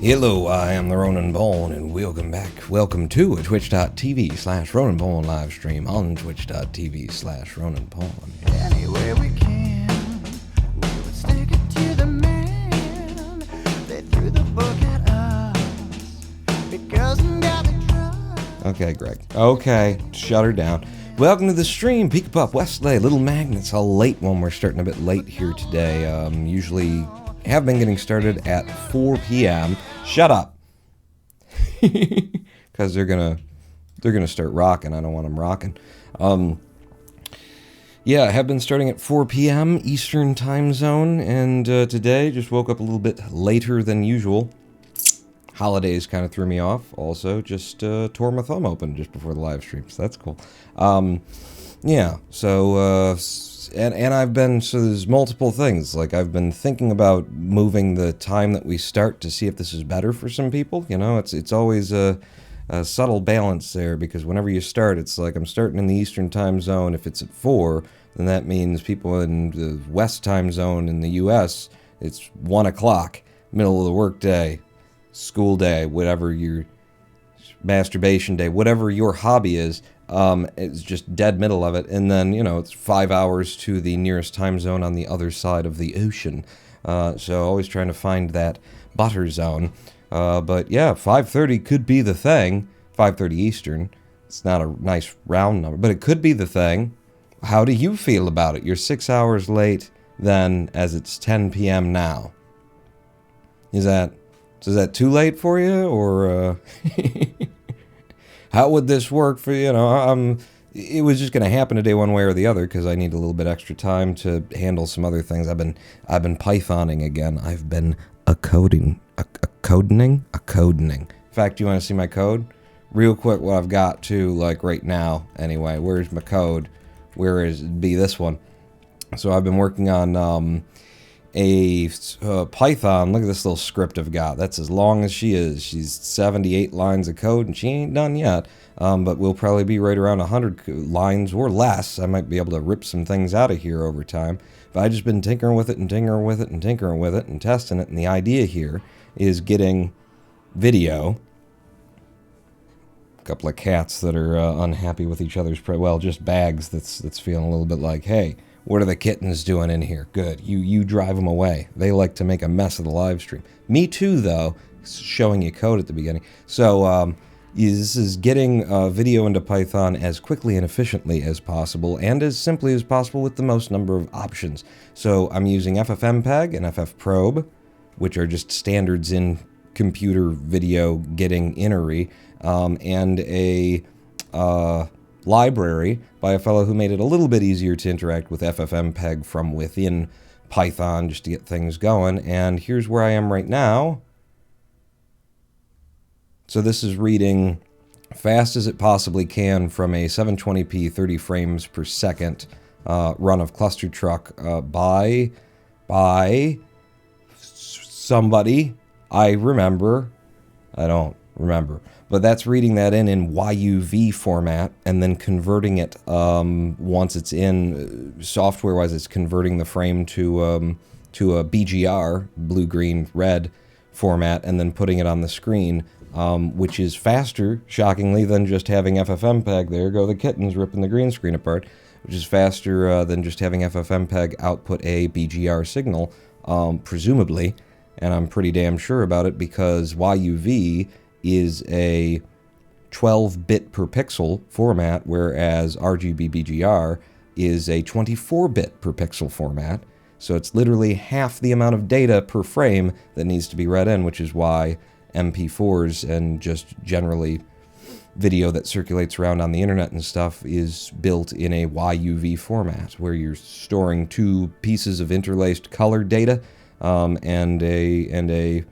Hello, I am the Ronan Bone, and welcome back. Welcome to a twitch.tv/Ronan Bone live stream on twitch.tv/Ronan Bone. Any way we can, we would stick it to the man. They threw the book at us because we got the trust. Okay, Greg. Okay, shut her down. Welcome to the stream, Peek Pup, Westlake, Little Magnets. A late one. We're starting a bit late here today. Usually have been getting started at 4 p.m. Shut up. Because they're gonna start rocking. I don't want them rocking. Yeah, I have been starting at 4 p.m. Eastern time zone, and today just woke up a little bit later than usual. Holidays kind of threw me off. Also, just tore my thumb open just before the live stream, so that's cool. Yeah, so and I've been, so there's multiple things. Like, I've been thinking about moving the time that we start to see if this is better for some people. You know, it's always a subtle balance there, because whenever you start, it's like I'm starting in the Eastern time zone. If it's at 4, then that means people in the West time zone in the U.S., it's 1 o'clock, middle of the workday, school day, whatever your masturbation day, whatever your hobby is. It's just dead middle of it, and then, you know, it's 5 hours to the nearest time zone on the other side of the ocean. So always trying to find that butter zone. But yeah, 5:30 could be the thing. 5:30 Eastern. It's not a nice round number, but it could be the thing. How do you feel about it? You're 6 hours late then, as it's 10 p.m. now. Is that too late for you, or how would this work for you? You know, it was just going to happen today one way or the other, because I need a little bit extra time to handle some other things. I've been Pythoning again. I've been codening. In fact, you want to see my code? Real quick, what I've got to, like, right now, anyway. Where's my code? Where is it? Be this one. So I've been working on a Python. Look at this little script I've got. That's as long as she is. She's 78 lines of code, and she ain't done yet. But we'll probably be right around 100 lines or less. I might be able to rip some things out of here over time. But I've just been tinkering with it and tinkering with it and tinkering with it and testing it. And the idea here is getting video. A couple of cats that are unhappy with each other's well, just Bags that's feeling a little bit like, hey, what are the kittens doing in here? Good. You drive them away. They like to make a mess of the live stream. Me too, though. Showing you code at the beginning. So this is getting video into Python as quickly and efficiently as possible, and as simply as possible with the most number of options. So I'm using FFmpeg and FFprop, which are just standards in computer video getting innery, and a library by a fellow who made it a little bit easier to interact with FFmpeg from within Python, just to get things going. And here's where I am right now. So this is reading fast as it possibly can from a 720p 30 frames per second run of Cluster Truck by somebody. I don't remember. But that's reading that in YUV format, and then converting it, once it's in, software-wise, it's converting the frame to a BGR, blue, green, red format, and then putting it on the screen, which is faster, shockingly, than just having FFmpeg. There go the kittens ripping the green screen apart, which is faster than just having FFmpeg output a BGR signal, presumably, and I'm pretty damn sure about it, because YUV is a 12-bit per pixel format, whereas RGB BGR is a 24-bit per pixel format. So it's literally half the amount of data per frame that needs to be read in, which is why MP4s and just generally video that circulates around on the internet and stuff is built in a YUV format, where you're storing 2 pieces of interlaced color data, and a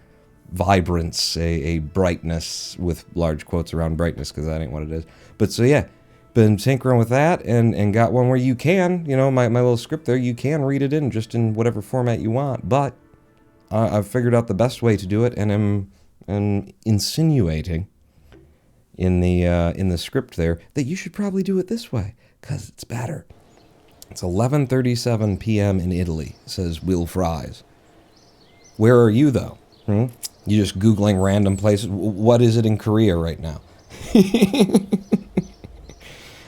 vibrance, a brightness, with large quotes around brightness, because that ain't what it is. But so yeah, been tinkering with that, and got one where you can, you know, my little script there, you can read it in just in whatever format you want. But I've figured out the best way to do it, and am insinuating in the script there that you should probably do it this way, because it's better. It's 11:37 p.m. in Italy, says Will Fries. Where are you, though? You just Googling random places. What is it in Korea right now?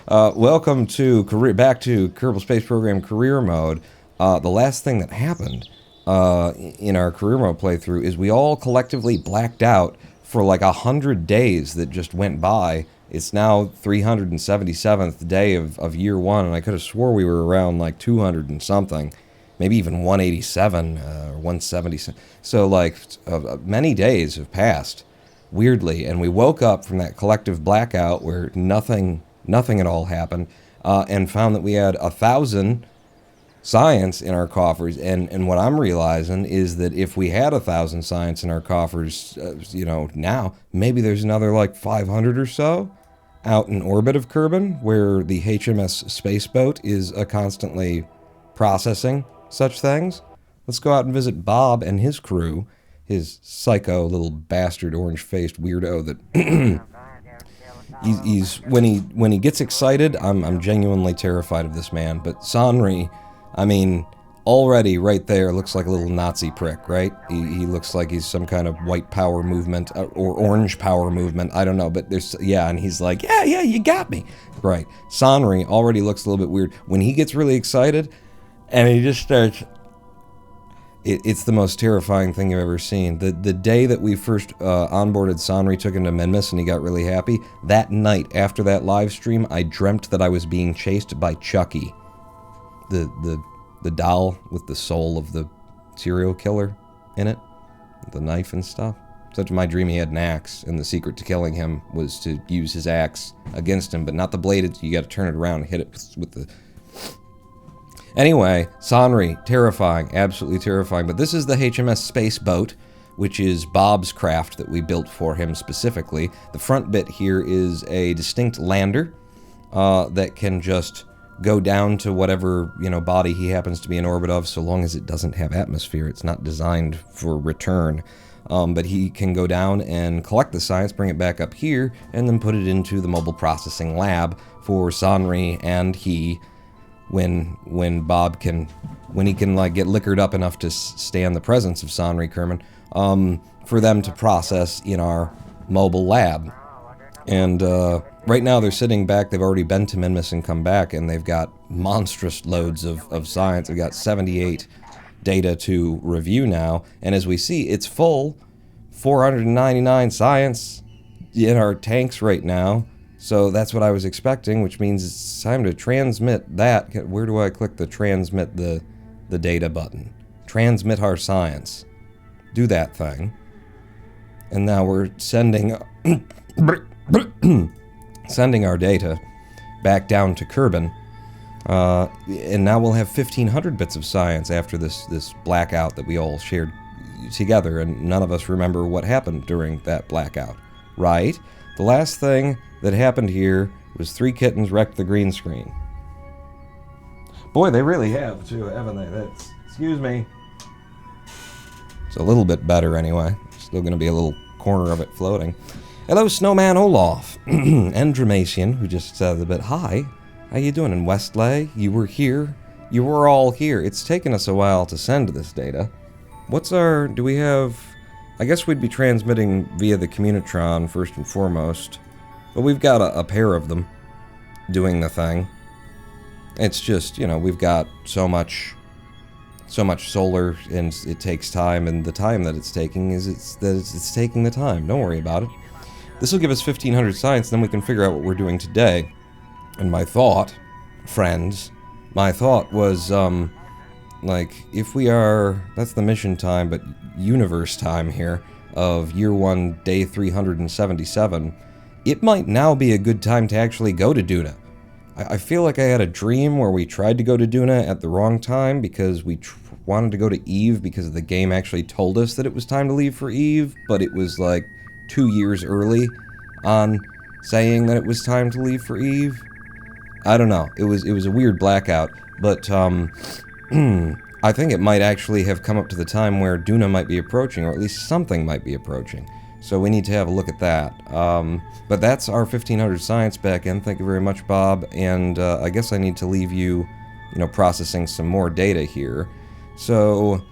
Welcome to back to Kerbal Space Program Career Mode. The last thing that happened in our Career Mode playthrough is we all collectively blacked out for like 100 days that just went by. It's now 377th day of year one, and I could have swore we were around like 200 and something. Maybe even 187 or 170. So like many days have passed, weirdly, and we woke up from that collective blackout where nothing at all happened, and found that we had 1,000 science in our coffers. And what I'm realizing is that if we had 1,000 science in our coffers, now maybe there's another like 500 or so out in orbit of Kerbin, where the HMS Spaceboat is constantly processing such things. Let's go out and visit Bob and his crew, his psycho little bastard orange-faced weirdo that he's when he gets excited, I'm genuinely terrified of this man. But Sanri, I mean, already right there looks like a little Nazi prick, right? He looks like he's some kind of white power movement or orange power movement. I don't know, but and he's like, yeah, you got me. Right. Sanri already looks a little bit weird. When he gets really excited, and he just starts... It's the most terrifying thing you've ever seen. The day that we first onboarded Sanri, took him to Minmus, and he got really happy, that night, after that live stream, I dreamt that I was being chased by Chucky. The doll with the soul of the serial killer in it. The knife and stuff. Such my dream he had an axe, and the secret to killing him was to use his axe against him, but not the blade. You gotta turn it around and hit it with the... Anyway, Sanri, terrifying, absolutely terrifying. But this is the HMS Spaceboat, which is Bob's craft that we built for him specifically. The front bit here is a distinct lander that can just go down to whatever, body he happens to be in orbit of, so long as it doesn't have atmosphere. It's not designed for return. But he can go down and collect the science, bring it back up here, and then put it into the mobile processing lab for Sanri and he... When he can like get liquored up enough to stand the presence of Sanri Kerman, for them to process in our mobile lab. And right now they're sitting back. They've already been to Minmus and come back, and they've got monstrous loads of science. They've got 78 data to review now, and as we see, it's full. 499 science in our tanks right now. So that's what I was expecting, which means it's time to transmit that. Where do I click the transmit the data button? Transmit our science. Do that thing. And now we're sending sending our data back down to Kerbin. And now we'll have 1,500 bits of science after this blackout that we all shared together, and none of us remember what happened during that blackout. Right? The last thing that happened here was 3 kittens wrecked the green screen. Boy, they really have, too, haven't they? Excuse me. It's a little bit better, anyway. Still going to be a little corner of it floating. Hello, Snowman Olaf. And Dramatian, who just said a bit, hi. How you doing in Westlay? You were here. You were all here. It's taken us a while to send this data. Do we have... I guess we'd be transmitting via the Communitron first and foremost. But we've got a pair of them doing the thing. It's just, we've got so much solar, and it takes time, and the time that it's taking is it's taking the time. Don't worry about it. This will give us 1,500 science, then we can figure out what we're doing today. And my thought, friends, was, if we are, that's the mission time, but universe time here, of year 1, day 377, it might now be a good time to actually go to Duna. I feel like I had a dream where we tried to go to Duna at the wrong time because we wanted to go to Eve because the game actually told us that it was time to leave for Eve, but it was like 2 years early on saying that it was time to leave for Eve. I don't know. It was a weird blackout, but I think it might actually have come up to the time where Duna might be approaching, or at least something might be approaching. So we need to have a look at that. But that's our 1,500 science back in. Thank you very much, Bob. And I guess I need to leave you, processing some more data here. So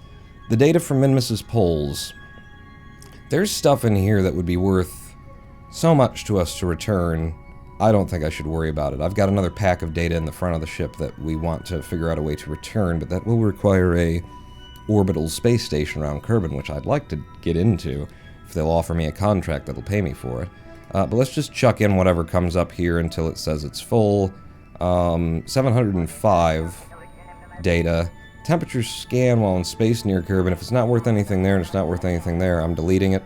the data from Minmus's polls. There's stuff in here that would be worth so much to us to return. I don't think I should worry about it. I've got another pack of data in the front of the ship that we want to figure out a way to return, but that will require a orbital space station around Kerbal, which I'd like to get into if they'll offer me a contract that'll pay me for it. But let's just chuck in whatever comes up here until it says it's full. 705 data. Temperature scan while in space near Kerbal. If it's not worth anything there and it's not worth anything there, I'm deleting it.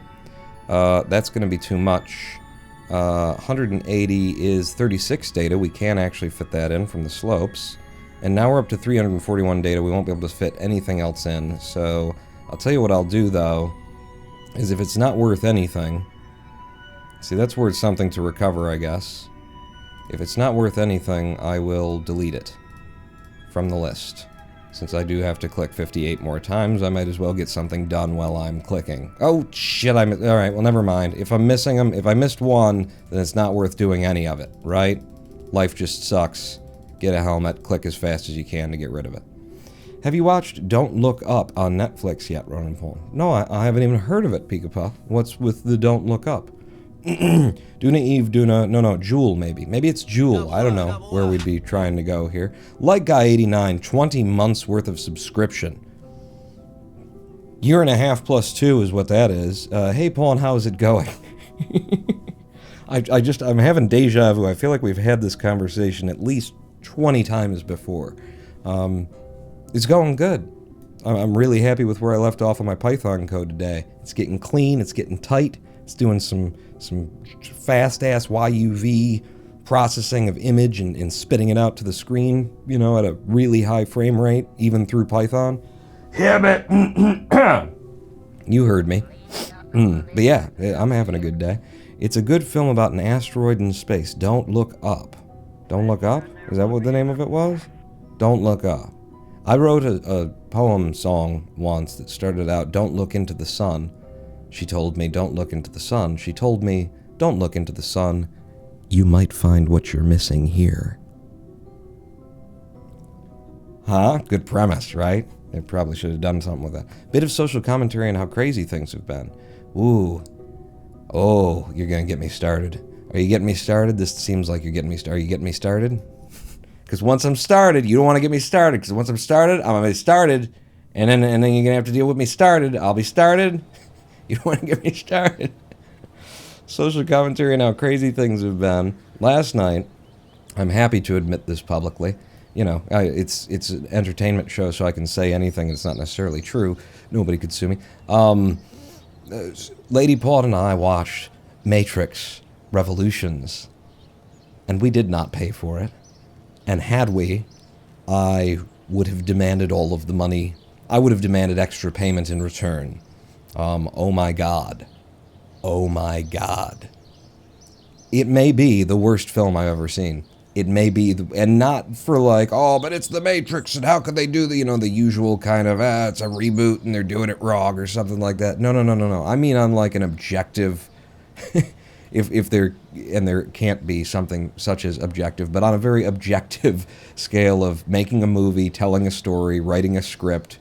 That's going to be too much. 180 is 36 data. We can actually fit that in from the slopes. And now we're up to 341 data. We won't be able to fit anything else in. So I'll tell you what I'll do, though, is if it's not worth anything... See, that's worth something to recover, I guess. If it's not worth anything, I will delete it from the list. Since I do have to click 58 more times, I might as well get something done while I'm clicking. Oh, shit, alright, well, never mind. If I'm missing them, if I missed one, then it's not worth doing any of it, right? Life just sucks. Get a helmet, click as fast as you can to get rid of it. Have you watched Don't Look Up on Netflix yet, Ronan Paul? No, I haven't even heard of it, Pika. What's with the Don't Look Up? Duna, Jewel, maybe. Maybe it's Jewel. I don't know where we'd be trying to go here. Like Guy 89, 20 months worth of subscription. Year and a half plus 2 is what that is. Hey, Paul, and how is it going? I'm having deja vu. I feel like we've had this conversation at least 20 times before. It's going good. I'm really happy with where I left off on my Python code today. It's getting clean, it's getting tight, it's doing some fast-ass YUV processing of image and spitting it out to the screen, you know, at a really high frame rate, even through Python. Yeah, but you heard me. But yeah, I'm having a good day. It's a good film about an asteroid in space. Don't Look Up. Don't Look Up? Is that what the name of it was? Don't Look Up. I wrote a poem song once that started out, "Don't look into the sun." She told me, "Don't look into the sun." She told me, "Don't look into the sun. You might find what you're missing here." Huh? Good premise, right? They probably should have done something with that. Bit of social commentary on how crazy things have been. Ooh. Oh, you're gonna get me started. Are you getting me started? This seems like you're getting me started. Are you getting me started? Because once I'm started, you don't want to get me started. Because once I'm started, I'm going to be started. And then you're going to have to deal with me started. I'll be started. You don't want to get me started. Social commentary on how crazy things have been. Last night, I'm happy to admit this publicly. You know, it's an entertainment show, so I can say anything that's not necessarily true. Nobody could sue me. Lady Paul and I watched Matrix Revolutions. And we did not pay for it. And had we, I would have demanded all of the money. I would have demanded extra payment in return. Oh my God. Oh my God. It may be the worst film I've ever seen. It may be, and not for like, oh, but it's The Matrix, and how could they do the, you know, the usual kind of, it's a reboot and they're doing it wrong or something like that. No. I mean on like an objective... If there, and there can't be something such as objective, but on a very objective scale of making a movie, telling a story, writing a script,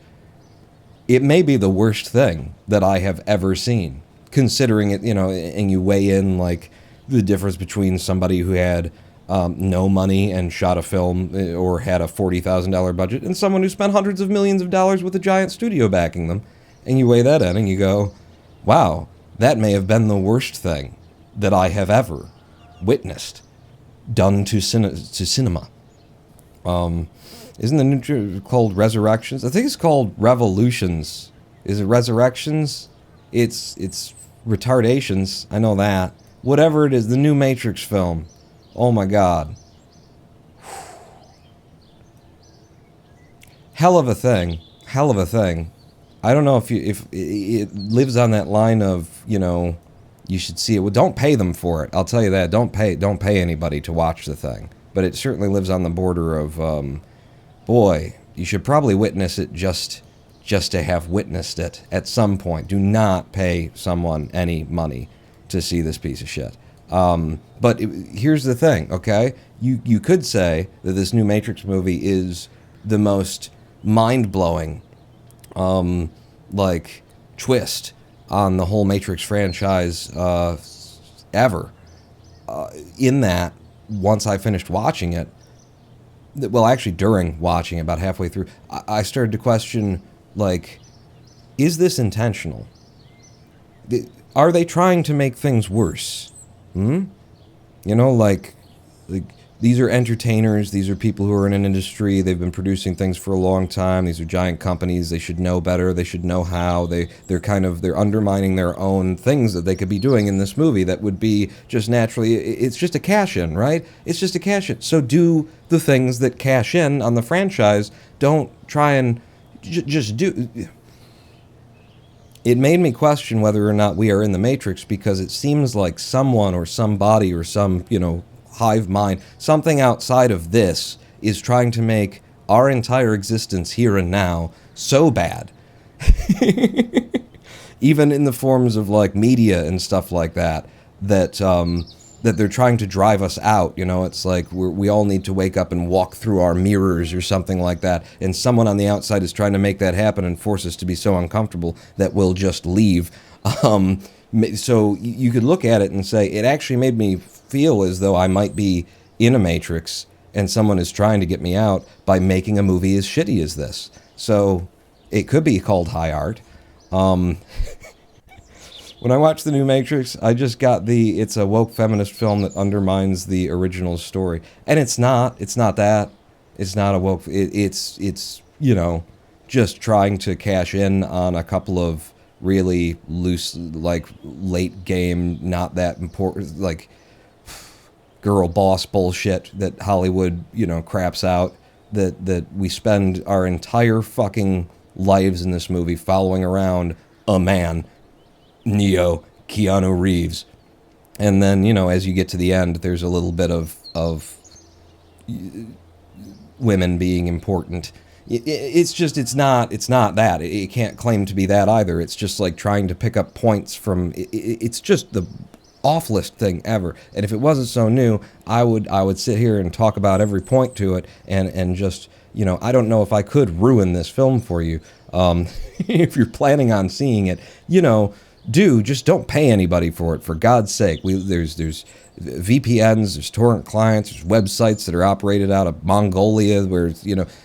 it may be the worst thing that I have ever seen, considering it, you know, and you weigh in, like, the difference between somebody who had no money and shot a film or had a $40,000 budget and someone who spent hundreds of millions of dollars with a giant studio backing them, and you weigh that in and you go, wow, that may have been the worst thing that I have ever witnessed done to cinema. Isn't the new called Resurrections? I think it's called Revolutions. Is it Resurrections? It's retardations. I know that. Whatever it is, the new Matrix film. Oh my God. Hell of a thing. Hell of a thing. I don't know if it lives on that line of, you know, you should see it. Well, don't pay them for it. I'll tell you that. Don't pay anybody to watch the thing. But it certainly lives on the border of, boy, you should probably witness it just to have witnessed it at some point. Do not pay someone any money to see this piece of shit. But here's the thing, okay? You could say that this new Matrix movie is the most mind-blowing, like, twist on the whole Matrix franchise ever. In that, once I finished watching it, well, actually during watching it, about halfway through, I started to question, like, is this intentional? Are they trying to make things worse? You know, like these are entertainers. These are people who are in an industry. They've been producing things for a long time. These are giant companies. They should know better. They should know how. They're undermining their own things that they could be doing in this movie that would be just naturally. It's just a cash in, right? It's just a cash in. So do the things that cash in on the franchise. Don't try and just do. It made me question whether or not we are in the Matrix, because it seems like someone or somebody or some, hive mind, something outside of this is trying to make our entire existence here and now so bad. Even in the forms of like media and stuff like that, that they're trying to drive us out. It's like we all need to wake up and walk through our mirrors or something like that. And someone on the outside is trying to make that happen and force us to be so uncomfortable that we'll just leave. So you could look at it and say, it actually made me feel as though I might be in a Matrix and someone is trying to get me out by making a movie as shitty as this. So it could be called high art. When I watched the new Matrix, I just got it's a woke feminist film that undermines the original story. And it's not that. It's not a woke, it's just trying to cash in on a couple of really loose, like, late game, not that important, like, girl boss bullshit that Hollywood, craps out, that we spend our entire fucking lives in this movie following around a man, Neo, Keanu Reeves. And then, as you get to the end, there's a little bit of women being important. It's not that. It can't claim to be that either. It's just like trying to pick up points from, it's just the awfulest thing ever. And if it wasn't so new, I would sit here and talk about every point to it and just, I don't know if I could ruin this film for you. If you're planning on seeing it, just don't pay anybody for it, for God's sake. There's VPNs, there's torrent clients, there's websites that are operated out of Mongolia where,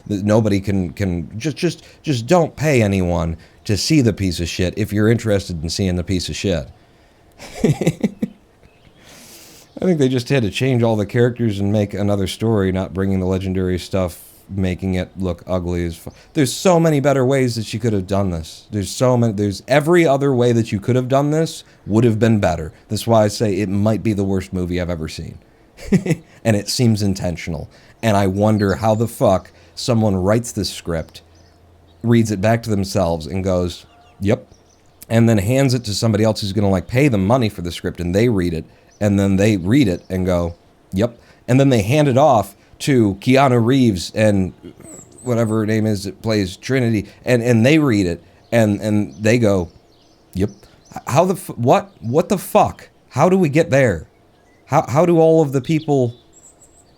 nobody can just don't pay anyone to see the piece of shit if you're interested in seeing the piece of shit. I think they just had to change all the characters and make another story, not bringing the legendary stuff, making it look ugly as fuck. There's so many better ways that you could have done this. There's every other way that you could have done this would have been better. That's why I say it might be the worst movie I've ever seen. And it seems intentional. And I wonder how the fuck someone writes this script, reads it back to themselves and goes, yep, and then hands it to somebody else who's going to pay them money for the script, and they read it, and then they read it and go, yep, and then they hand it off to Keanu Reeves and whatever her name is that plays Trinity, and they read it and they go, yep. How what the fuck? How do we get there? How do all of the people?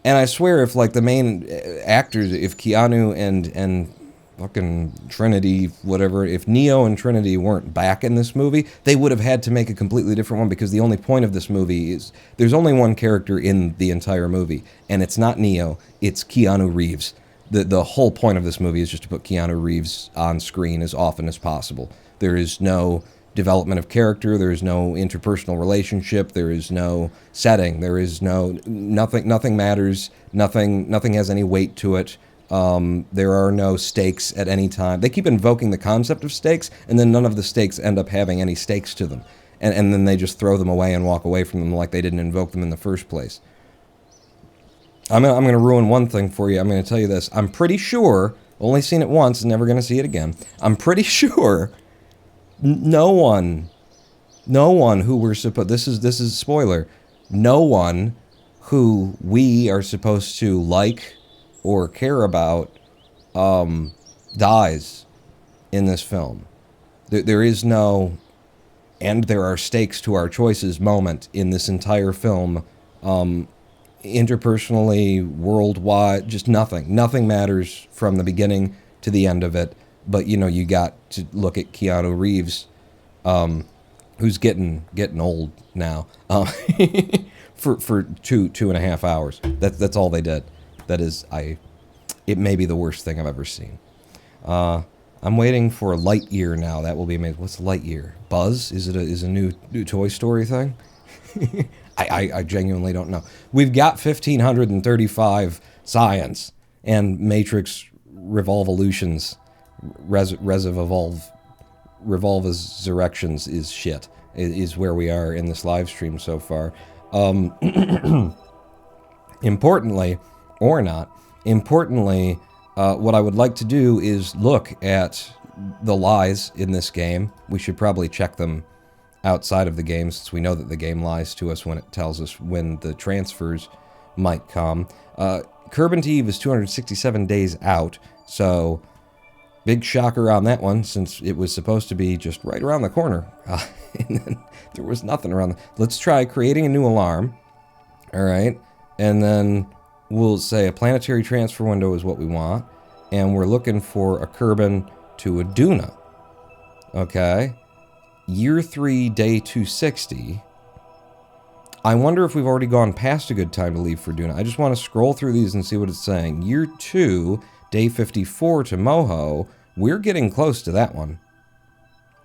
And I swear, if the main actors, if Keanu and fucking Trinity, whatever, if Neo and Trinity weren't back in this movie, they would have had to make a completely different one, because the only point of this movie is there's only one character in the entire movie, and it's not Neo, it's Keanu Reeves. The whole point of this movie is just to put Keanu Reeves on screen as often as possible. There is no development of character, there is no interpersonal relationship, there is no setting, there is nothing matters, nothing has any weight to it. There are no stakes at any time. They keep invoking the concept of stakes, and then none of the stakes end up having any stakes to them. And then they just throw them away and walk away from them like they didn't invoke them in the first place. I'm going to ruin one thing for you. I'm going to tell you this. I'm pretty sure, only seen it once, never going to see it again. I'm pretty sure no one who we're supposed, this is a spoiler, no one who we are supposed to like or care about dies in this film. There is no, and there are stakes to our choices moment in this entire film. Interpersonally, worldwide, just nothing. Nothing matters from the beginning to the end of it. But, you got to look at Keanu Reeves who's getting old now, for 2.5 hours. That's all they did. That is, it may be the worst thing I've ever seen. I'm waiting for Lightyear now. That will be amazing. What's Lightyear? Buzz? Is it a new Toy Story thing? I genuinely don't know. We've got 1535 science and Matrix Revolvolutions, Revolvesurrections is shit. Is where we are in this live stream so far. Importantly, or not, importantly, what I would like to do is look at the lies in this game. We should probably check them outside of the game, since we know that the game lies to us when it tells us when the transfers might come. Kerbal to Eve is 267 days out, so big shocker on that one, since it was supposed to be just right around the corner. And then there was nothing around. Let's try creating a new alarm. All right, and then we'll say a planetary transfer window is what we want, and we're looking for a Kerbal to a Duna. Okay, year 3, day 260. I wonder if we've already gone past a good time to leave for Duna. I just want to scroll through these and see what it's saying. Year 2, day 54 to Moho. We're getting close to that one.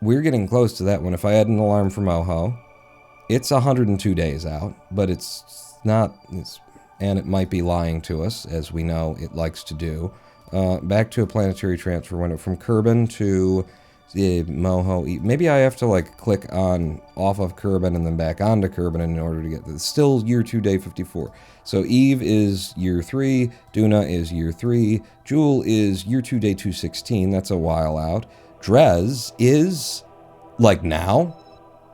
We're getting close to that one. If I had an alarm for Moho, it's 102 days out, but it's not, and it might be lying to us, as we know it likes to do. Back to a planetary transfer window from Kerbal to Moho. Maybe I have to like click on off of Kerbal and then back onto Kerbal in order to get this. Still year 2, day 54. So Eve is year 3, Duna is year 3, Jewel is year 2, day 216. That's a while out. Dres is like now,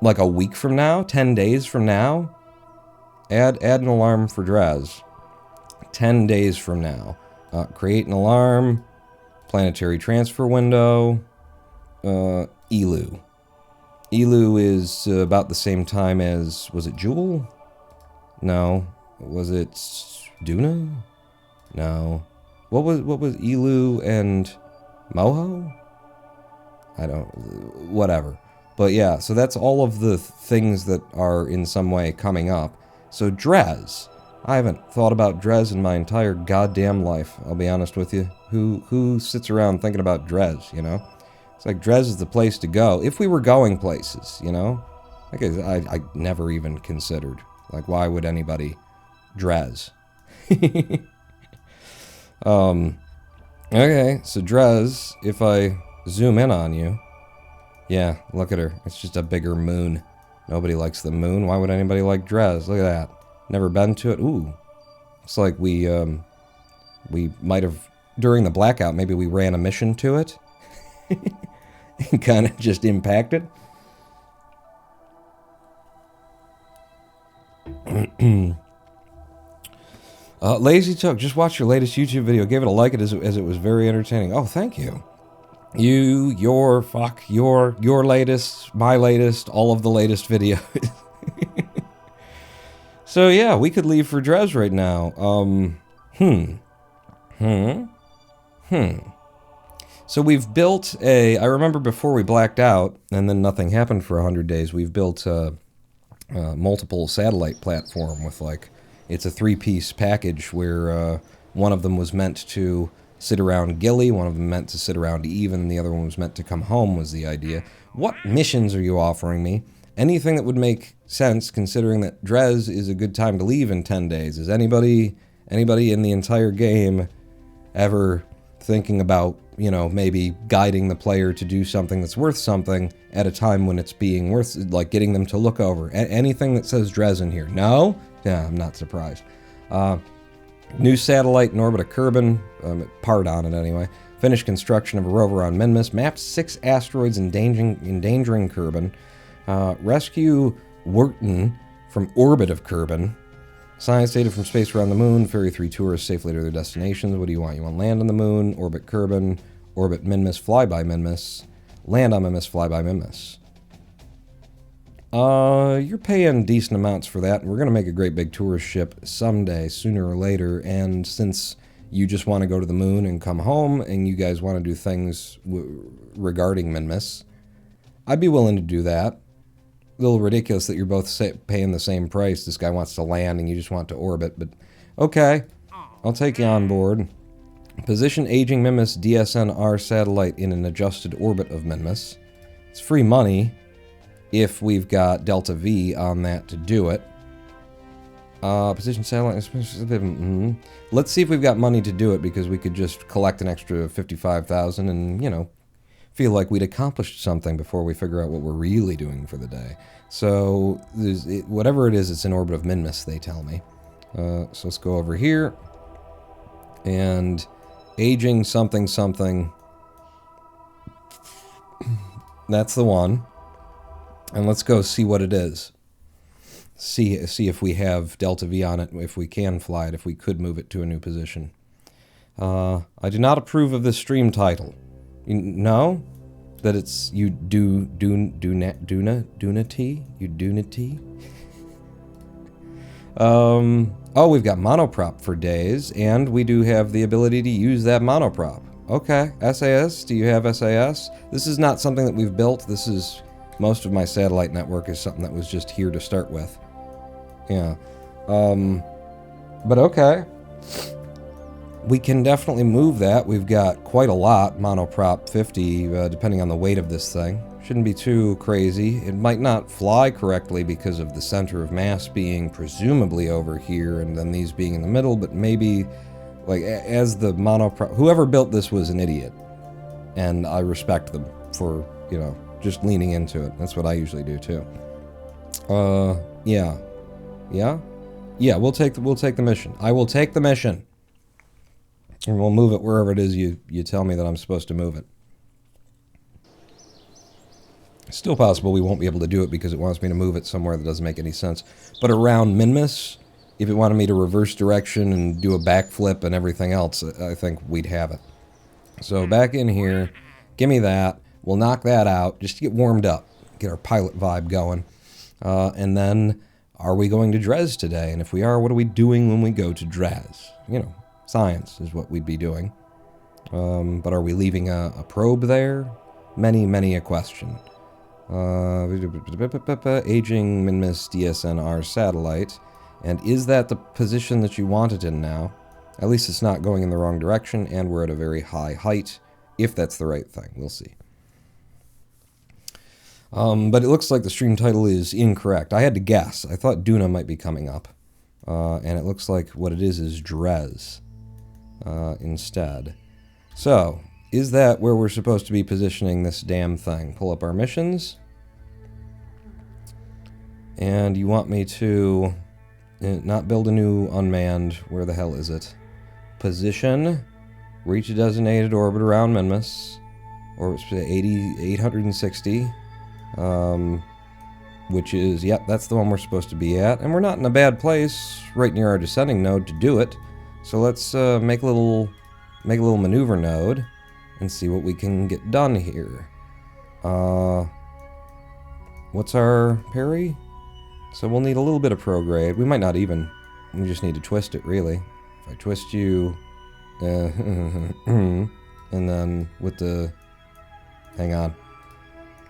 like a week from now, 10 days from now. Add an alarm for Dres. 10 days from now. Create an alarm. Planetary transfer window. Elu. Elu is about the same time as, was it Jewel? No. Was it Duna? No. What was Elu and Moho? I don't, whatever. But yeah, so that's all of the things that are in some way coming up. So Dres, I haven't thought about Dres in my entire goddamn life, I'll be honest with you. Who sits around thinking about Dres, you know? It's like Dres is the place to go, if we were going places, you know? Like I never even considered. Like, why would anybody Dres? Okay, so Dres, if I zoom in on you, yeah, look at her. It's just a bigger moon. Nobody likes the moon. Why would anybody like Dres? Look at that. Never been to it. Ooh. Looks like we might have, during the blackout, maybe we ran a mission to it. And kind of just impacted. Lazy Tuck, just watched your latest YouTube video. Gave it a like as it was very entertaining. Oh, thank you. Your latest, my latest, all of the latest videos. So yeah, we could leave for Dres right now. So we've built I remember before we blacked out, and then nothing happened for 100 days, we've built a multiple satellite platform with like, it's a 3-piece package where one of them was meant to sit around Gilly, one of them meant to sit around Eve, and the other one was meant to come home, was the idea. What missions are you offering me? Anything that would make sense, considering that Dres is a good time to leave in 10 days. Is anybody in the entire game ever thinking about, you know, maybe guiding the player to do something that's worth something at a time when it's being worth, like getting them to look over? Anything that says Dres in here? No? Yeah, I'm not surprised. New satellite in orbit of Kerbal, part on it anyway. Finished construction of a rover on Minmus. Mapped 6 asteroids endangering Kerbal. Rescue Wharton from orbit of Kerbal. Science data from space around the moon. Ferry 3 tourists safely to their destinations. What do you want? You want land on the moon, orbit Kerbal, orbit Minmus, fly by Minmus, land on Minmus, fly by Minmus. You're paying decent amounts for that, and we're going to make a great big tourist ship someday, sooner or later, and since you just want to go to the moon and come home, and you guys want to do things regarding Minmus, I'd be willing to do that. little ridiculous that you're both paying the same price. This guy wants to land and you just want to orbit, but okay. I'll take you on board. Position aging Mimas DSNR satellite in an adjusted orbit of Mimas. It's free money if we've got Delta V on that to do it. Position satellite. Let's see if we've got money to do it, because we could just collect an extra 55,000 and, you know, feel like we'd accomplished something before we figure out what we're really doing for the day. So, whatever it is, it's in orbit of Minmus, they tell me. So let's go over here. And aging something something. That's the one. And let's go see what it is. See if we have Delta V on it, if we can fly it, if we could move it to a new position. I do not approve of this stream title. No? That it's you Duna-tea? You Duna-tea? Oh, we've got monoprop for days, and we do have the ability to use that monoprop. Okay, SAS, do you have SAS? This is not something that we've built. This is, most of my satellite network is something that was just here to start with. Yeah. But okay. We can definitely move that. We've got quite a lot, monoprop 50, depending on the weight of this thing. Shouldn't be too crazy. It might not fly correctly because of the center of mass being presumably over here and then these being in the middle, but maybe, like, as the monoprop... Whoever built this was an idiot. And I respect them for, you know, just leaning into it. That's what I usually do, too. Yeah. Yeah? Yeah, we'll take the mission. I will take the mission. And we'll move it wherever it is you tell me that I'm supposed to move it. It's still possible we won't be able to do it because it wants me to move it somewhere that doesn't make any sense. But around Minmus, if it wanted me to reverse direction and do a backflip and everything else, I think we'd have it. So back in here, give me that. We'll knock that out just to get warmed up, get our pilot vibe going. And then, are we going to Dres today? And if we are, what are we doing when we go to Dres? You know, science is what we'd be doing. But are we leaving a probe there? Many a question. Aging Minmus DSNR satellite. And is that the position that you want it in now? At least it's not going in the wrong direction, and we're at a very high height, if that's the right thing. We'll see. But it looks like the stream title is incorrect. I had to guess. I thought Duna might be coming up. And it looks like what it is Dres instead. So, is that where we're supposed to be positioning this damn thing? Pull up our missions. And you want me to not build a new unmanned. Where the hell is it? Position. Reach a designated orbit around Minmus. Orbit 860. Which is, yep, that's the one we're supposed to be at. And we're not in a bad place right near our descending node to do it. So let's make a little maneuver node and see what we can get done here. What's our parry? So we'll need a little bit of prograde. We might not even. We just need to twist it, really. If I twist you... and then with the... Hang on.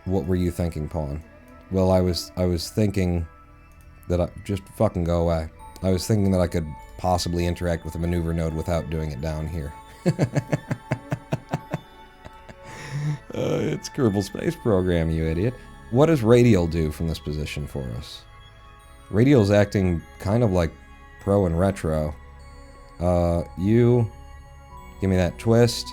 What were you thinking, Pawn? Well, I was thinking that I... Just fucking go away. I was thinking that I could possibly interact with a maneuver node without doing it down here. It's Kerbal Space Program, you idiot. What does Radial do from this position for us? Radial's acting kind of like pro and retro. You... Give me that twist.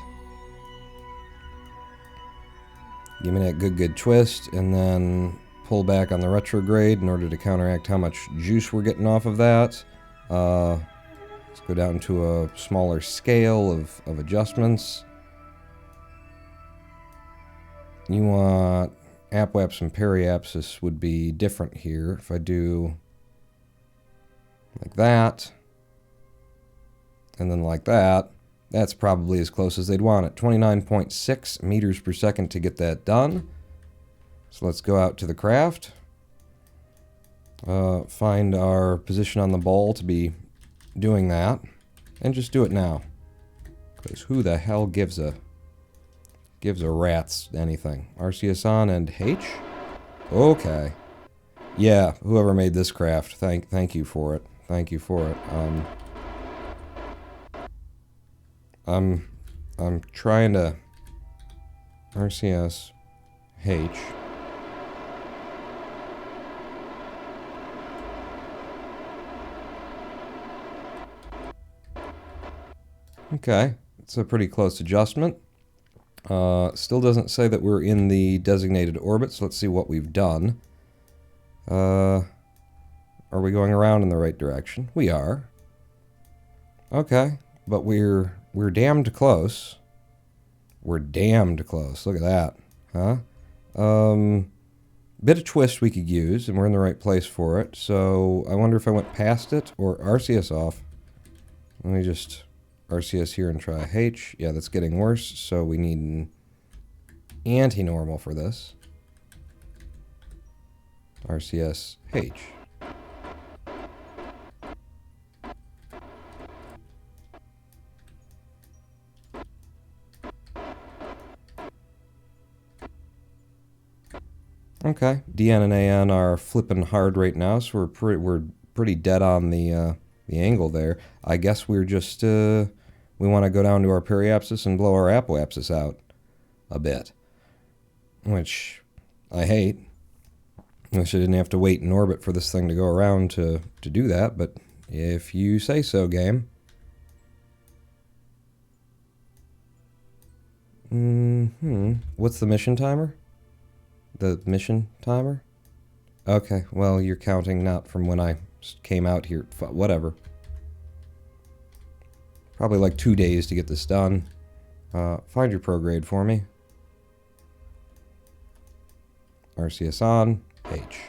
Give me that good twist, and then pull back on the retrograde in order to counteract how much juice we're getting off of that. Let's go down to a smaller scale of adjustments. You want apwaps and periapsis would be different here. If I do like that, and then like that, that's probably as close as they'd want it. 29.6 meters per second to get that done. So let's go out to the craft. Find our position on the ball to be doing that. And just do it now. Because who the hell gives a rat's anything? RCS on and H? Okay. Yeah, whoever made this craft, thank you for it. Thank you for it. I'm trying to RCS H. Okay, it's a pretty close adjustment. Still doesn't say that we're in the designated orbit, so let's see what we've done. Are we going around in the right direction? We are. Okay, but we're damned close. We're damned close. Look at that, huh? Bit of twist we could use, and we're in the right place for it. So I wonder if I went past it or RCS off. Let me just RCS here and try H. Yeah, that's getting worse, so we need an anti-normal for this. RCS H. Okay, DN and AN are flipping hard right now, so we're pretty dead on the angle there. I guess we're just we want to go down to our periapsis and blow our apoapsis out a bit, which I hate. Wish I didn't have to wait in orbit for this thing to go around to do that, but if you say so, game. What's the mission timer? The mission timer? Okay, well, you're counting not from when I came out here. Whatever. Probably like 2 days to get this done. Find your prograde for me. RCS on. H.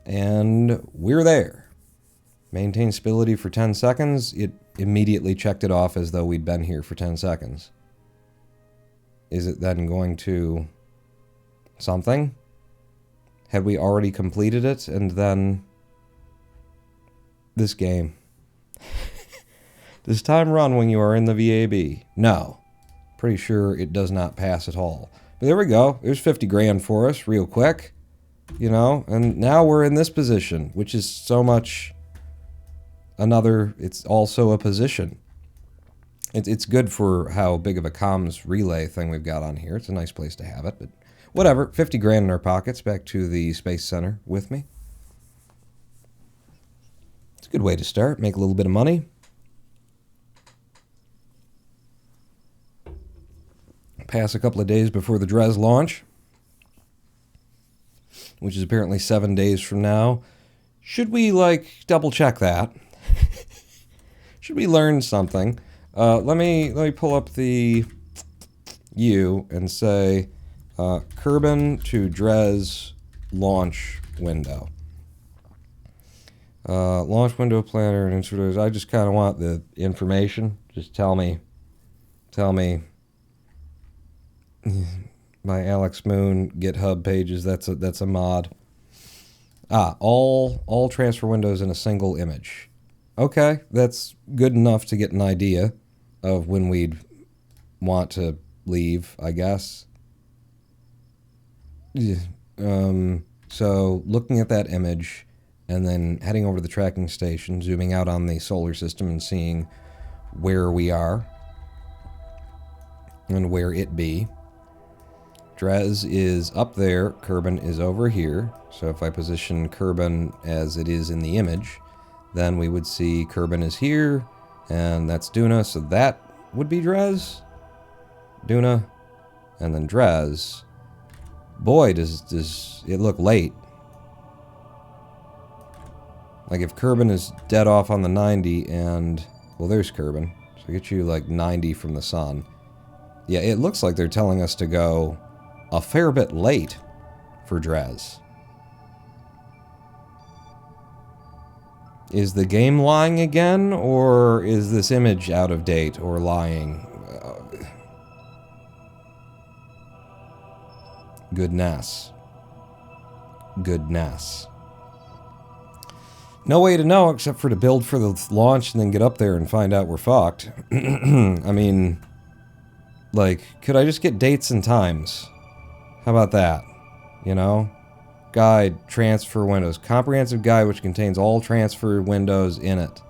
And we're there. Maintain stability for 10 seconds. It immediately checked it off as though we'd been here for 10 seconds. Is it then going to something? Had we already completed it and then this game? Does time run when you are in the VAB? No. Pretty sure it does not pass at all. But there we go. There's 50 grand for us real quick. You know, and now we're in this position, which is so much another, it's also a position. It's good for how big of a comms relay thing we've got on here. It's a nice place to have it, but whatever. 50 grand in our pockets, back to the Space Center with me. It's a good way to start, make a little bit of money. Pass a couple of days before the Dres launch, which is apparently 7 days from now. Should we, like, double check that? Should we learn something? Let me pull up the U and say Kerbal to Dres launch window. Launch window planner and introduce. I just kind of want the information. Just tell me. My Alex Moon GitHub pages. That's a mod. All transfer windows in a single image. Okay, that's good enough to get an idea of when we'd want to leave, I guess. So looking at that image and then heading over to the tracking station, zooming out on the solar system and seeing where we are and where it be. Dres is up there, Kerbal is over here. So if I position Kerbal as it is in the image, then we would see Kerbal is here, and that's Duna, so that would be Dres. Duna, and then Dres. Boy, does it look late. Like if Kerbal is dead off on the 90 and, well, there's Kerbal. So get you like 90 from the sun. Yeah, it looks like they're telling us to go a fair bit late for Dres. Is the game lying again, or is this image out of date or lying? Goodness. No way to know except for to build for the launch and then get up there and find out we're fucked. I mean, like, could I just get dates and times? How about that? You know? guide, transfer windows. Comprehensive guide which contains all transfer windows in it.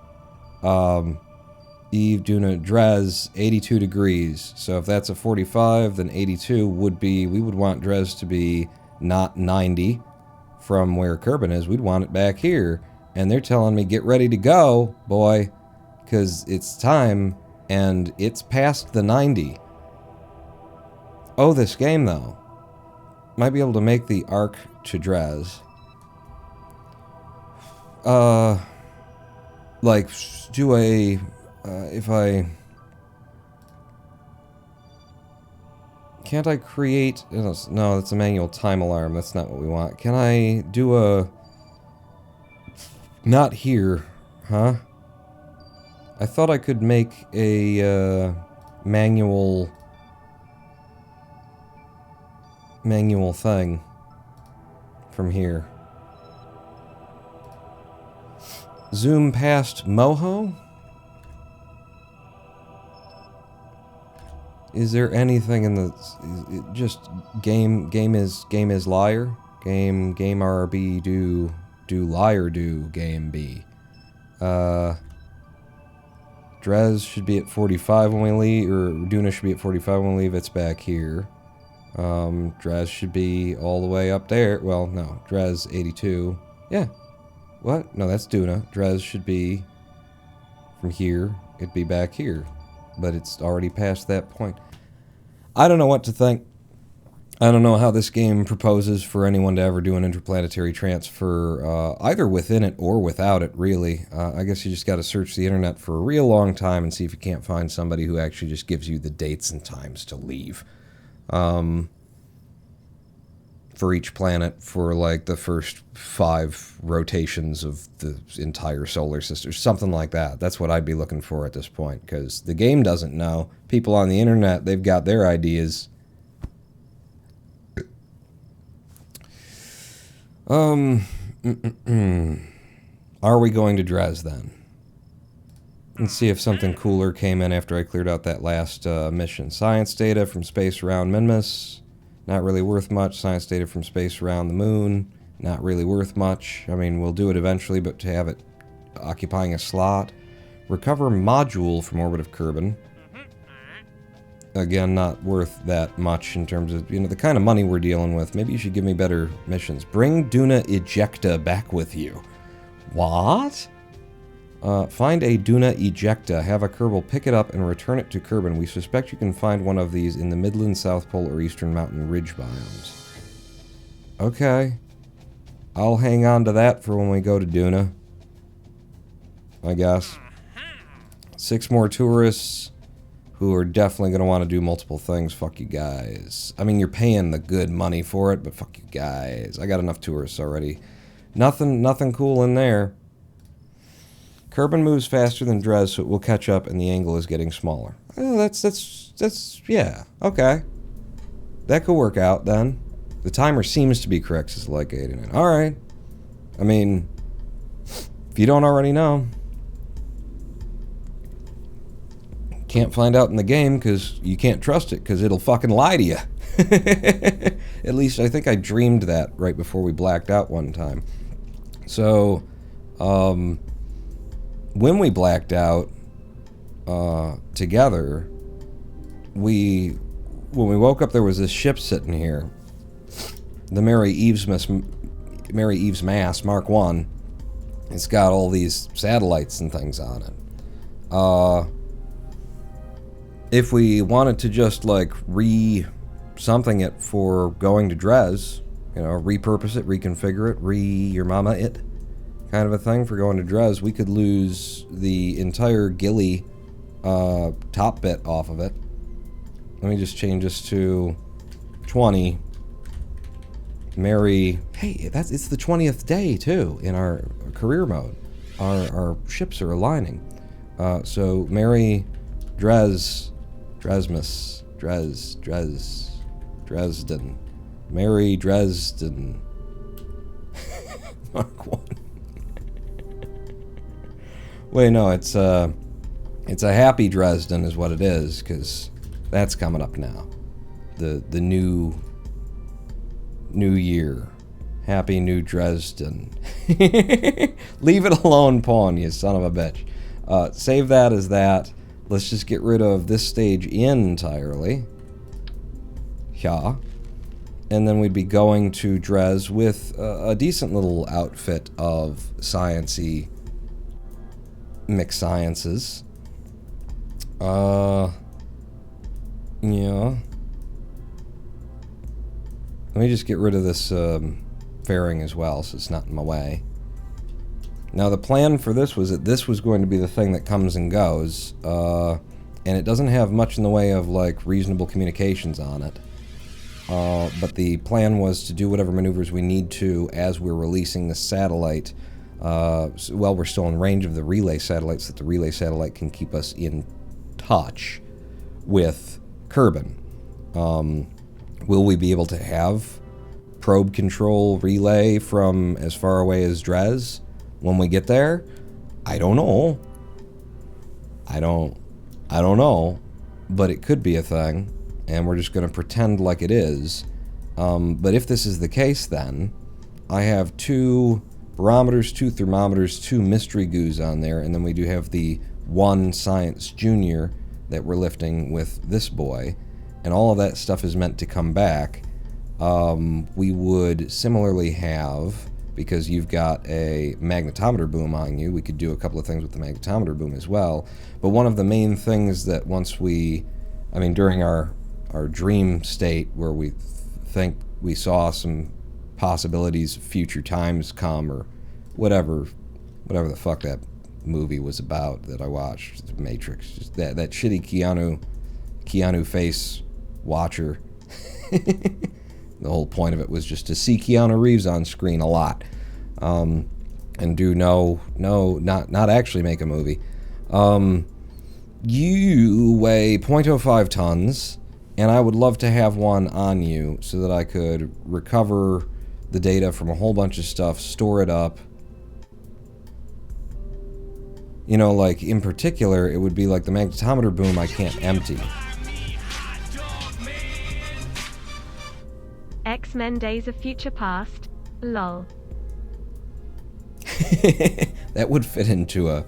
Eve, Duna, Dres, 82 degrees. So if that's a 45, then 82 would be... We would want Dres to be not 90 from where Kerbin is. We'd want it back here. And they're telling me, get ready to go, boy, because it's time, and it's past the 90. Oh, this game, though. Might be able to make the arc to Dres. Like, do a... if I... Can't I create... No, that's a manual time alarm. That's not what we want. Can I do a... Not here, huh? I thought I could make a manual thing from here. Zoom past Moho? Is there anything in the just game is liar? Game RB do liar do game B. Dres should be at 45 when we leave, or Duna should be at 45 when we leave. It's back here. Dres should be all the way up there. Well, no, Dres 82. Yeah. What? No, that's Duna. Dres should be from here. It'd be back here. But it's already past that point. I don't know what to think. I don't know how this game proposes for anyone to ever do an interplanetary transfer, either within it or without it, really. I guess you just got to search the internet for a real long time and see if you can't find somebody who actually just gives you the dates and times to leave. For each planet for, like, the first 5 rotations of the entire solar system. Something like that. That's what I'd be looking for at this point, because the game doesn't know. People on the internet, they've got their ideas. Are we going to Dres then? Let's see if something cooler came in after I cleared out that last mission. Science data from space around Minmus. Not really worth much. Science data from space around the moon. Not really worth much. I mean, we'll do it eventually, but to have it occupying a slot. Recover module from orbit of Kerbin. Again, not worth that much in terms of, you know, the kind of money we're dealing with. Maybe you should give me better missions. Bring Duna Ejecta back with you. What? Find a Duna Ejecta. Have a Kerbal pick it up and return it to Kerbin. We suspect you can find one of these in the Midland, South Pole, or Eastern Mountain Ridge biomes. Okay. I'll hang on to that for when we go to Duna, I guess. 6 more tourists who are definitely going to want to do multiple things. Fuck you guys. I mean, you're paying the good money for it, but fuck you guys. I got enough tourists already. Nothing cool in there. Kerbin moves faster than Dres, so it will catch up, and the angle is getting smaller. Oh, that's yeah, okay. That could work out, then. The timer seems to be correct, says like 89. Alright. I mean, if you don't already know, can't find out in the game, because you can't trust it, because it'll fucking lie to you. At least I think I dreamed that right before we blacked out one time. So, when we blacked out together, when we woke up, there was this ship sitting here, the Mary Eves Mass Mark 1. It's got all these satellites and things on it. If we wanted to just like something it for going to Dres, you know, repurpose it, reconfigure it, your mama it, kind of a thing for going to Dres, we could lose the entire ghillie top bit off of it. Let me just change this to 20. Mary, hey, it's the 20th day too in our career mode. Our ships are aligning. So Mary Dresden. Mary Dresden. Mark 1. Wait, no, it's a happy Dresden is what it is, because that's coming up now. The new year. Happy New Dresden. Leave it alone, pawn, you son of a bitch. Save that as that. Let's just get rid of this stage entirely. Yeah. And then we'd be going to Dres with a decent little outfit of science-y mixed sciences. Yeah. Let me just get rid of this fairing as well, so it's not in my way. Now, the plan for this was that this was going to be the thing that comes and goes, and it doesn't have much in the way of, like, reasonable communications on it. But the plan was to do whatever maneuvers we need to as we're releasing the satellite, while we're still in range of the relay satellite, so that the relay satellite can keep us in touch with Kerbal. Will we be able to have probe control relay from as far away as Dres when we get there? I don't know. I don't know, but it could be a thing, and we're just going to pretend like it is. But if this is the case, then I have 2 barometers, 2 thermometers, 2 mystery goos on there, and then we do have the 1 science junior that we're lifting with this boy, and all of that stuff is meant to come back. We would similarly have, because you've got a magnetometer boom on you, we could do a couple of things with the magnetometer boom as well. But one of the main things that once we, I mean, during our dream state where we think we saw some possibilities of future times come, or whatever the fuck that movie was about that I watched, The Matrix, just that shitty Keanu face watcher. The whole point of it was just to see Keanu Reeves on screen a lot, and do not actually make a movie. You weigh 0.05 tons, and I would love to have one on you so that I could recover the data from a whole bunch of stuff, store it up. You know, like, in particular, it would be like the magnetometer boom I can't empty. X-Men Days of Future Past. Lol. That would fit into a...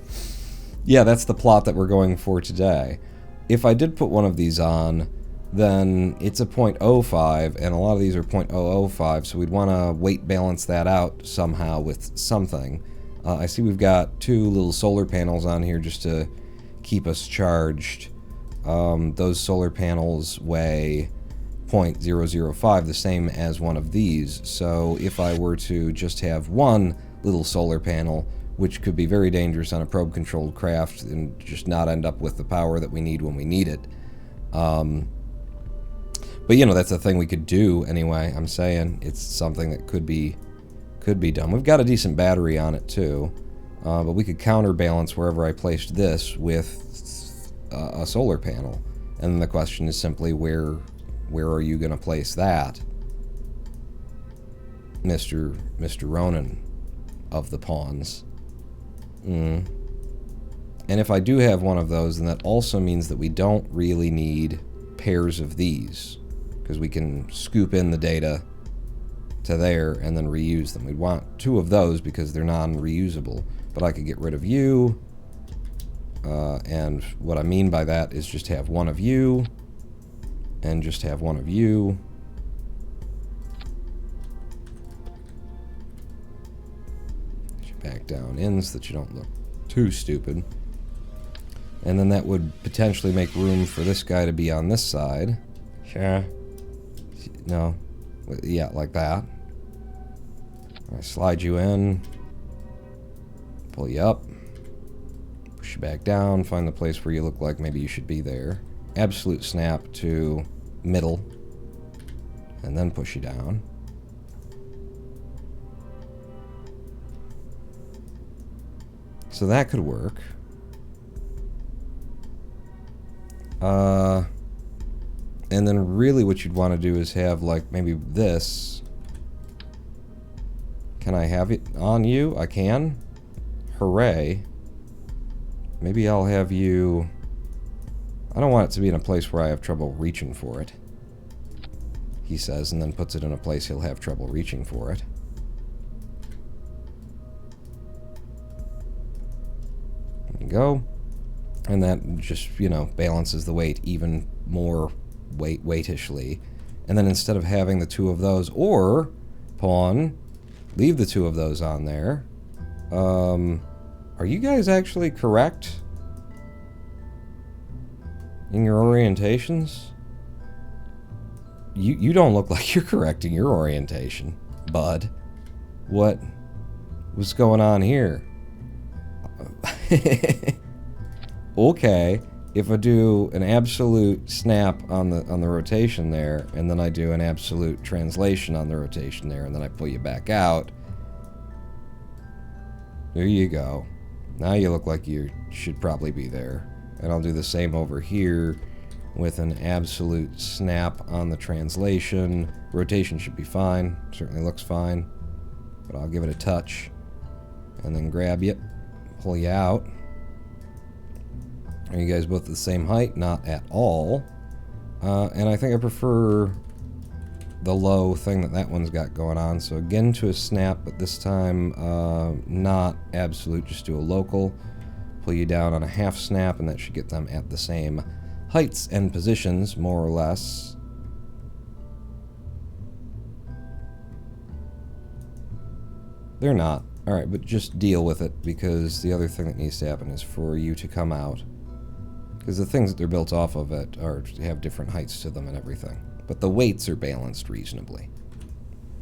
Yeah, that's the plot that we're going for today. If I did put one of these on, then it's a 0.05, and a lot of these are 0.005, so we'd want to weight balance that out somehow with something. I see we've got 2 little solar panels on here just to keep us charged. Those solar panels weigh 0.005, the same as one of these. So if I were to just have one little solar panel, which could be very dangerous on a probe-controlled craft and just not end up with the power that we need when we need it. But, you know, that's a thing we could do anyway. I'm saying it's something that could be done. We've got a decent battery on it, too. But we could counterbalance wherever I placed this with a solar panel. And then the question is simply, where are you going to place that, Mr. Ronan of the pawns? And if I do have one of those, then that also means that we don't really need pairs of these, because we can scoop in the data to there and then reuse them. We'd want 2 of those because they're non-reusable, but I could get rid of you, and what I mean by that is just have one of you, and just have one of you. Get you back down in so that you don't look too stupid. And then that would potentially make room for this guy to be on this side. Sure. No. Yeah, like that. I slide you in. Pull you up. Push you back down. Find the place where you look like maybe you should be there. Absolute snap to middle. And then push you down. So that could work. And then really what you'd want to do is have, like, maybe this. Can I have it on you? I can. Hooray. Maybe I'll have you... I don't want it to be in a place where I have trouble reaching for it, he says, and then puts it in a place he'll have trouble reaching for it. go. And that just, you know, balances the weight even more weightishly. And then instead of having the two of those, or pawn, leave the two of those on there. Are you guys actually correct in your orientations? You don't look like you're correct in your orientation, bud. What's going on here? Okay, if I do an absolute snap on the rotation there, and then I do an absolute translation on the rotation there, and then I pull you back out, there you go. Now you look like you should probably be there. And I'll do the same over here with an absolute snap on the translation. Rotation should be fine. Certainly looks fine. But I'll give it a touch. And then grab you, pull you out. Are you guys both the same height? Not at all. And I think I prefer the low thing that one's got going on. So again to a snap, but this time not absolute, just do a local. Pull you down on a half snap, and that should get them at the same heights and positions, more or less. They're not. Alright, but just deal with it, because the other thing that needs to happen is for you to come out. Because the things that they're built off of it have different heights to them and everything. But the weights are balanced reasonably.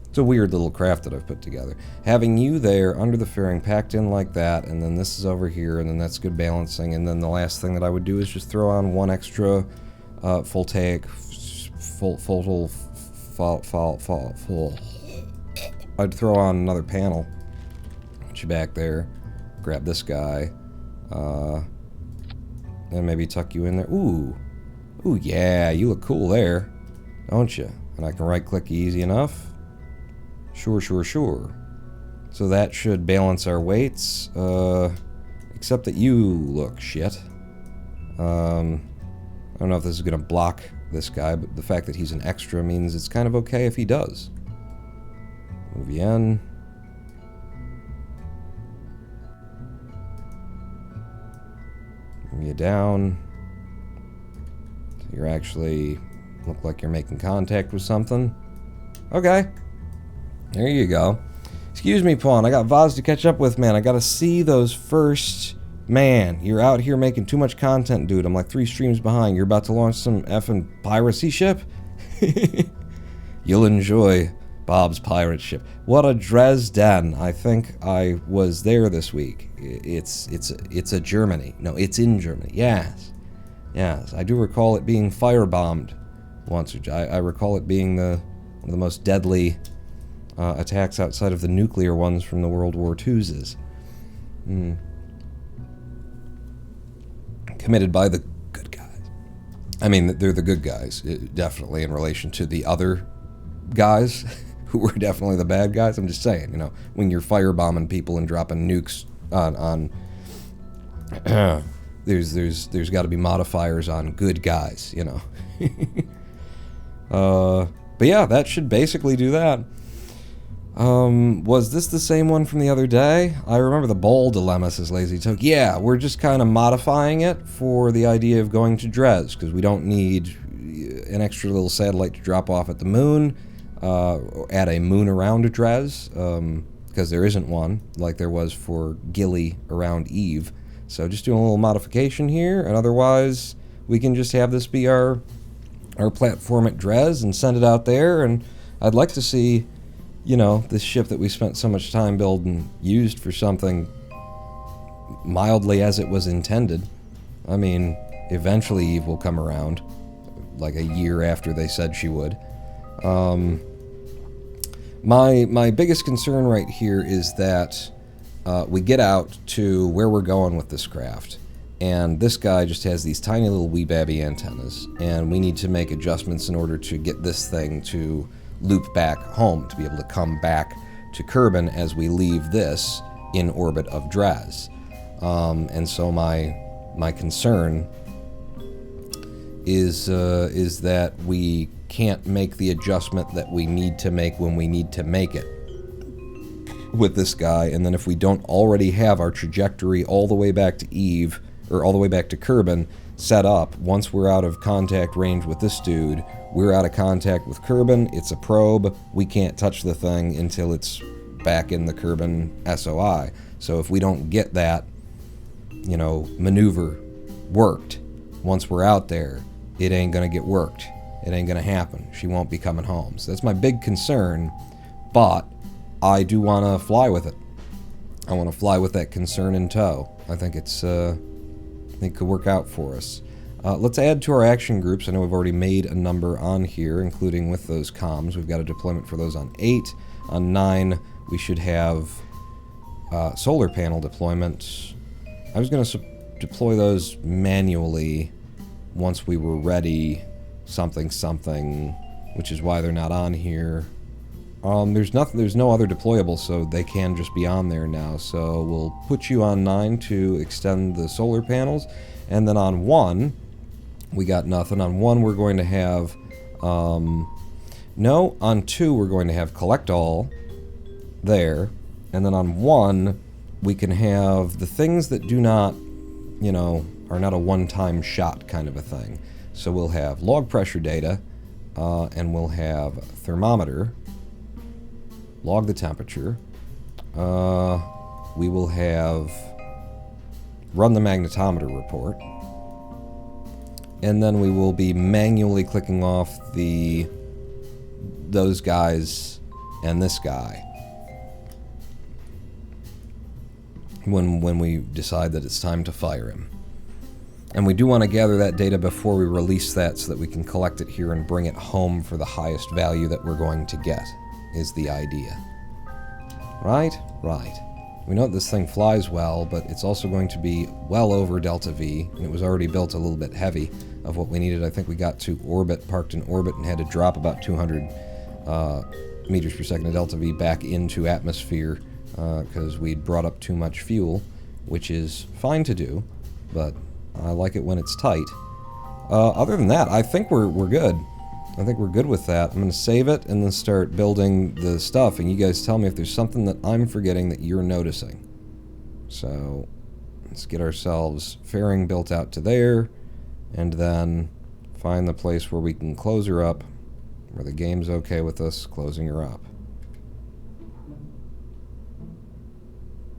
It's a weird little craft that I've put together. Having you there under the fairing packed in like that, and then this is over here, and then that's good balancing, and then the last thing that I would do is just throw on one extra voltaic, I'd throw on another panel. Put you back there. Grab this guy. And maybe tuck you in there. Ooh, yeah, you look cool there, don't you? And I can right-click easy enough. Sure. So that should balance our weights, except that you look shit. I don't know if this is going to block this guy, but the fact that he's an extra means it's kind of okay if he does. Move you in. Move you down. So you're actually look like you're making contact with something. Okay. There you go. Excuse me, pawn. I got VODs to catch up with, man. I gotta see those first. Man, you're out here making too much content, dude. I'm like 3 streams behind. You're about to launch some effing piracy ship? You'll enjoy Bob's pirate ship. What a Dresden. I think I was there this week. It's a Germany. No, it's in Germany. Yes. I do recall it being firebombed once. I recall it being one of the most deadly attacks outside of the nuclear ones from the World War II's. Committed by the good guys. I mean, they're the good guys, definitely, in relation to the other guys who were definitely the bad guys. I'm just saying, you know, when you're firebombing people and dropping nukes on there's got to be modifiers on good guys, you know. But yeah, that should basically do that. Was this the same one from the other day? I remember the bowl dilemma, says Lazy Toke. Yeah, we're just kind of modifying it for the idea of going to Dres, because we don't need an extra little satellite to drop off at the moon, add a moon around Dres, because there isn't one, like there was for Gilly around Eve. So just doing a little modification here, and otherwise we can just have this be our platform at Dres and send it out there, and I'd like to see, you know, this ship that we spent so much time building used for something mildly as it was intended. I mean, eventually Eve will come around, like a year after they said she would. My biggest concern right here is that we get out to where we're going with this craft, and this guy just has these tiny little wee babby antennas, and we need to make adjustments in order to get this thing to loop back home, to be able to come back to Kerbal as we leave this in orbit of Dres. And so my concern is that we can't make the adjustment that we need to make when we need to make it. with this guy, and then if we don't already have our trajectory all the way back to Eve, or all the way back to Kerbal, set up, once we're out of contact range with this dude, we're out of contact with Kerbal, it's a probe, we can't touch the thing until it's back in the Kerbal SOI. So if we don't get that, you know, maneuver worked, once we're out there, it ain't gonna get worked. It ain't gonna happen. She won't be coming home. So that's my big concern, but I do want to fly with it. I want to fly with that concern in tow. I think it's, I think it could work out for us. Let's add to our action groups. I know we've already made a number on here, including with those comms. We've got a deployment for those on 8. On 9, we should have solar panel deployment. I was going to deploy those manually once we were ready, something, which is why they're not on here. There's no other deployable, so they can just be on there now. So we'll put you on 9 to extend the solar panels, and then on 1, we got nothing. On 1, we're going to have, no, on 2, we're going to have collect all there, and then on 1, we can have the things that do not, you know, are not a one-time shot kind of a thing. So we'll have log pressure data, and we'll have thermometer, log the temperature, we will have run the magnetometer report, and then we will be manually clicking off those guys and this guy when we decide that it's time to fire him. And we do want to gather that data before we release that so that we can collect it here and bring it home for the highest value that we're going to get, is the idea. Right? Right. We know that this thing flies well, but it's also going to be well over Delta V, and it was already built a little bit heavy of what we needed. I think we got to orbit, parked in orbit, and had to drop about 200 meters per second of Delta V back into atmosphere because we'd brought up too much fuel, which is fine to do, but I like it when it's tight. Other than that, I think we're good. I think we're good with that. I'm going to save it and then start building the stuff, and you guys tell me if there's something that I'm forgetting that you're noticing. So let's get ourselves fairing built out to there, and then find the place where we can close her up, where the game's okay with us closing her up.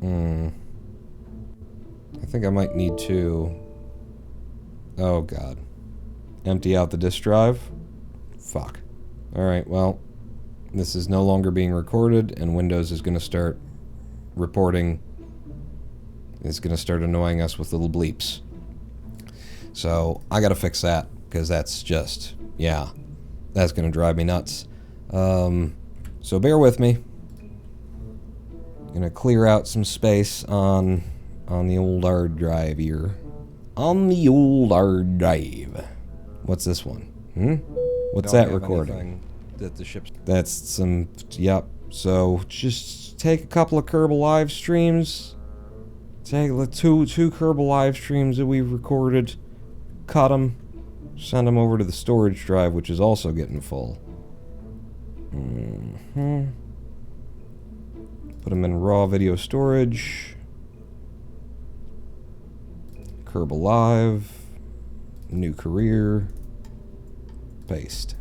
I think I might need to... Oh god. Empty out the disk drive? Fuck. Alright, well, this is no longer being recorded, and Windows is going to start reporting. It's going to start annoying us with little bleeps. So, I gotta fix that, because that's just, yeah, that's going to drive me nuts. So bear with me. Gonna clear out some space on the old hard drive here. On the old hard drive. What's this one? What's that recording? That the ship's... That's some... Yep. So, just take a couple of Kerbal live streams. Take the two Kerbal live streams that we've recorded. Cut them. Send them over to the storage drive, which is also getting full. Put them in raw video storage. Kerbal Live. New career. Paste.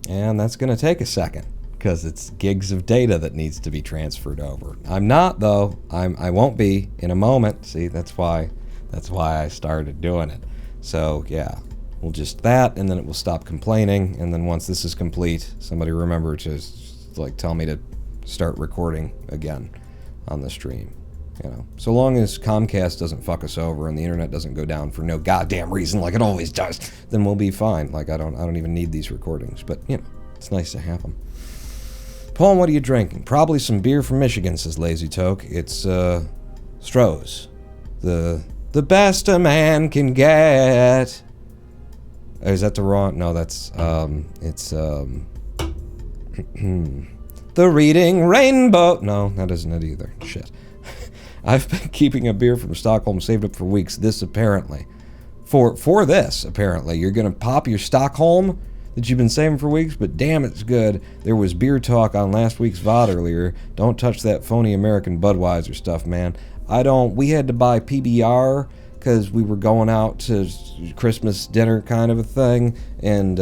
And that's going to take a second, because it's gigs of data that needs to be transferred over. I'm not, though. I won't be in a moment. See, that's why I started doing it. So, yeah. We'll just that, and then it will stop complaining, and then once this is complete, somebody remember to, like, tell me to start recording again on the stream. You know, so long as Comcast doesn't fuck us over and the internet doesn't go down for no goddamn reason like it always does, then we'll be fine. Like, I don't even need these recordings, but, you know, it's nice to have them. Paul, what are you drinking? Probably some beer from Michigan, says Lazy Toke. It's, Stroh's. The best a man can get. Oh, is that the wrong? No, that's, it's, The Reading Rainbow. No, that isn't it either. Shit. I've been keeping a beer from Stockholm saved up for weeks. This apparently. For this, apparently. You're going to pop your Stockholm. that you've been saving for weeks, but damn, it's good. There was beer talk on last week's VOD earlier. Don't touch that phony American Budweiser stuff, man. We had to buy PBR because we were going out to Christmas dinner kind of a thing, and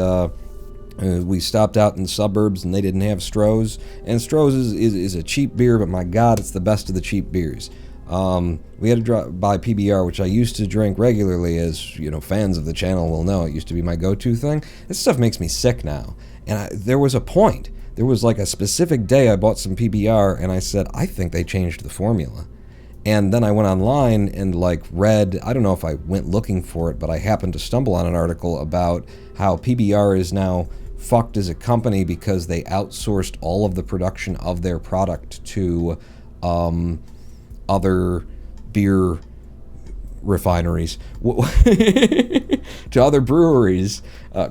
we stopped out in the suburbs and they didn't have Stroh's. And Stroh's is a cheap beer, but my God, it's the best of the cheap beers. We had to buy PBR, which I used to drink regularly, as you know, fans of the channel will know. It used to be my go-to thing. This stuff makes me sick now. And there was a point. There was like a specific day I bought some PBR and I said, I think they changed the formula. And then I went online and like read, I don't know if I went looking for it, but I happened to stumble on an article about how PBR is now fucked as a company because they outsourced all of the production of their product to other beer refineries, to other breweries,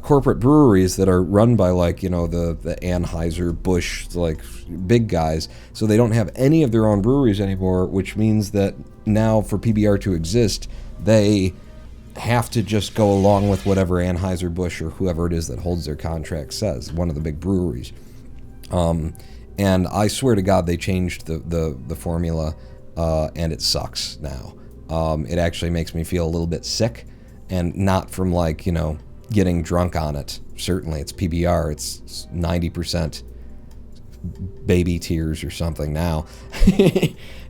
corporate breweries that are run by like, you know, the Anheuser-Busch, like big guys. So they don't have any of their own breweries anymore, which means that now for PBR to exist, they have to just go along with whatever Anheuser-Busch or whoever it is that holds their contract says, one of the big breweries. And I swear to God, they changed the formula, and it sucks now. It actually makes me feel a little bit sick, and not from like, you know, getting drunk on it. Certainly, it's PBR. It's 90% baby tears or something now.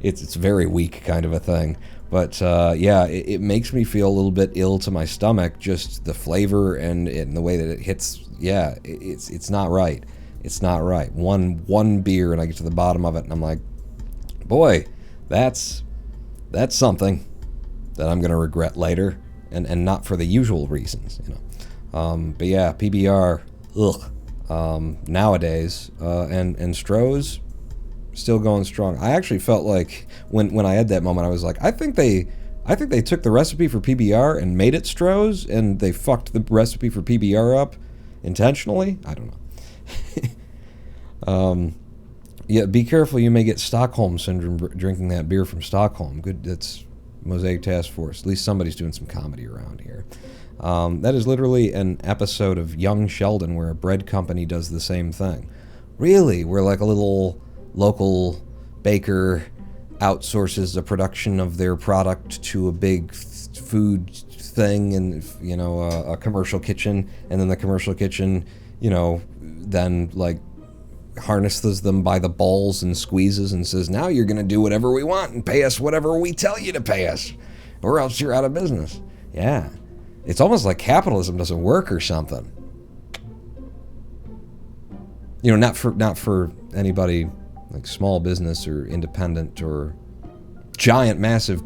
It's very weak kind of a thing. But yeah, it makes me feel a little bit ill to my stomach, just the flavor and the way that it hits. Yeah, it's not right. It's not right. One beer and I get to the bottom of it and I'm like, boy, that's something that I'm going to regret later, and not for the usual reasons, you know. But yeah, PBR, nowadays, and Stroh's still going strong. I actually felt like when I had that moment, I was like, I think they took the recipe for PBR and made it Stroh's, and they fucked the recipe for PBR up intentionally. I don't know. Yeah, be careful. You may get Stockholm syndrome drinking that beer from Stockholm. Good, that's Mosaic Task Force. At least somebody's doing some comedy around here. That is literally an episode of Young Sheldon where a bread company does the same thing. Really, where like a little local baker outsources the production of their product to a big food thing, and you know, a commercial kitchen, and then the commercial kitchen, you know, then like harnesses them by the balls and squeezes and says, now you're going to do whatever we want and pay us whatever we tell you to pay us, or else you're out of business. Yeah. It's almost like capitalism doesn't work or something. You know, not for anybody like small business or independent or giant, massive,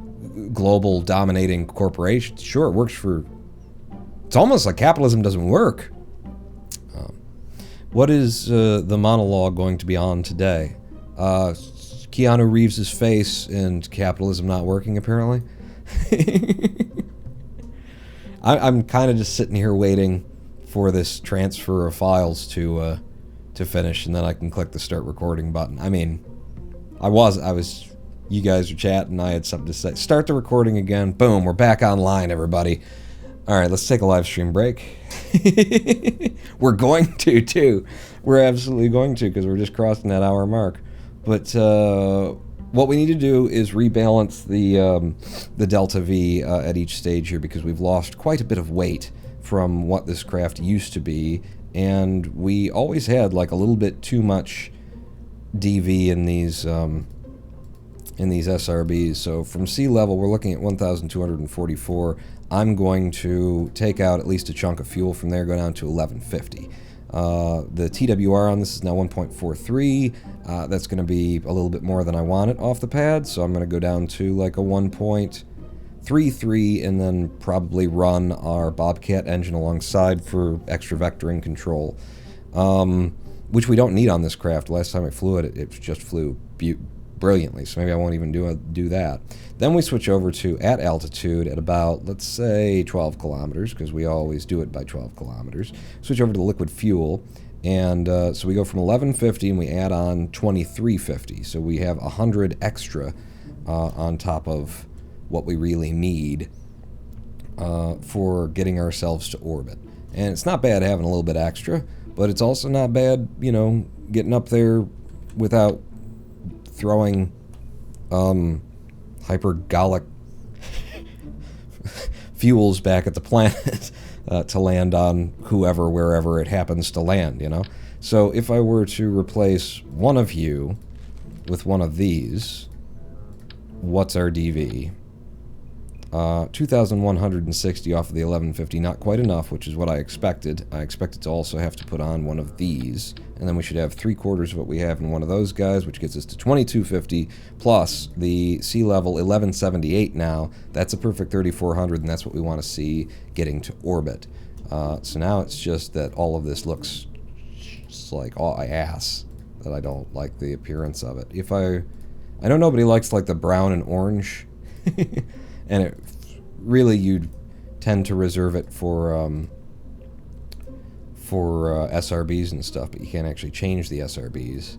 global dominating corporations. Sure, it works for... It's almost like capitalism doesn't work. What is the monologue going to be on today? Keanu Reeves' face and capitalism not working, apparently. I'm kind of just sitting here waiting for this transfer of files to finish, and then I can click the start recording button. I mean, I was, you guys are chatting, I had something to say. Start the recording again. Boom, we're back online, everybody. All right, let's take a live stream break. We're going to, too. We're absolutely going to, because we're just crossing that hour mark. But what we need to do is rebalance the delta V at each stage here, because we've lost quite a bit of weight from what this craft used to be, and we always had like a little bit too much DV in these SRBs. So from sea level, we're looking at 1,244. I'm going to take out at least a chunk of fuel from there, go down to 1150. The TWR on this is now 1.43. That's going to be a little bit more than I want it off the pad, so I'm going to go down to like a 1.33 and then probably run our Bobcat engine alongside for extra vectoring control, which we don't need on this craft. Last time it flew it just flew brilliantly, so maybe I won't even do that. Then we switch over to at altitude at about, let's say, 12 kilometers, because we always do it by 12 kilometers. Switch over to the liquid fuel, and so we go from 1150 and we add on 2350, so we have 100 extra on top of what we really need for getting ourselves to orbit. And it's not bad having a little bit extra, but it's also not bad, you know, getting up there without throwing hypergolic fuels back at the planet to land on whoever, wherever it happens to land, you know? So if I were to replace one of you with one of these, what's our DV? 2,160 off of the 1150, not quite enough, which is what I expected. I expected to also have to put on one of these, and then we should have 3/4 of what we have in one of those guys, which gets us to 2,250, plus the sea level 1178 now. That's a perfect 3,400, and that's what we want to see getting to orbit. So now it's just that all of this looks just like ass, that I don't like the appearance of it. I know nobody likes like the brown and orange, and it really, you'd tend to reserve it for SRBs and stuff, but you can't actually change the SRBs.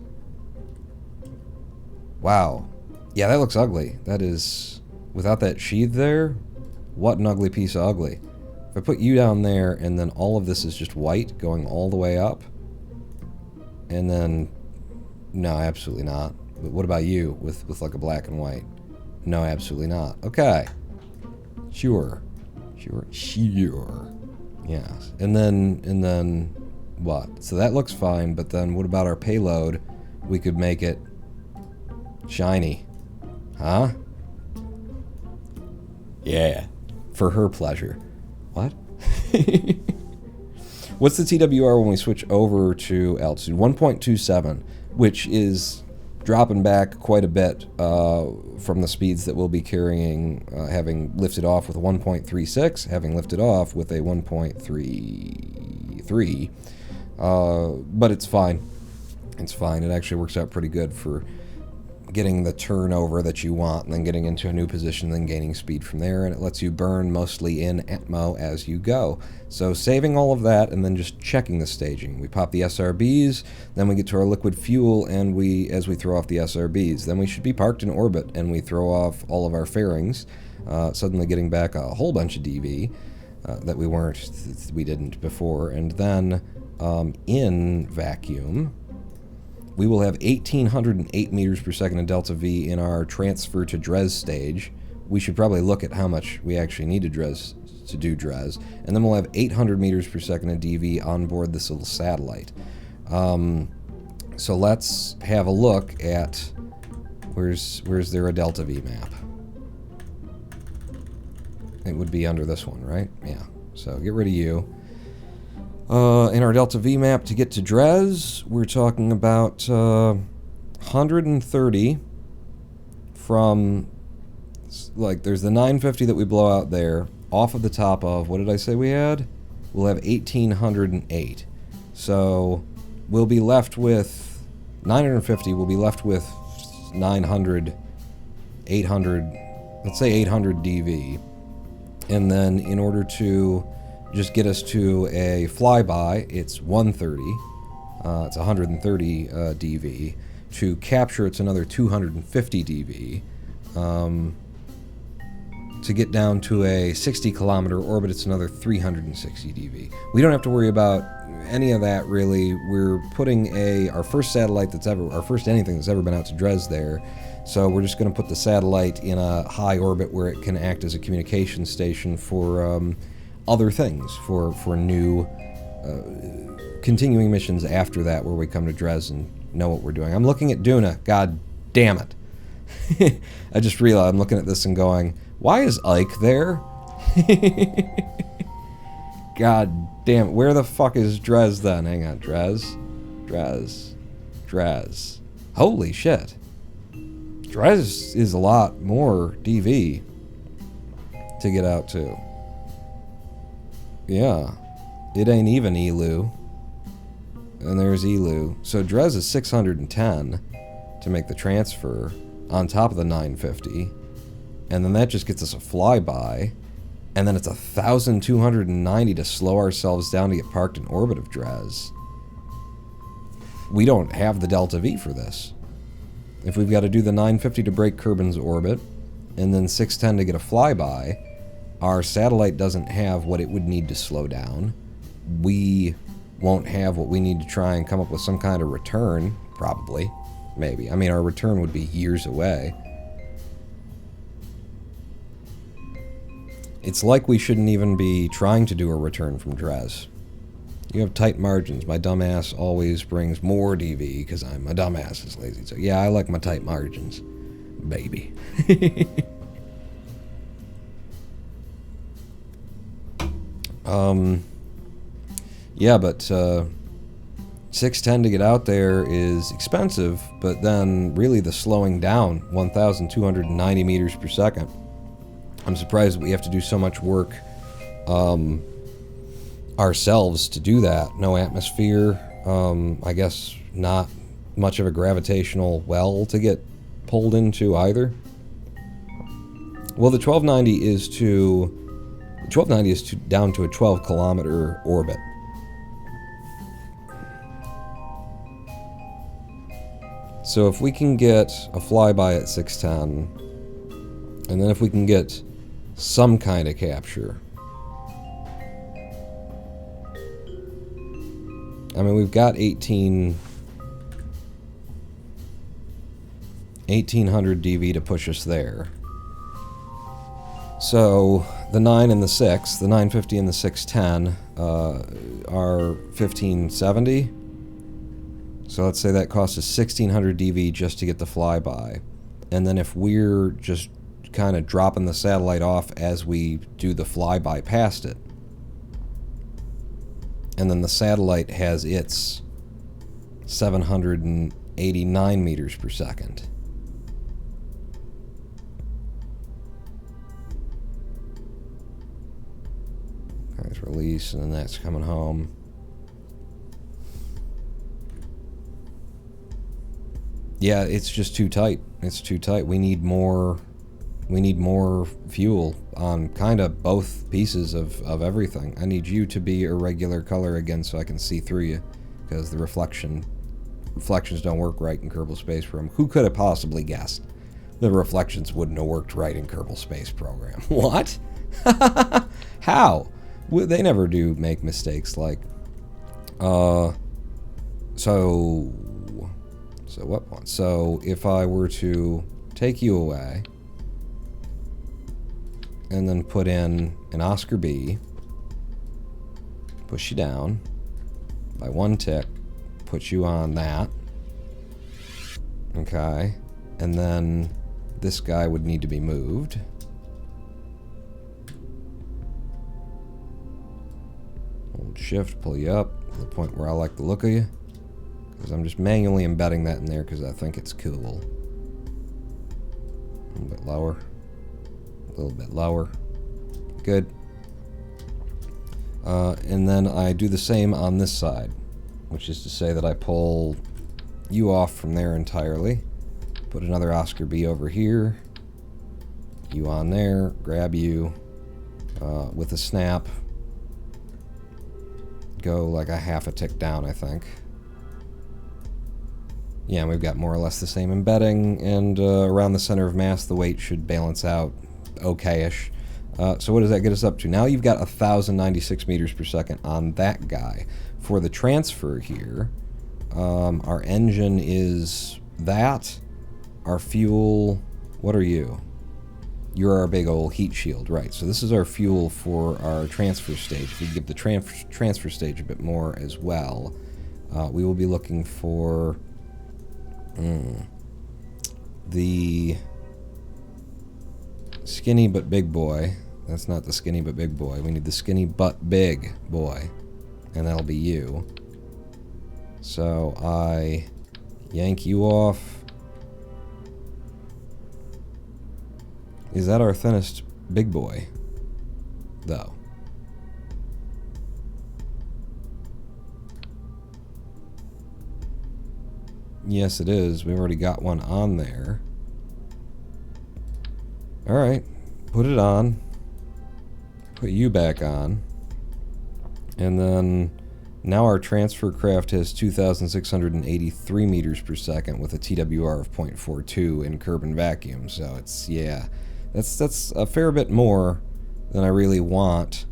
Wow. Yeah, that looks ugly. That is, without that sheath there, what an ugly piece of ugly. If I put you down there, and then all of this is just white going all the way up, and then, no, absolutely not. But what about you with like a black and white? No, absolutely not. Okay. Sure. Yes. And then what? So that looks fine, but then what about our payload? We could make it shiny. Huh? Yeah. For her pleasure. What? What's the TWR when we switch over to altitude? 1.27, which is dropping back quite a bit from the speeds that we'll be carrying, having lifted off with a 1.36, having lifted off with a 1.33. But it's fine. It's fine. It actually works out pretty good for getting the turnover that you want, and then getting into a new position, then gaining speed from there, and it lets you burn mostly in Atmo as you go. So saving all of that, and then just checking the staging. We pop the SRBs, then we get to our liquid fuel, and as we throw off the SRBs, then we should be parked in orbit, and we throw off all of our fairings, suddenly getting back a whole bunch of DV that we didn't before, and then in vacuum, we will have 1,808 meters per second in delta V in our transfer to Dres stage. We should probably look at how much we actually need to do Dres. And then we'll have 800 meters per second in DV on board this little satellite. So let's have a look at where's there a delta V map? It would be under this one, right? Yeah. So get rid of you. In our delta V map to get to Dres, we're talking about 130 from, like, there's the 950 that we blow out there, off of the top of, what did I say we had? We'll have 1,808. So we'll be left with 950, we'll be left with 900, 800, let's say 800 DV. And then in order to just get us to a flyby, it's 130. It's 130 DV. To capture, it's another 250 DV. To get down to a 60-kilometer orbit, it's another 360 DV. We don't have to worry about any of that, really. We're putting our first satellite our first anything that's ever been out to Dres there. So we're just going to put the satellite in a high orbit where it can act as a communication station for other things, for new continuing missions after that, where we come to Dres and know what we're doing. I'm looking at Duna. God damn it. I just realized I'm looking at this and going, why is Ike there? God damn it. Where the fuck is Dres then? Hang on. Dres. Holy shit. Dres is a lot more DV to get out to. Yeah. It ain't even Elu. And there's Elu. So Dres is 610 to make the transfer on top of the 950. And then that just gets us a flyby. And then it's 1,290 to slow ourselves down to get parked in orbit of Dres. We don't have the delta V for this. If we've got to do the 950 to break Kerbin's orbit, and then 610 to get a flyby, our satellite doesn't have what it would need to slow down. we won't have what we need to try and come up with some kind of return, probably. Maybe. I mean, our return would be years away. It's like we shouldn't even be trying to do a return from Dres. You have tight margins. My dumbass always brings more DV because I'm a dumbass is lazy. So yeah, I like my tight margins, baby. Yeah, but 610 to get out there is expensive, but then really the slowing down, 1,290 meters per second. I'm surprised that we have to do so much work ourselves to do that. No atmosphere, I guess not much of a gravitational well to get pulled into either. Well, the 1290 is down to a 12-kilometer orbit. So if we can get a flyby at 610, and then if we can get some kind of capture. I mean, we've got 1800 DV to push us there. So the 9 and the 6, the 950 and the 610 are 1570. So let's say that costs us 1600 DV just to get the flyby. And then if we're just kind of dropping the satellite off as we do the flyby past it, and then the satellite has its 789 meters per second. Let's release, and then that's coming home. Yeah, it's just too tight. It's too tight. We need more fuel on kind of both pieces of everything. I need you to be a regular color again so I can see through you, because the reflections don't work right in Kerbal Space Program. Who could have possibly guessed the reflections wouldn't have worked right in Kerbal Space Program? What? How? They never do make mistakes like so what one? So if I were to take you away and then put in an Oscar B, push you down by 1 tick, put you on that, okay, and then this guy would need to be moved. Hold shift, pull you up to the point where I like the look of you, because I'm just manually embedding that in there because I think it's cool. A little bit lower. A little bit lower. Good. And then I do the same on this side, which is to say that I pull you off from there entirely. Put another Oscar B over here. You on there. Grab you with a snap. Go like a half a tick down, I think. Yeah, we've got more or less the same embedding, and around the center of mass, the weight should balance out okay-ish. So what does that get us up to? Now you've got 1,096 meters per second on that guy. For the transfer here, our engine is that. Our fuel, what are you? You're our big old heat shield, right. So this is our fuel for our transfer stage. If we give the transfer stage a bit more as well, we will be looking for the skinny but big boy. That's not the skinny but big boy. We need the skinny but big boy, and that'll be you. So I yank you off. Is that our thinnest big boy, though? Yes, it is. We've already got one on there. Alright, put it on. Put you back on. And then now our transfer craft has 2,683 meters per second with a TWR of 0.42 in Kerbal vacuum. So it's, yeah, that's a fair bit more than I really want.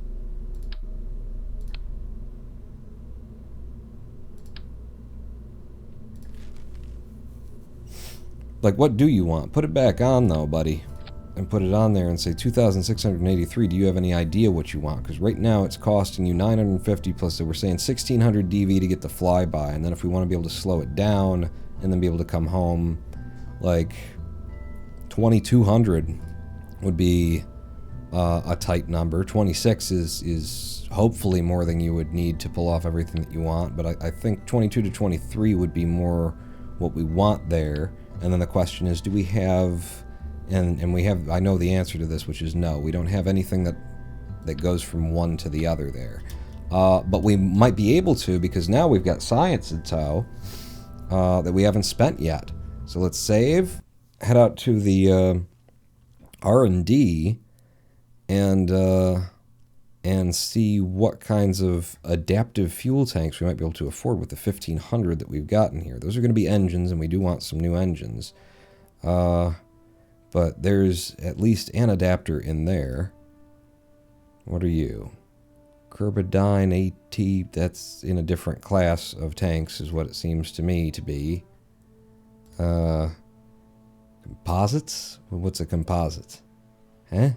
Like, what do you want? Put it back on, though, buddy. And put it on there and say 2,683. Do you have any idea what you want? Because right now it's costing you 950 plus, we're saying 1,600 DV to get the flyby. And then if we want to be able to slow it down and then be able to come home, like 2,200 would be a tight number. 26 is hopefully more than you would need to pull off everything that you want. But I think 22 to 23 would be more what we want there. And then the question is, do we have... And we have, I know the answer to this, which is no. We don't have anything that goes from one to the other there. But we might be able to, because now we've got science in tow that we haven't spent yet. So let's save, head out to the R&D, and see what kinds of adaptive fuel tanks we might be able to afford with the 1,500 that we've gotten here. Those are going to be engines, and we do want some new engines. But there's at least an adapter in there. What are you? Kerbal AT, that's in a different class of tanks, is what it seems to me to be. Composites? What's a composite? Huh?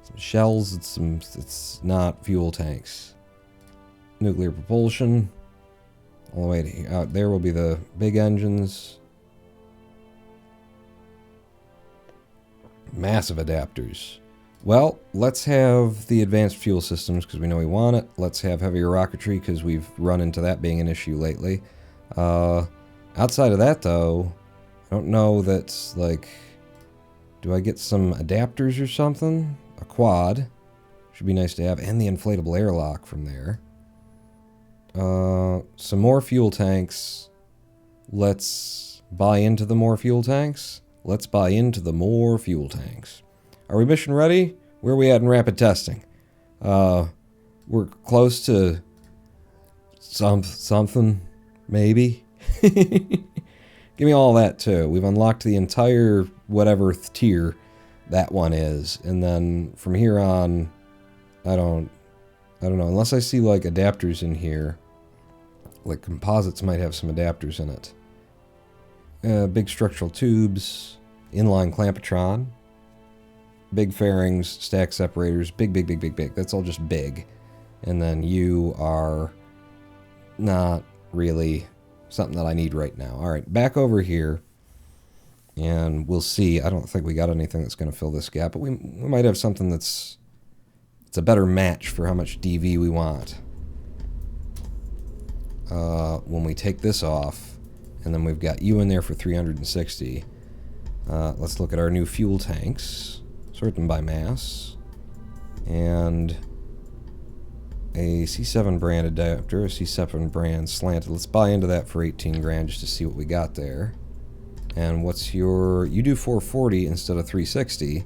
Some shells, it's not fuel tanks. Nuclear propulsion. All the way to out there will be the big engines. Massive adapters. Well, let's have the advanced fuel systems because we know we want it. Let's have heavier rocketry because we've run into that being an issue lately. Outside of that, though, I don't know that's like... Do I get some adapters or something? A quad. Should be nice to have. And the inflatable airlock from there. Some more fuel tanks. Let's buy into the more fuel tanks. Let's buy into the more fuel tanks. Are we mission ready? Where are we at in rapid testing? We're close to something, maybe. Give me all that too. We've unlocked the entire whatever tier that one is, and then from here on, I don't know. Unless I see like adapters in here, like composites might have some adapters in it. Big structural tubes, inline clampetron, big fairings, stack separators, big. That's all just big. And then you are not really something that I need right now. All right, back over here, and we'll see. I don't think we got anything that's going to fill this gap, but we might have something it's a better match for how much DV we want. When we take this off, and then we've got you in there for 360. Let's look at our new fuel tanks. Sort them by mass. And a C7 brand adapter, a C7 brand slanted. Let's buy into that for 18 grand just to see what we got there. And what's your... You do 440 instead of 360.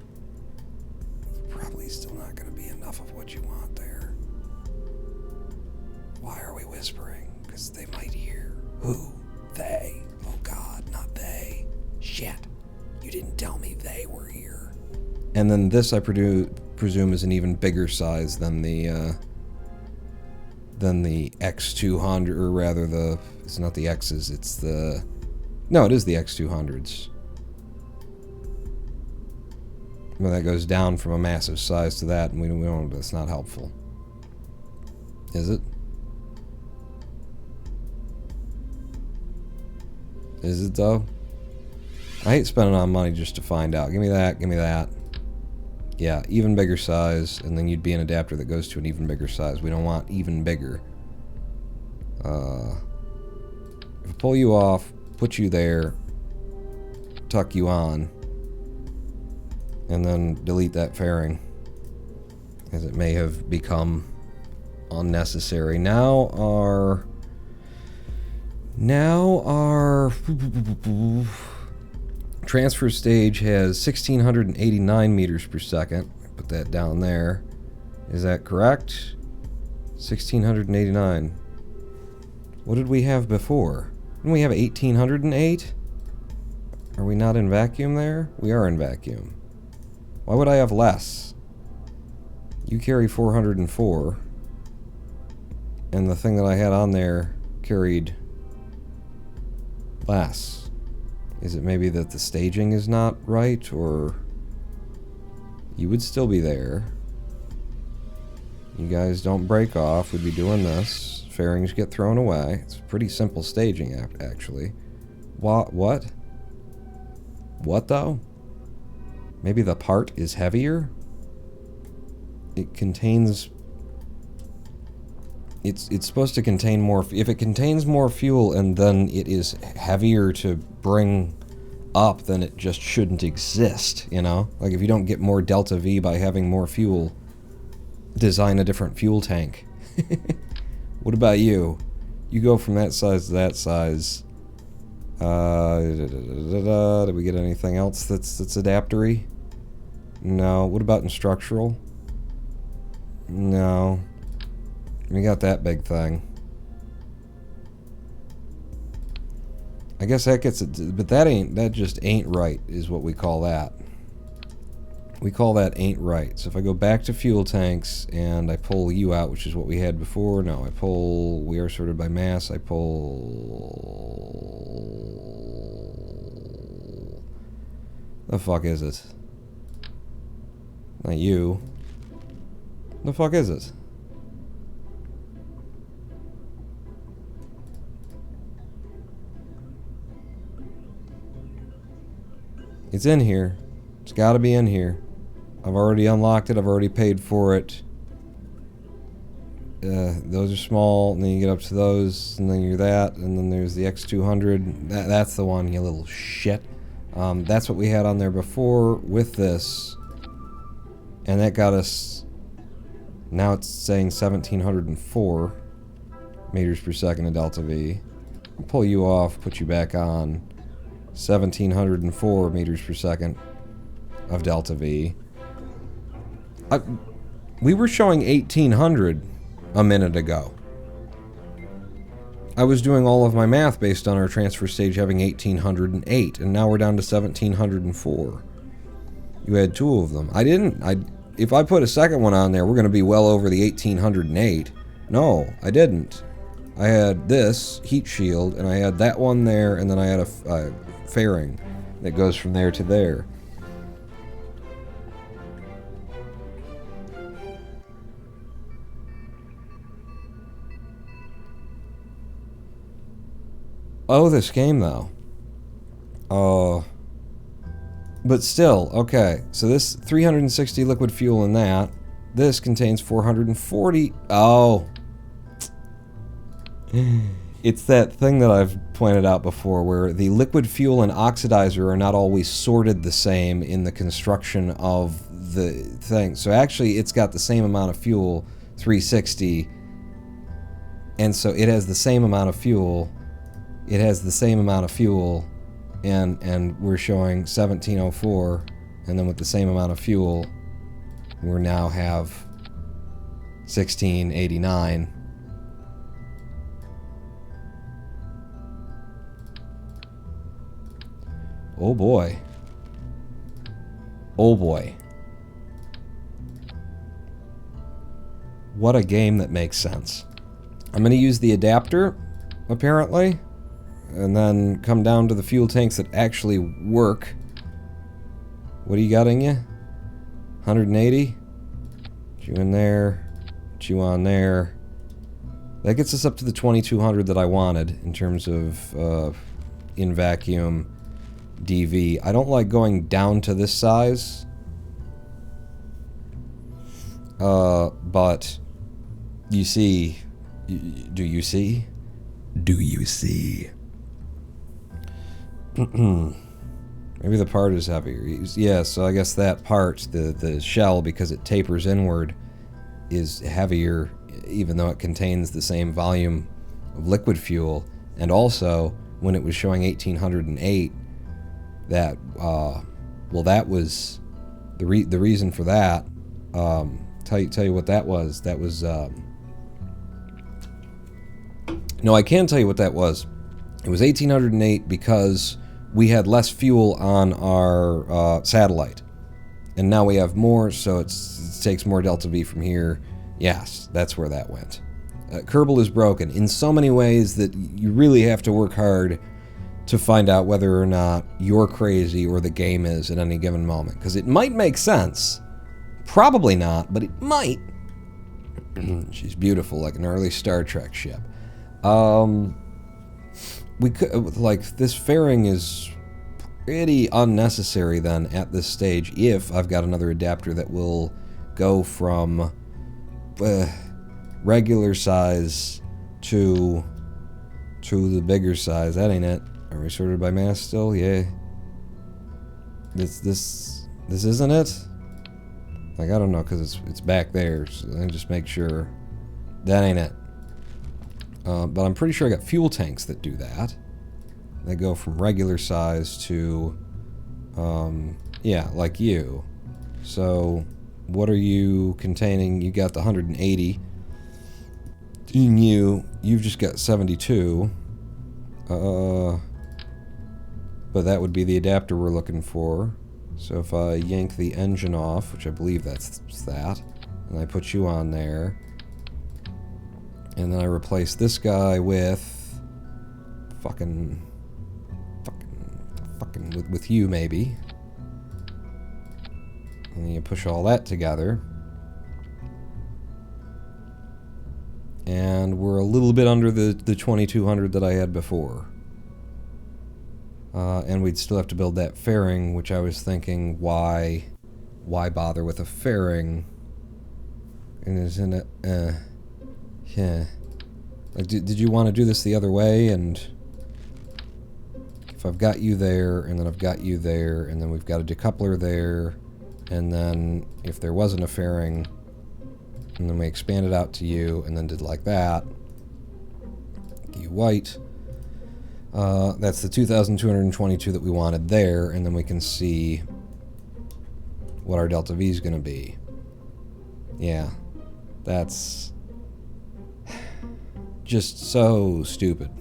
Probably still not going to be enough of what you want there. Why are we whispering? Because they might hear. Who? They. Oh God, not they. Shit. You didn't tell me they were here. And then this, I presume, is an even bigger size than the X200, or rather the... It's not the X's, it's the... No, it is the X200s. Well, that goes down from a massive size to that, and we don't... That's not helpful. Is it? Is it, though? I hate spending on money just to find out. Give me that, give me that. Yeah, even bigger size, and then you'd be an adapter that goes to an even bigger size. We don't want even bigger. If I pull you off, put you there, tuck you on, and then delete that fairing, as it may have become unnecessary. Now our transfer stage has 1,689 meters per second. Put that down there. Is that correct? 1,689. What did we have before? Didn't we have 1,808? Are we not in vacuum there? We are in vacuum. Why would I have less? You carry 404. And the thing that I had on there carried less. Is it maybe that the staging is not right, or you would still be there? You guys don't break off. We'd be doing this. Fairings get thrown away. It's pretty simple staging, actually. What? What, though? Maybe the part is heavier? It contains... It's supposed to contain more... If it contains more fuel and then it is heavier to bring up, then it just shouldn't exist, you know? Like, if you don't get more delta V by having more fuel, design a different fuel tank. What about you? You go from that size to that size. Did we get anything else that's adaptory? No. What about in structural? No. We got that big thing. I guess that gets it, but that just ain't right, is what we call that. We call that ain't right. So if I go back to fuel tanks and I pull you out, which is what we had before, no, I pull, we are sorted by mass, I pull... The fuck is it? Not you. The fuck is it? It's in here. It's gotta be in here. I've already unlocked it. I've already paid for it. Those are small, and then you get up to those, and then you're that, and then there's the X200. That's the one, you little shit. That's what we had on there before with this. And that got us... Now it's saying 1704 meters per second of delta V. I'll pull you off, put you back on. 1704 meters per second of delta V. We were showing 1800 a minute ago. I was doing all of my math based on our transfer stage having 1808, and now we're down to 1704. You had two of them. I didn't. If I put a second one on there, we're going to be well over the 1808. No, I didn't. I had this heat shield, and I had that one there, and then I had a fairing that goes from there to there. Oh, this game, though. Oh. But still, okay. So this 360 liquid fuel in that. This contains 440. Oh. It's that thing that I've pointed out before where the liquid fuel and oxidizer are not always sorted the same in the construction of the thing. So actually, it's got the same amount of fuel, 360. And so it has the same amount of fuel. It has the same amount of fuel, and we're showing 1704, and then with the same amount of fuel, we now have 1689. Oh boy. Oh boy. What a game that makes sense. I'm going to use the adapter, apparently, and then come down to the fuel tanks that actually work. What do you got in you? 180? Put you in there. Put you on there. That gets us up to the 2200 that I wanted in terms of in vacuum DV. I don't like going down to this size. But you see... Do you see? Do you see? Maybe the part is heavier. Yeah, so I guess that part, the shell, because it tapers inward, is heavier, even though it contains the same volume of liquid fuel. And also, when it was showing 1808, that, well, that was the reason for that. Tell you what that was. That was, no, I can tell you what that was. It was 1808 because we had less fuel on our satellite. And now we have more, so it takes more delta V from here. Yes, that's where that went. Kerbal is broken in so many ways that you really have to work hard to find out whether or not you're crazy or the game is at any given moment. Because it might make sense. Probably not, but it might. She's beautiful, like an early Star Trek ship. We could, like, this fairing is pretty unnecessary then at this stage if I've got another adapter that will go from regular size to the bigger size. That ain't it. Are we sorted by mass still? Yeah. This isn't it? Like, I don't know, because it's back there, so let me just make sure. That ain't it. But I'm pretty sure I got fuel tanks that do that. They go from regular size to, yeah, like you. So, what are you containing? You got the 180. In you've just got 72. But that would be the adapter we're looking for. So if I yank the engine off, which I believe that's that, and I put you on there, and then I replace this guy with fucking with you maybe, and then you push all that together, and we're a little bit under the 2200 that I had before. And we'd still have to build that fairing, which I was thinking, why bother with a fairing? And isn't it, yeah. Like, did you want to do this the other way? And if I've got you there, and then I've got you there, and then we've got a decoupler there, and then if there wasn't a fairing, and then we expand it out to you, and then did like that, you white. That's the 2,222 that we wanted there, and then we can see what our delta V is going to be. Yeah, that's just so stupid.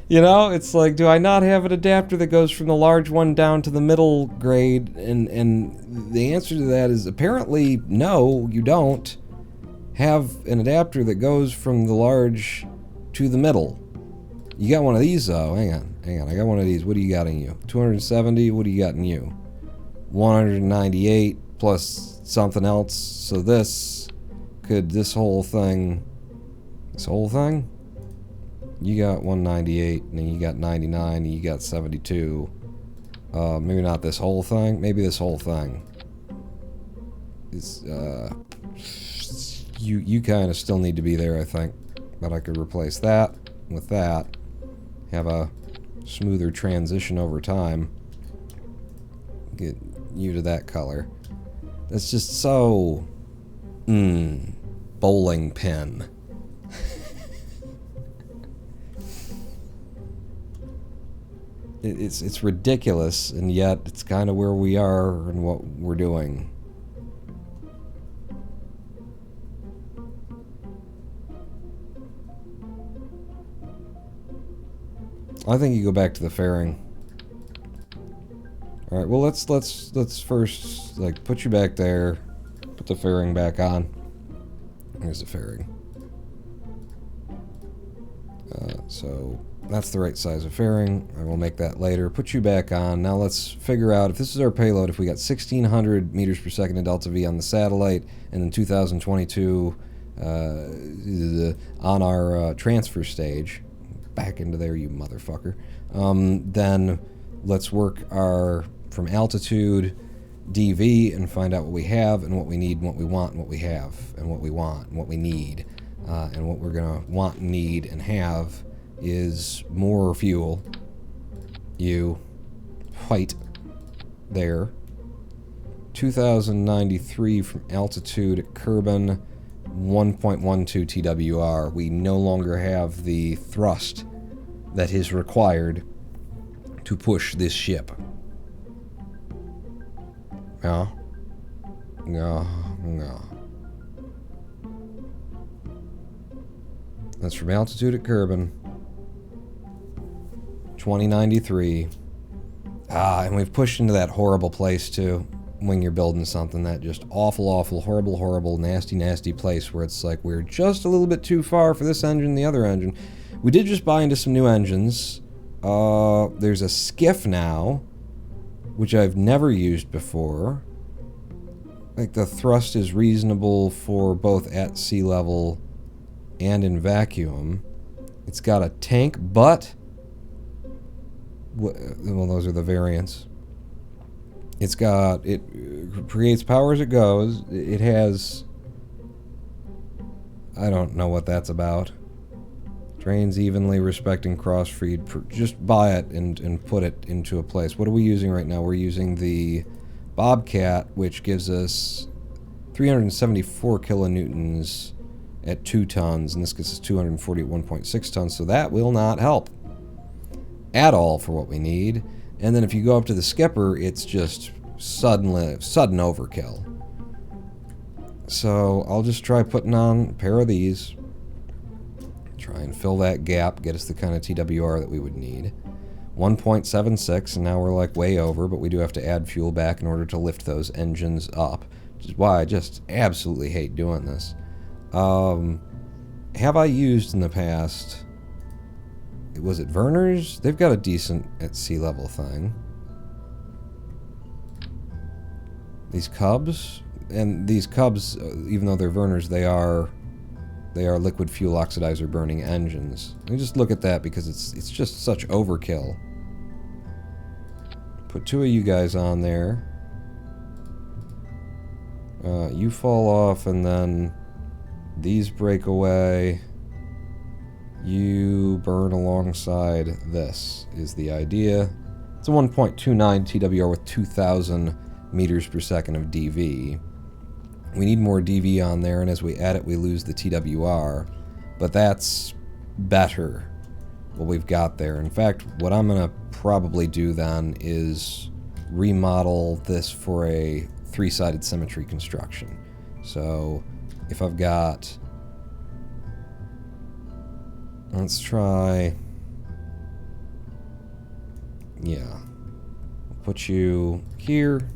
You know, it's like, do I not have an adapter that goes from the large one down to the middle grade? And the answer to that is apparently no, you don't have an adapter that goes from the large to the middle. You got one of these, though. Hang on. I got one of these. What do you got in you? 270? What do you got in you? 198 plus something else. So this whole thing... This whole thing? You got 198, and then you got 99, and you got 72. Maybe not this whole thing. Maybe this whole thing. It's, you kind of still need to be there, I think. But I could replace that with that. Have a smoother transition over time. Get you to that color. That's just so... bowling pin. It's ridiculous, and yet it's kind of where we are and what we're doing. I think you go back to the fairing. All right. Well, let's first like put you back there. Put the fairing back on. Here's the fairing. So that's the right size of fairing. I will make that later. Put you back on. Now let's figure out if this is our payload. If we got 1,600 meters per second in delta V on the satellite, and then 2022 on our transfer stage. Back into there, you motherfucker. Then let's work our from altitude DV and find out what we have and what we need and what we want and what we have and what we want and what we need. And what we're gonna want, need, and have is more fuel. You white there. 2093 from altitude at Kerbal. 1.12 TWR. We no longer have the thrust that is required to push this ship. No. That's from altitude at Kerbal. 2093. And we've pushed into that horrible place too. When you're building something, that just awful, horrible, nasty place where it's like we're just a little bit too far for this engine, the other engine. We did just buy into some new engines. There's a skiff now, which I've never used before. Like, the thrust is reasonable for both at sea level and in vacuum. It's got a tank, but... well, those are the variants. It creates power as it goes. It has... I don't know what that's about. Drains evenly, respecting cross-feed. Just buy it and put it into a place. What are we using right now? We're using the Bobcat, which gives us 374 kilonewtons at 2 tons, and this gets us 240 at 1.6 tons, so that will not help at all for what we need. And then if you go up to the skipper, it's just sudden overkill. So I'll just try putting on a pair of these, try and fill that gap, get us the kind of TWR that we would need. 1.76, and now we're like way over, but we do have to add fuel back in order to lift those engines up, which is why I just absolutely hate doing this. Have I used in the past... Was it Werner's? They've got a decent at sea level thing. These Cubs, and these Cubs, even though they're Werner's, they are liquid fuel oxidizer burning engines. Let me just look at that because it's just such overkill. Put 2 of you guys on there. You fall off, and then these break away. You burn alongside this, is the idea. It's a 1.29 TWR with 2,000 meters per second of DV. We need more DV on there, and as we add it, we lose the TWR. But that's better, what we've got there. In fact, what I'm going to probably do then is remodel this for a 3-sided symmetry construction. So, if I've got... Let's try... Yeah. Put you here.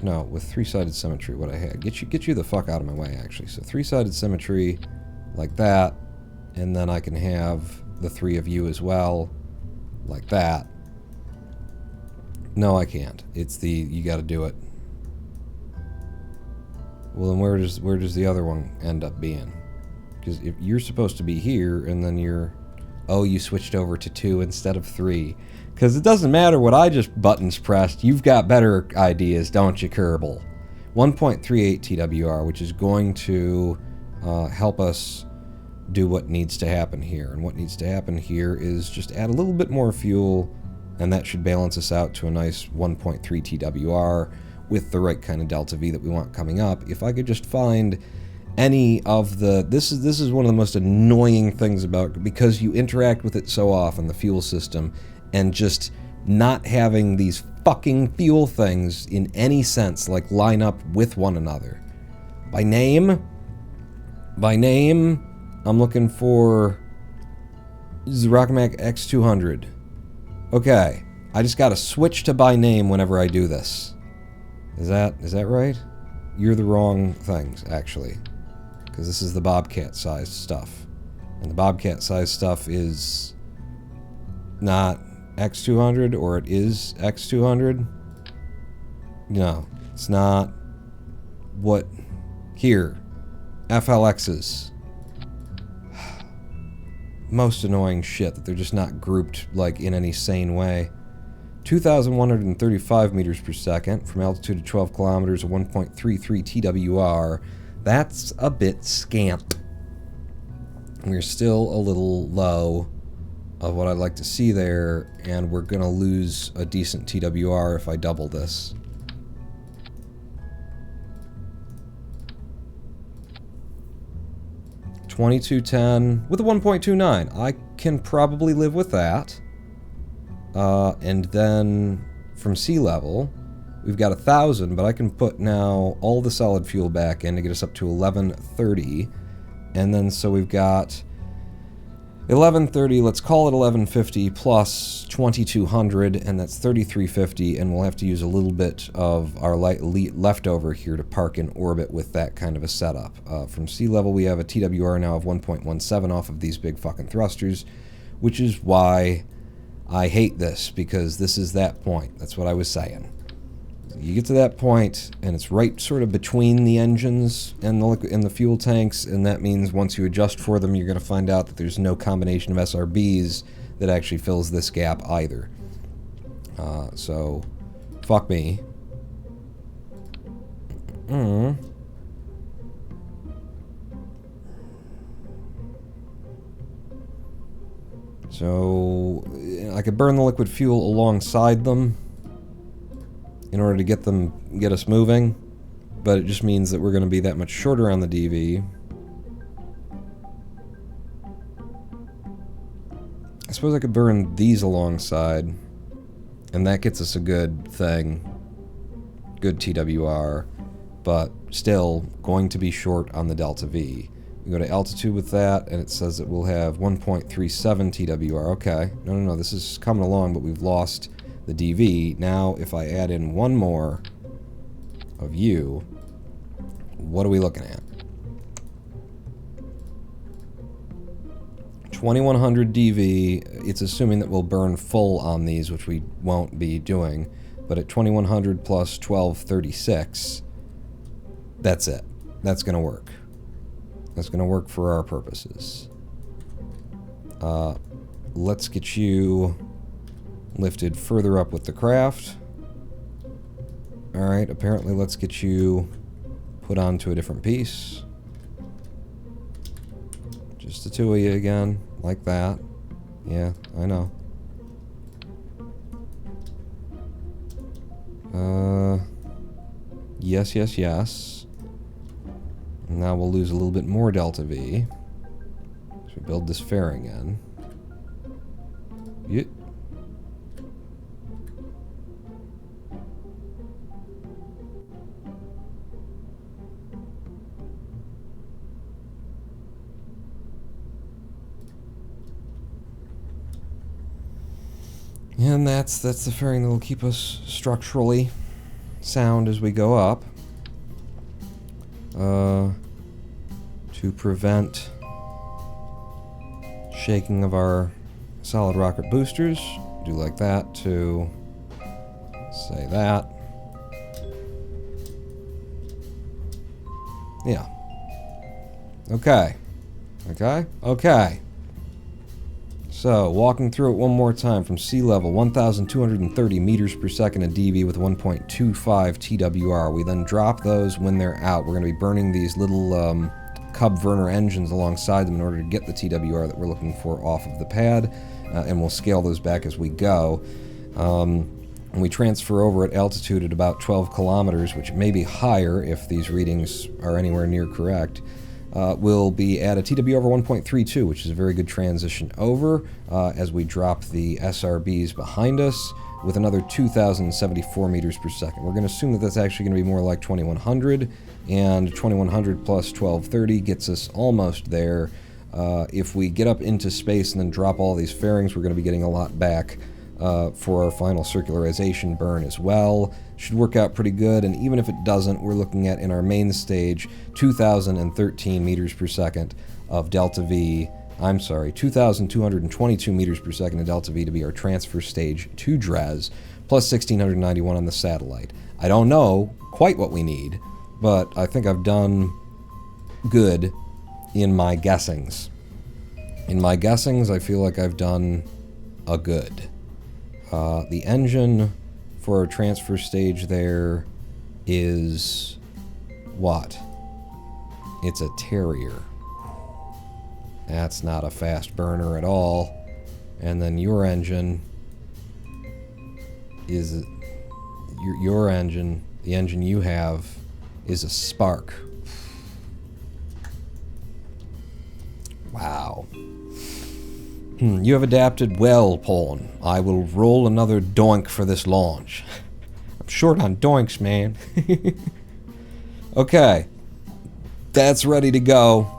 No, with 3-sided symmetry, what I had. Get you the fuck out of my way, actually. So 3-sided symmetry, like that. And then I can have the 3 of you as well, like that. No, I can't. It's the... You gotta do it. Well, then where does the other one end up being? Because if you're supposed to be here, and then you're... Oh, you switched over to 2 instead of 3. Because it doesn't matter what I just buttons pressed. You've got better ideas, don't you, Kerbal? 1.38 TWR, which is going to help us do what needs to happen here. And what needs to happen here is just add a little bit more fuel, and that should balance us out to a nice 1.3 TWR with the right kind of delta V that we want coming up. If I could just find... any of the... This is one of the most annoying things about... Because you interact with it so often, the fuel system, and just not having these fucking fuel things in any sense, like, line up with one another. By name, I'm looking for... Zrockmac X200. Okay, I just gotta switch to by name whenever I do this. Is that right? You're the wrong things, actually. Because this is the Bobcat-sized stuff. And the Bobcat-sized stuff is not X200, or it is X200. No, it's not. What? Here. FLXs. Most annoying shit that they're just not grouped, like, in any sane way. 2,135 meters per second from altitude of 12 kilometers, 1.33 TWR. That's a bit scant. We're still a little low of what I'd like to see there, and we're going to lose a decent TWR if I double this. $22.10 with a 1.29. I can probably live with that. And then from sea level, we've got 1,000, but I can put now all the solid fuel back in to get us up to 1130. And then so we've got 1130, let's call it 1150 plus 2200, and that's 3350, and we'll have to use a little bit of our leftover here to park in orbit with that kind of a setup. From sea level, we have a TWR now of 1.17 off of these big fucking thrusters, which is why I hate this, because this is that point. That's what I was saying. You get to that point, and it's right sort of between the engines and the fuel tanks, and that means once you adjust for them, you're going to find out that there's no combination of SRBs that actually fills this gap either. So, fuck me. So, I could burn the liquid fuel alongside them in order to get us moving, but it just means that we're going to be that much shorter on the DV. I suppose I could burn these alongside, and that gets us a good thing, good TWR, but still going to be short on the Delta V. We go to altitude with that, and it says that we'll have 1.37 TWR. Okay, no, this is coming along, but we've lost the DV. Now, if I add in one more of you, what are we looking at? 2100 DV. It's assuming that we'll burn full on these, which we won't be doing, but at 2100 plus 1236, that's it. That's going to work. That's going to work for our purposes. Let's get you lifted further up with the craft. Alright, apparently let's get you put onto a different piece. Just the two of you again, like that. Yeah, I know. Yes. Now we'll lose a little bit more Delta V. So we build this fairing in. Yep. And that's the fairing that will keep us structurally sound as we go up. To prevent shaking of our solid rocket boosters, do like that to say that. Yeah. Okay. So, walking through it one more time from sea level, 1,230 meters per second in DV with 1.25 TWR. We then drop those when they're out. We're going to be burning these little Cub Werner engines alongside them in order to get the TWR that we're looking for off of the pad, and we'll scale those back as we go. And we transfer over at altitude at about 12 kilometers, which may be higher if these readings are anywhere near correct. We'll be at a TW over 1.32, which is a very good transition over as we drop the SRBs behind us with another 2,074 meters per second. We're going to assume that that's actually going to be more like 2,100, and 2,100 plus 1,230 gets us almost there. If we get up into space and then drop all these fairings, we're going to be getting a lot back for our final circularization burn as well. Should work out pretty good, and even if it doesn't, we're looking at, in our main stage, 2,013 meters per second of Delta V. I'm sorry, 2,222 meters per second of Delta V to be our transfer stage to Dres, plus 1,691 on the satellite. I don't know quite what we need, but I think I've done good in my guessings. In my guessings, I feel like I've done a good. The engine for our transfer stage there is what? It's a Terrier. That's not a fast burner at all. And then your engine is your engine, the engine you have, is a Spark. Wow. You have adapted well, Pawn. I will roll another doink for this launch. I'm short on doinks, man. Okay. That's ready to go.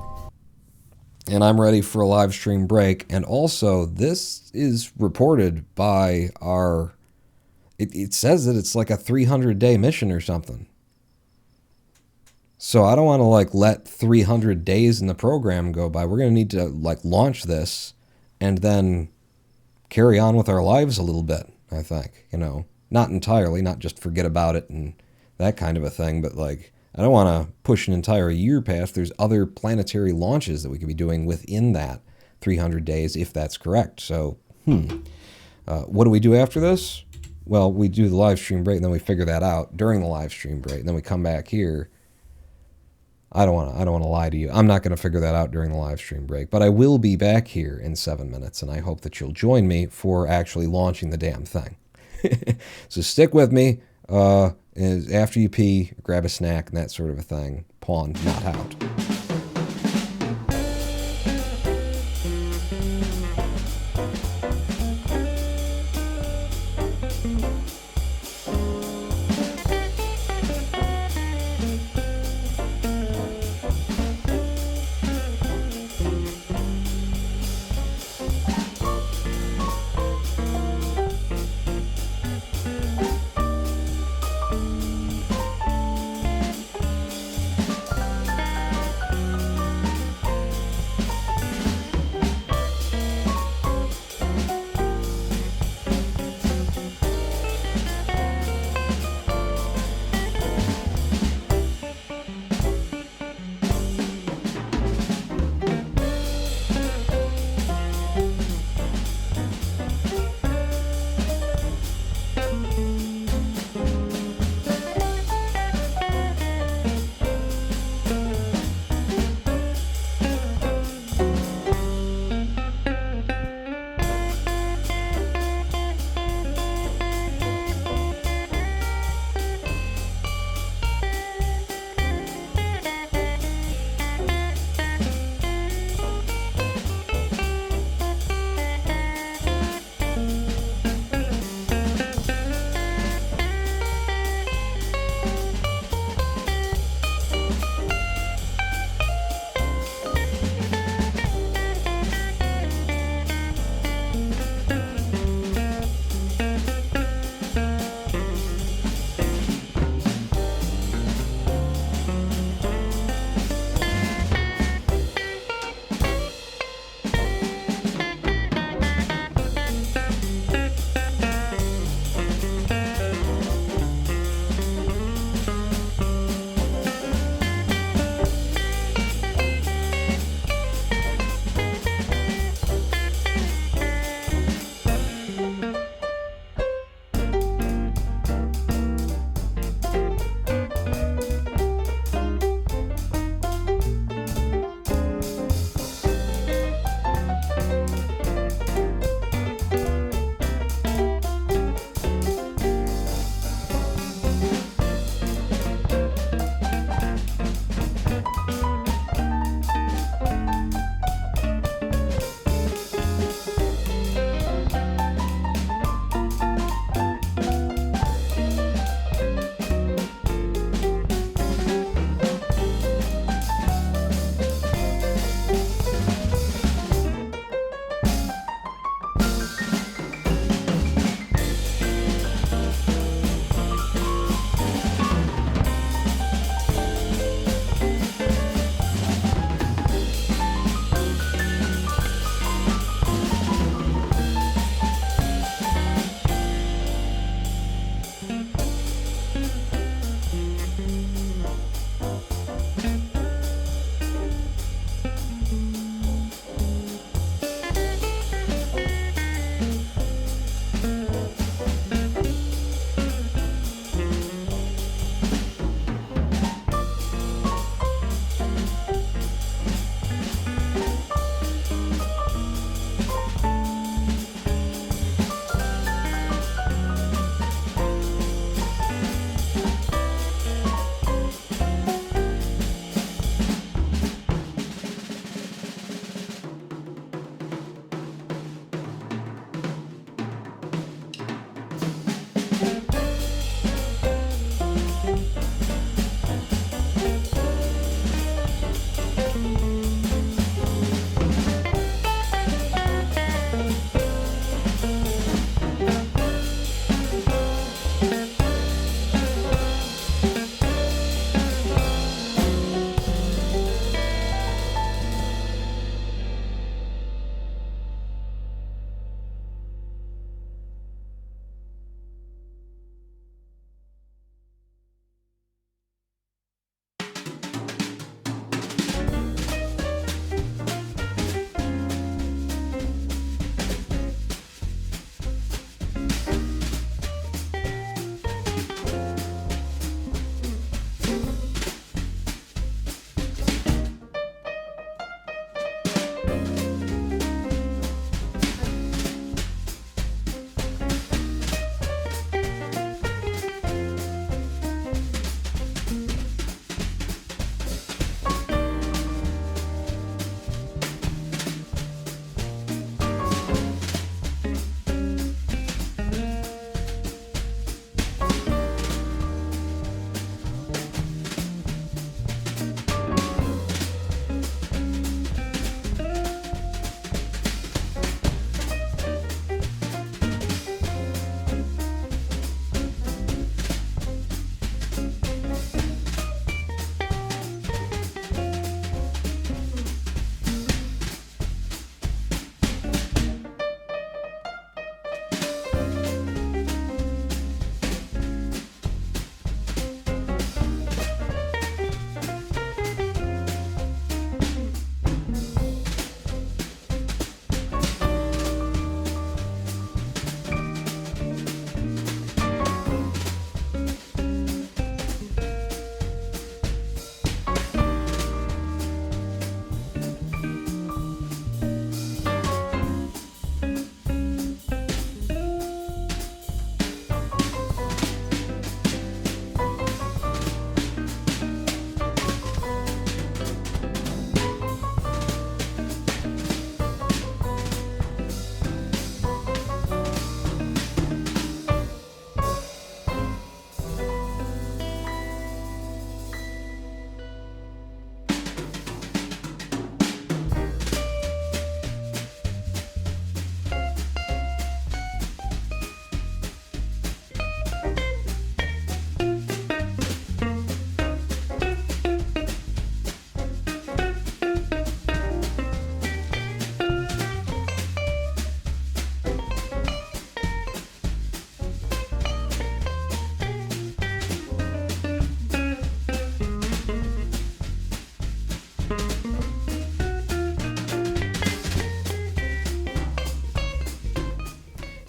and I'm ready for a live stream break. And also, this is reported by our... It says that it's like a 300-day mission or something. So I don't want to like let 300 days in the program go by. We're going to need to like launch this and then carry on with our lives a little bit, I think. You know, not entirely, not just forget about it and that kind of a thing, but like I don't want to push an entire year past. There's other planetary launches that we could be doing within that 300 days, if that's correct. So, what do we do after this? Well, we do the live stream break, and then we figure that out during the live stream break, and then we come back here. I don't want to lie to you. I'm not going to figure that out during the live stream break, but I will be back here in 7 minutes, and I hope that you'll join me for actually launching the damn thing. So stick with me. After you pee, grab a snack and that sort of a thing. Pawn, not out.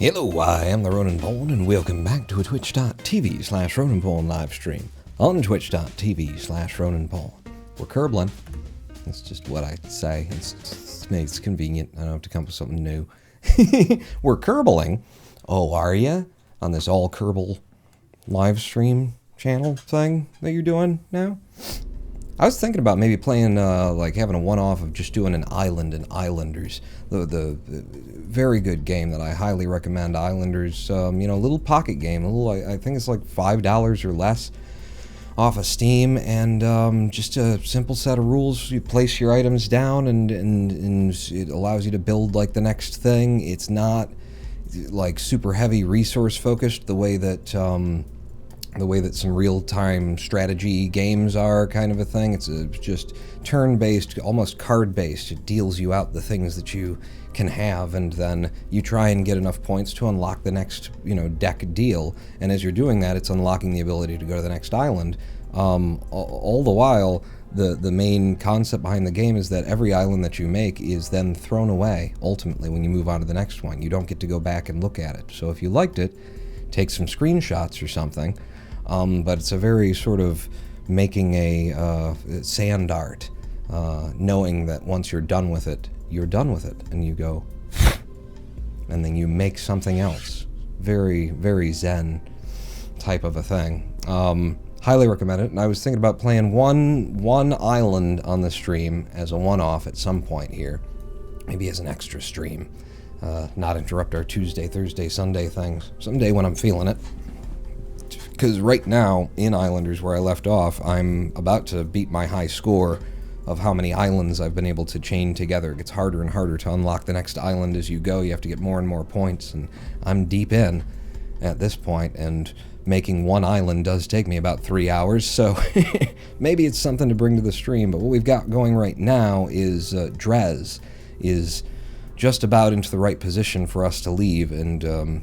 Hello, I am the Ronan Pawn, and welcome back to a twitch.tv/Ronan Pawn live stream on twitch.tv/Ronan Pawn. We're Kerbal. That's just what I say. It's convenient. I don't have to come up with something new. We're Kerbaling. Oh, are ya? On this all Kerbal live stream channel thing that you're doing now? I was thinking about maybe playing, like having a one-off of just doing an Island and Islanders. The very good game that I highly recommend, Islanders. You know, little pocket game. I think it's like $5 or less off of Steam, and just a simple set of rules. You place your items down, and it allows you to build like the next thing. It's not like super heavy resource focused the way that some real-time strategy games are, kind of a thing. It's just turn-based, almost card-based. It deals you out the things that you can have, and then you try and get enough points to unlock the next, deck deal. And as you're doing that, it's unlocking the ability to go to the next island. All the while, the main concept behind the game is that every island that you make is then thrown away, ultimately, when you move on to the next one. You don't get to go back and look at it. So if you liked it, take some screenshots or something. But it's a very sort of making a sand art, knowing that once you're done with it, you're done with it, and you go, and then you make something else. Very, very zen type of a thing. Highly recommend it, and I was thinking about playing one island on the stream as a one-off at some point here, maybe as an extra stream, not interrupt our Tuesday, Thursday, Sunday things, someday when I'm feeling it. Because right now, in Islanders, where I left off, I'm about to beat my high score of how many islands I've been able to chain together. It gets harder and harder to unlock the next island as you go. You have to get more and more points, and I'm deep in at this point, and making one island does take me about 3 hours, so maybe it's something to bring to the stream. But what we've got going right now is Dres is just about into the right position for us to leave, and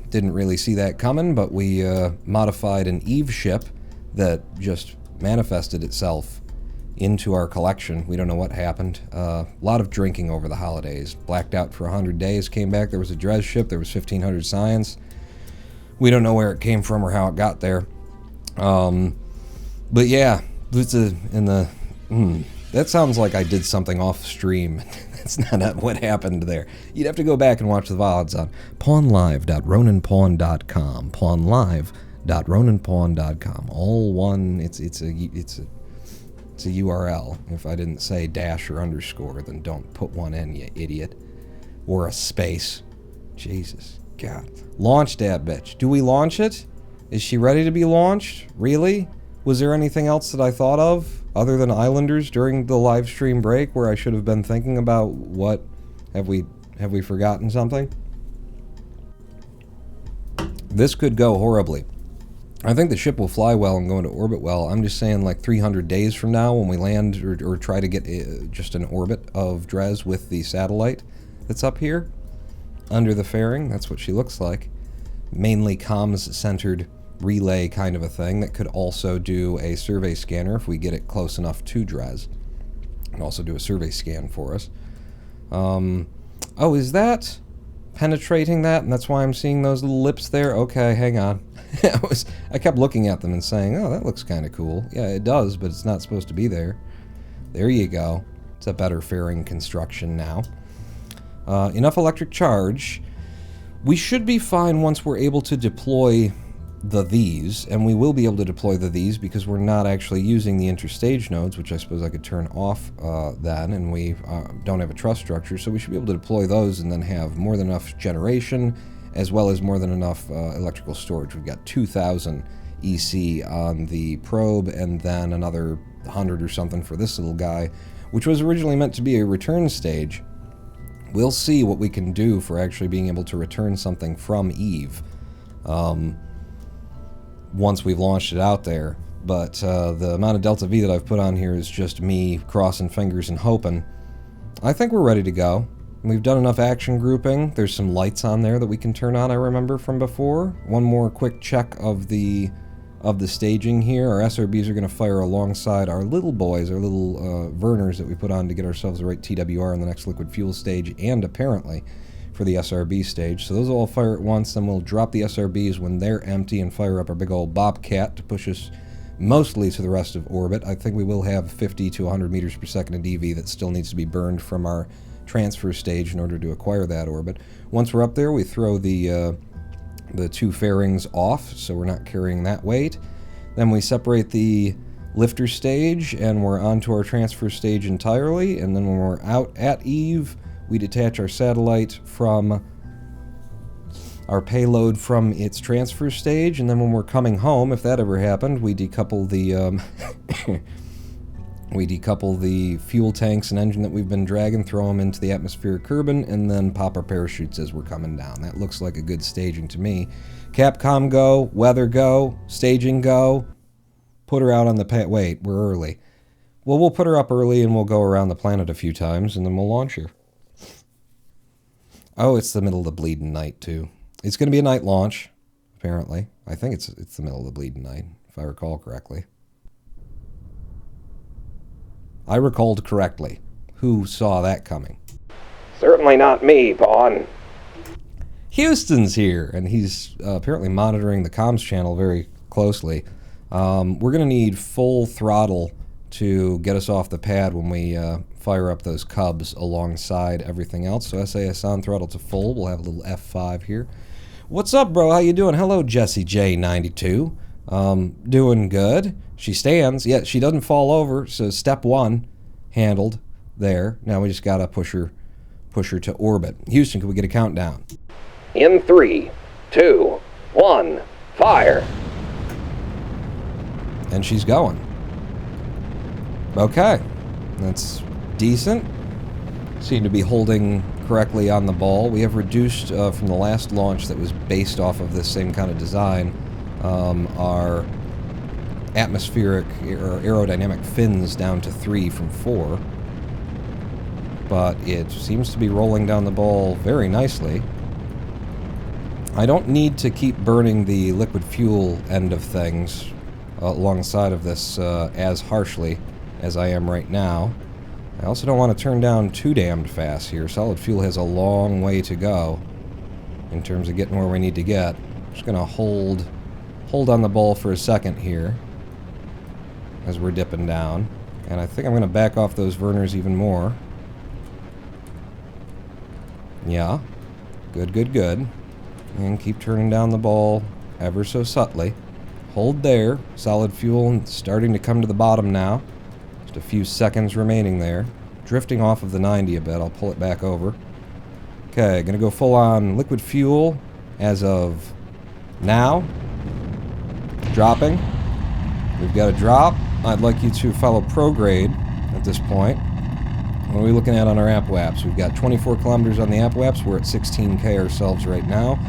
didn't really see that coming, but we modified an Eve ship that just manifested itself into our collection. We don't know what happened. A lot of drinking over the holidays. Blacked out for 100 days, came back, there was a Dres ship, there was 1,500 science. We don't know where it came from or how it got there. But yeah, that sounds like I did something off stream. That's not what happened there. You'd have to go back and watch the VODs on pawnlive.ronanpawn.com. pawnlive.ronanpawn.com. All one. It's a URL. If I didn't say dash or underscore, then don't put one in, you idiot. Or a space. Jesus. God. Launch that bitch. Do we launch it? Is she ready to be launched? Really? Was there anything else that I thought of other than Islanders during the live stream break where I should have been thinking about what? Have we forgotten something? This could go horribly. I think the ship will fly well and go into orbit well. I'm just saying, like 300 days from now when we land or try to get just an orbit of Dres with the satellite that's up here under the fairing. That's what she looks like. Mainly comms-centered relay kind of a thing that could also do a survey scanner if we get it close enough to Dres. And also do a survey scan for us. Oh, is that penetrating that? And that's why I'm seeing those little lips there? Okay, hang on. I kept looking at them and saying, oh, that looks kind of cool. Yeah, it does, but it's not supposed to be there. There you go. It's a better fairing construction now. Enough electric charge. We should be fine once we're able to deploy these, and we will be able to deploy these because we're not actually using the interstage nodes, which I suppose I could turn off then, and we don't have a truss structure, so we should be able to deploy those and then have more than enough generation, as well as more than enough electrical storage. We've got 2,000 EC on the probe, and then another 100 or something for this little guy, which was originally meant to be a return stage. We'll see what we can do for actually being able to return something from Eve once we've launched it out there. But the amount of Delta V that I've put on here is just me crossing fingers and hoping. I think we're ready to go. We've done enough action grouping. There's some lights on there that we can turn on, I remember from before. One more quick check of the staging here. Our SRBs are going to fire alongside our little boys, our little Verners that we put on to get ourselves the right TWR in the next liquid fuel stage, and apparently for the SRB stage. So those will all fire at once, then we'll drop the SRBs when they're empty and fire up our big old Bobcat to push us mostly to the rest of orbit. I think we will have 50 to 100 meters per second of DV that still needs to be burned from our transfer stage in order to acquire that orbit. Once we're up there, we throw the 2 fairings off, so we're not carrying that weight. Then we separate the lifter stage, and we're onto our transfer stage entirely. And then when we're out at Eve, we detach our satellite from our payload from its transfer stage, and then when we're coming home, if that ever happened, we decouple the we decouple the fuel tanks and engine that we've been dragging, throw them into the atmospheric Kerbal, and then pop our parachutes as we're coming down. That looks like a good staging to me. Capcom go, weather go, staging go. Put her out on the wait, we're early. Well, we'll put her up early and we'll go around the planet a few times and then we'll launch her. Oh, it's the middle of the bleeding night too. It's going to be a night launch, apparently. I think it's the middle of the bleeding night, if I recall correctly. I recalled correctly. Who saw that coming? Certainly not me, Vaughn. Houston's here, and he's apparently monitoring the comms channel very closely. We're going to need full throttle to get us off the pad when we fire up those Cubs alongside everything else. So SAS on throttle to full. We'll have a little F5 here. What's up, bro? How you doing? Hello, Jessie J92. Doing good. She stands. Yeah, she doesn't fall over. So step 1 handled there. Now we just got to push her to orbit. Houston, can we get a countdown? In 3, 2, 1, fire. And she's going. Okay, that's decent. Seem to be holding correctly on the ball. We have reduced from the last launch that was based off of this same kind of design our atmospheric or aerodynamic fins down to 3 from 4. But it seems to be rolling down the ball very nicely. I don't need to keep burning the liquid fuel end of things alongside of this as harshly as I am right now. I also don't want to turn down too damned fast here. Solid fuel has a long way to go in terms of getting where we need to get. Just going to hold on the ball for a second here as we're dipping down. And I think I'm going to back off those Verners even more. Yeah. Good, good, good. And keep turning down the ball ever so subtly. Hold there. Solid fuel starting to come to the bottom now. Just a few seconds remaining there. Drifting off of the 90 a bit. I'll pull it back over. Okay, gonna go full on liquid fuel as of now. Dropping. We've got a drop. I'd like you to follow prograde at this point. What are we looking at on our APWAPS? We've got 24 kilometers on the APWAPS. We're at 16K ourselves right now.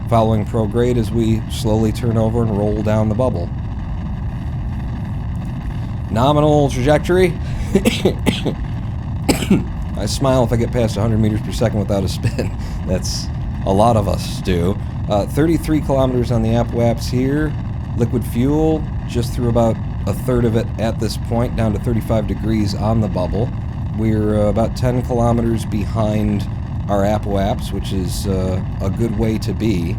Following prograde as we slowly turn over and roll down the bubble. Nominal trajectory. I smile if I get past 100 meters per second without a spin. That's a lot of us do. 33 kilometers on the APWAPS here. Liquid fuel, just through about a third of it at this point, down to 35 degrees on the bubble. We're about 10 kilometers behind our APWAPS, which is a good way to be.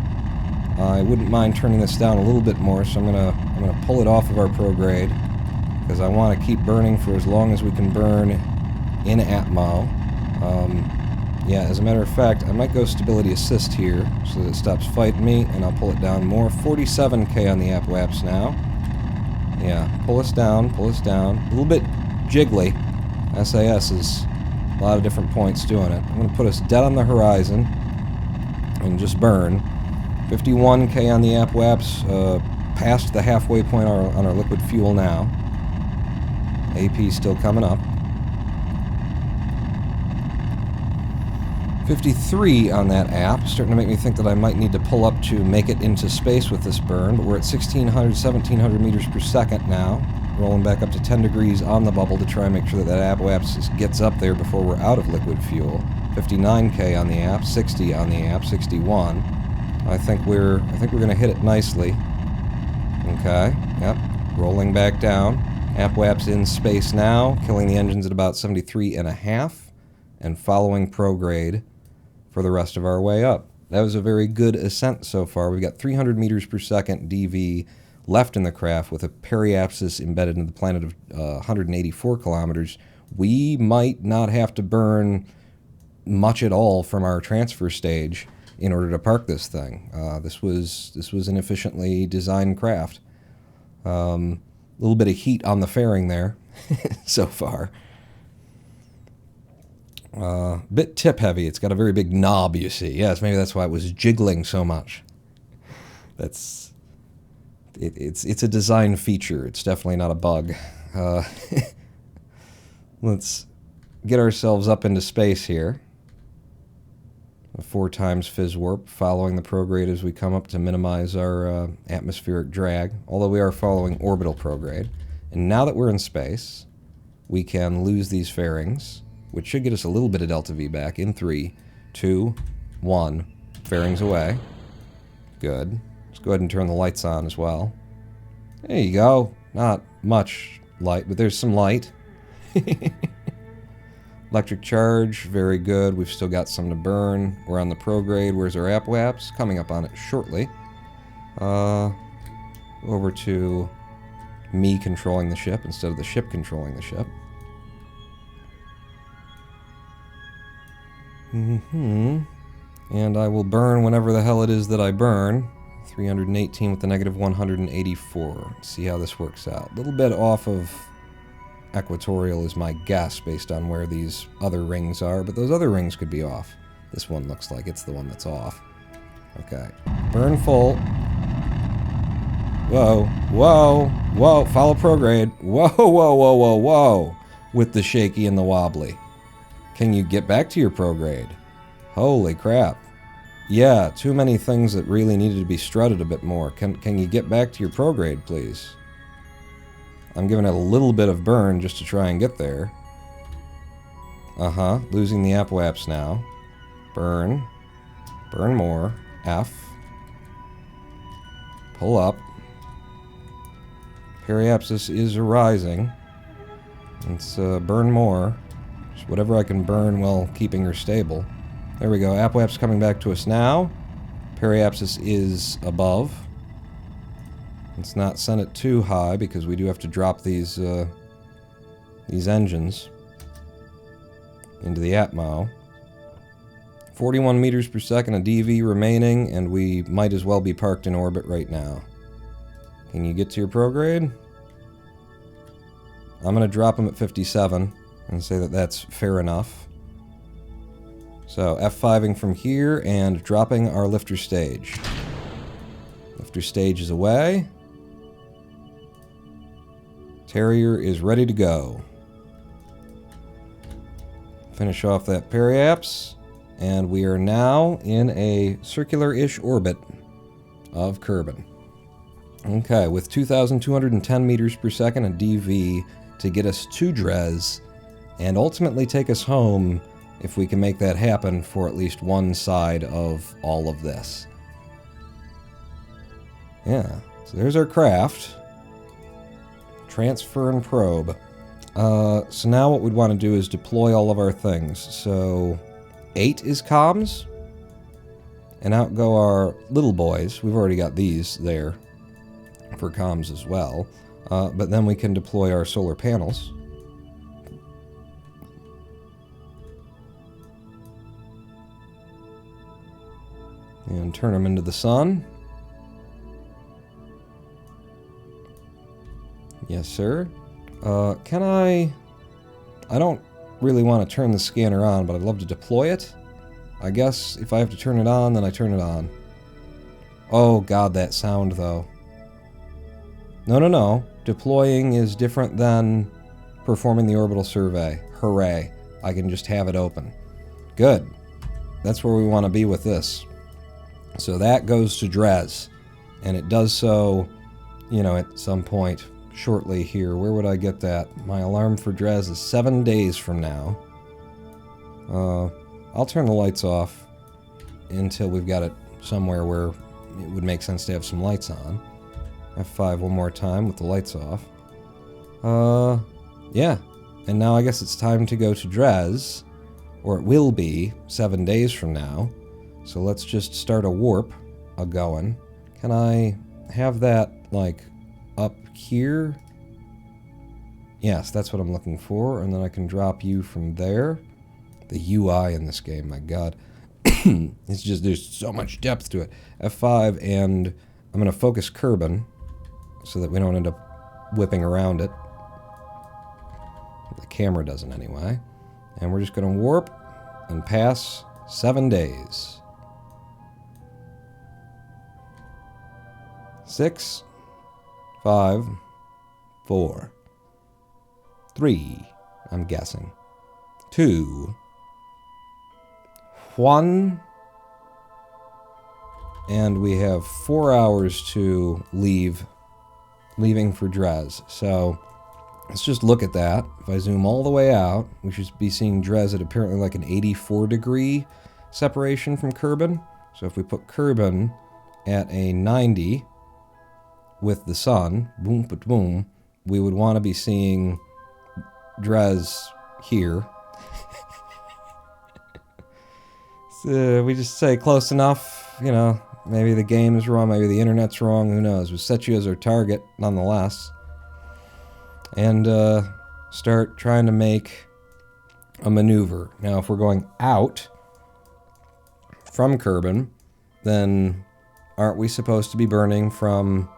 I wouldn't mind turning this down a little bit more, so I'm gonna pull it off of our prograde because I want to keep burning for as long as we can burn in Atmo. Yeah, as a matter of fact, I might go stability assist here so that it stops fighting me, and I'll pull it down more. 47K on the APWAPS now. Yeah, pull us down, pull us down. A little bit jiggly. SAS is a lot of different points doing it. I'm going to put us dead on the horizon and just burn. 51K on the APWAPS, past the halfway point on our liquid fuel now. AP still coming up. 53 on that app, starting to make me think that I might need to pull up to make it into space with this burn, but we're at 1600, 1700 meters per second now. Rolling back up to 10 degrees on the bubble to try and make sure that APWAPS gets up there before we're out of liquid fuel. 59K on the app, 60 on the app, 61. I think we're going to hit it nicely. Okay, yep, rolling back down. APWAPS in space now, killing the engines at about 73.5, and following prograde for the rest of our way up. That was a very good ascent so far. We've got 300 meters per second DV left in the craft with a periapsis embedded in the planet of 184 kilometers. We might not have to burn much at all from our transfer stage in order to park this thing. This was an efficiently designed craft. A little bit of heat on the fairing there so far. Bit tip heavy. It's got a very big knob, you see. Yes, maybe that's why it was jiggling so much. It's a design feature. It's definitely not a bug. Let's get ourselves up into space here. A 4 times phys warp, following the prograde as we come up to minimize our atmospheric drag, although we are following orbital prograde. And now that we're in space, we can lose these fairings, which should get us a little bit of delta V back in 3, 2, 1. Fairings away. Good. Let's go ahead and turn the lights on as well. There you go. Not much light, but there's some light. Electric charge, very good. We've still got some to burn. We're on the prograde. Where's our APWAPS? Coming up on it shortly. Over to me controlling the ship instead of the ship controlling the ship. And I will burn whenever the hell it is that I burn. 318 with the negative 184. See how this works out. A little bit off of equatorial is my guess based on where these other rings are, but those other rings could be off. This one looks like it's the one that's off. Okay. Burn full. Whoa. Whoa. Whoa. Follow prograde. Whoa, whoa, whoa, whoa, whoa. With the shaky and the wobbly. Can you get back to your prograde? Holy crap. Yeah, too many things that really needed to be strutted a bit more. Can you get back to your prograde, please? I'm giving it a little bit of burn just to try and get there. Losing the APWAPS now. Burn. Burn more. F. Pull up. Periapsis is arising. Let's burn more. Just whatever I can burn while keeping her stable. There we go. APWAPS coming back to us now. Periapsis is above. Let's not send it too high because we do have to drop these engines into the Atmo. 41 meters per second of DV remaining, and we might as well be parked in orbit right now. Can you get to your prograde? I'm going to drop them at 57 and say that that's fair enough. So F5ing from here and dropping our lifter stage. Lifter stage is away. Terrier is ready to go. Finish off that periaps, and we are now in a circular-ish orbit of Kerbal. Okay, with 2,210 meters per second of DV to get us to Dres, and ultimately take us home if we can make that happen for at least one side of all of this. Yeah, so there's our craft. Transfer and probe. So now what we'd want to do is deploy all of our things. So 8 is comms. And out go our little boys. We've already got these there for comms as well. But then we can deploy our solar panels. And turn them into the sun. Yes, sir. Can I don't really want to turn the scanner on, but I'd love to deploy it. I guess if I have to turn it on, then I turn it on. Oh, God, that sound, though. No. Deploying is different than performing the orbital survey. Hooray. I can just have it open. Good. That's where we want to be with this. So that goes to Dres. And it does so, you know, at some point shortly here. Where would I get that? My alarm for Dres is 7 days from now. I'll turn the lights off until we've got it somewhere where it would make sense to have some lights on. F5 one more time with the lights off. Yeah. And now I guess it's time to go to Dres, or it will be 7 days from now. So let's just start a warp a-going. Can I have that, like, up here? Yes, that's what I'm looking for, and then I can drop you from there. The UI in this game, my god. It's just, there's so much depth to it. F5, and I'm going to focus Kerbal so that we don't end up whipping around it. The camera doesn't anyway. And we're just going to warp and pass 7 days. 6, 5, 4, 3, I'm guessing, 2, 1, and we have 4 hours to leaving for Dres. So let's just look at that. If I zoom all the way out, we should be seeing Dres at apparently like an 84-degree separation from Kerbal. So if we put Kerbal at a 90 with the sun, boom, but boom, we would want to be seeing Dres here. So we just say close enough, you know, maybe the game is wrong, maybe the internet's wrong, who knows. We set you as our target, nonetheless. And start trying to make a maneuver. Now, if we're going out from Kerbal, then aren't we supposed to be burning from...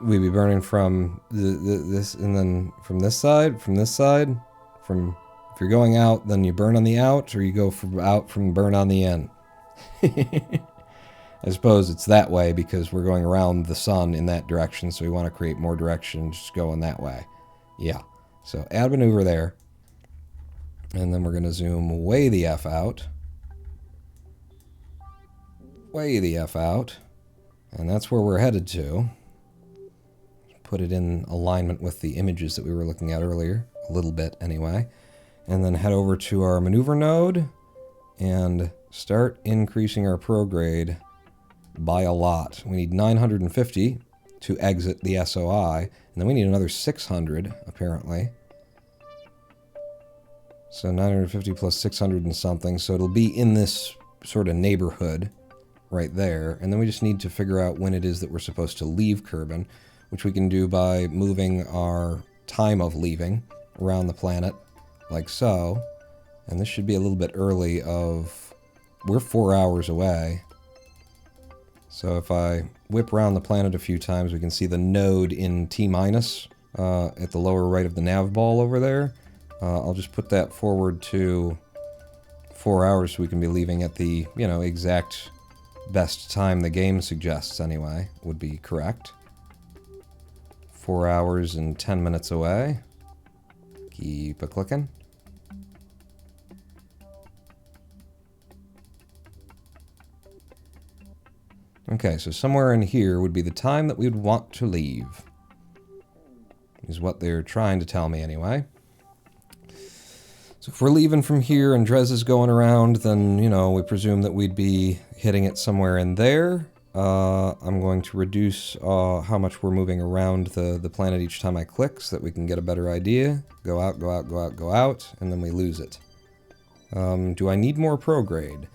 We'd be burning from this, and then from this side, from... If you're going out, then you burn on the out, or you go from out from burn on the in. I suppose it's that way because we're going around the sun in that direction, so we want to create more direction just going that way. Yeah. So add maneuver there. And then we're going to zoom way the F out. Way the F out. And that's where we're headed to. Put it in alignment with the images that we were looking at earlier. A little bit, anyway. And then head over to our maneuver node and start increasing our prograde by a lot. We need 950 to exit the SOI, and then we need another 600, apparently. So 950 plus 600 and something, so it'll be in this sort of neighborhood right there. And then we just need to figure out when it is that we're supposed to leave Kerbal, which we can do by moving our time of leaving around the planet, like so. And this should be a little bit early of... We're 4 hours away. So if I whip around the planet a few times, we can see the node in T-minus at the lower right of the nav ball over there. I'll just put that forward to 4 hours so we can be leaving at the, you know, exact best time the game suggests anyway, would be correct. 4 hours and 10 minutes away. Keep a-clicking. Okay, so somewhere in here would be the time that we'd want to leave. Is what they're trying to tell me anyway. So if we're leaving from here and Dres is going around, then, you know, we presume that we'd be hitting it somewhere in there. I'm going to reduce how much we're moving around the planet each time I click so that we can get a better idea. Go out, go out, go out, go out, and then we lose it. Do I need more prograde?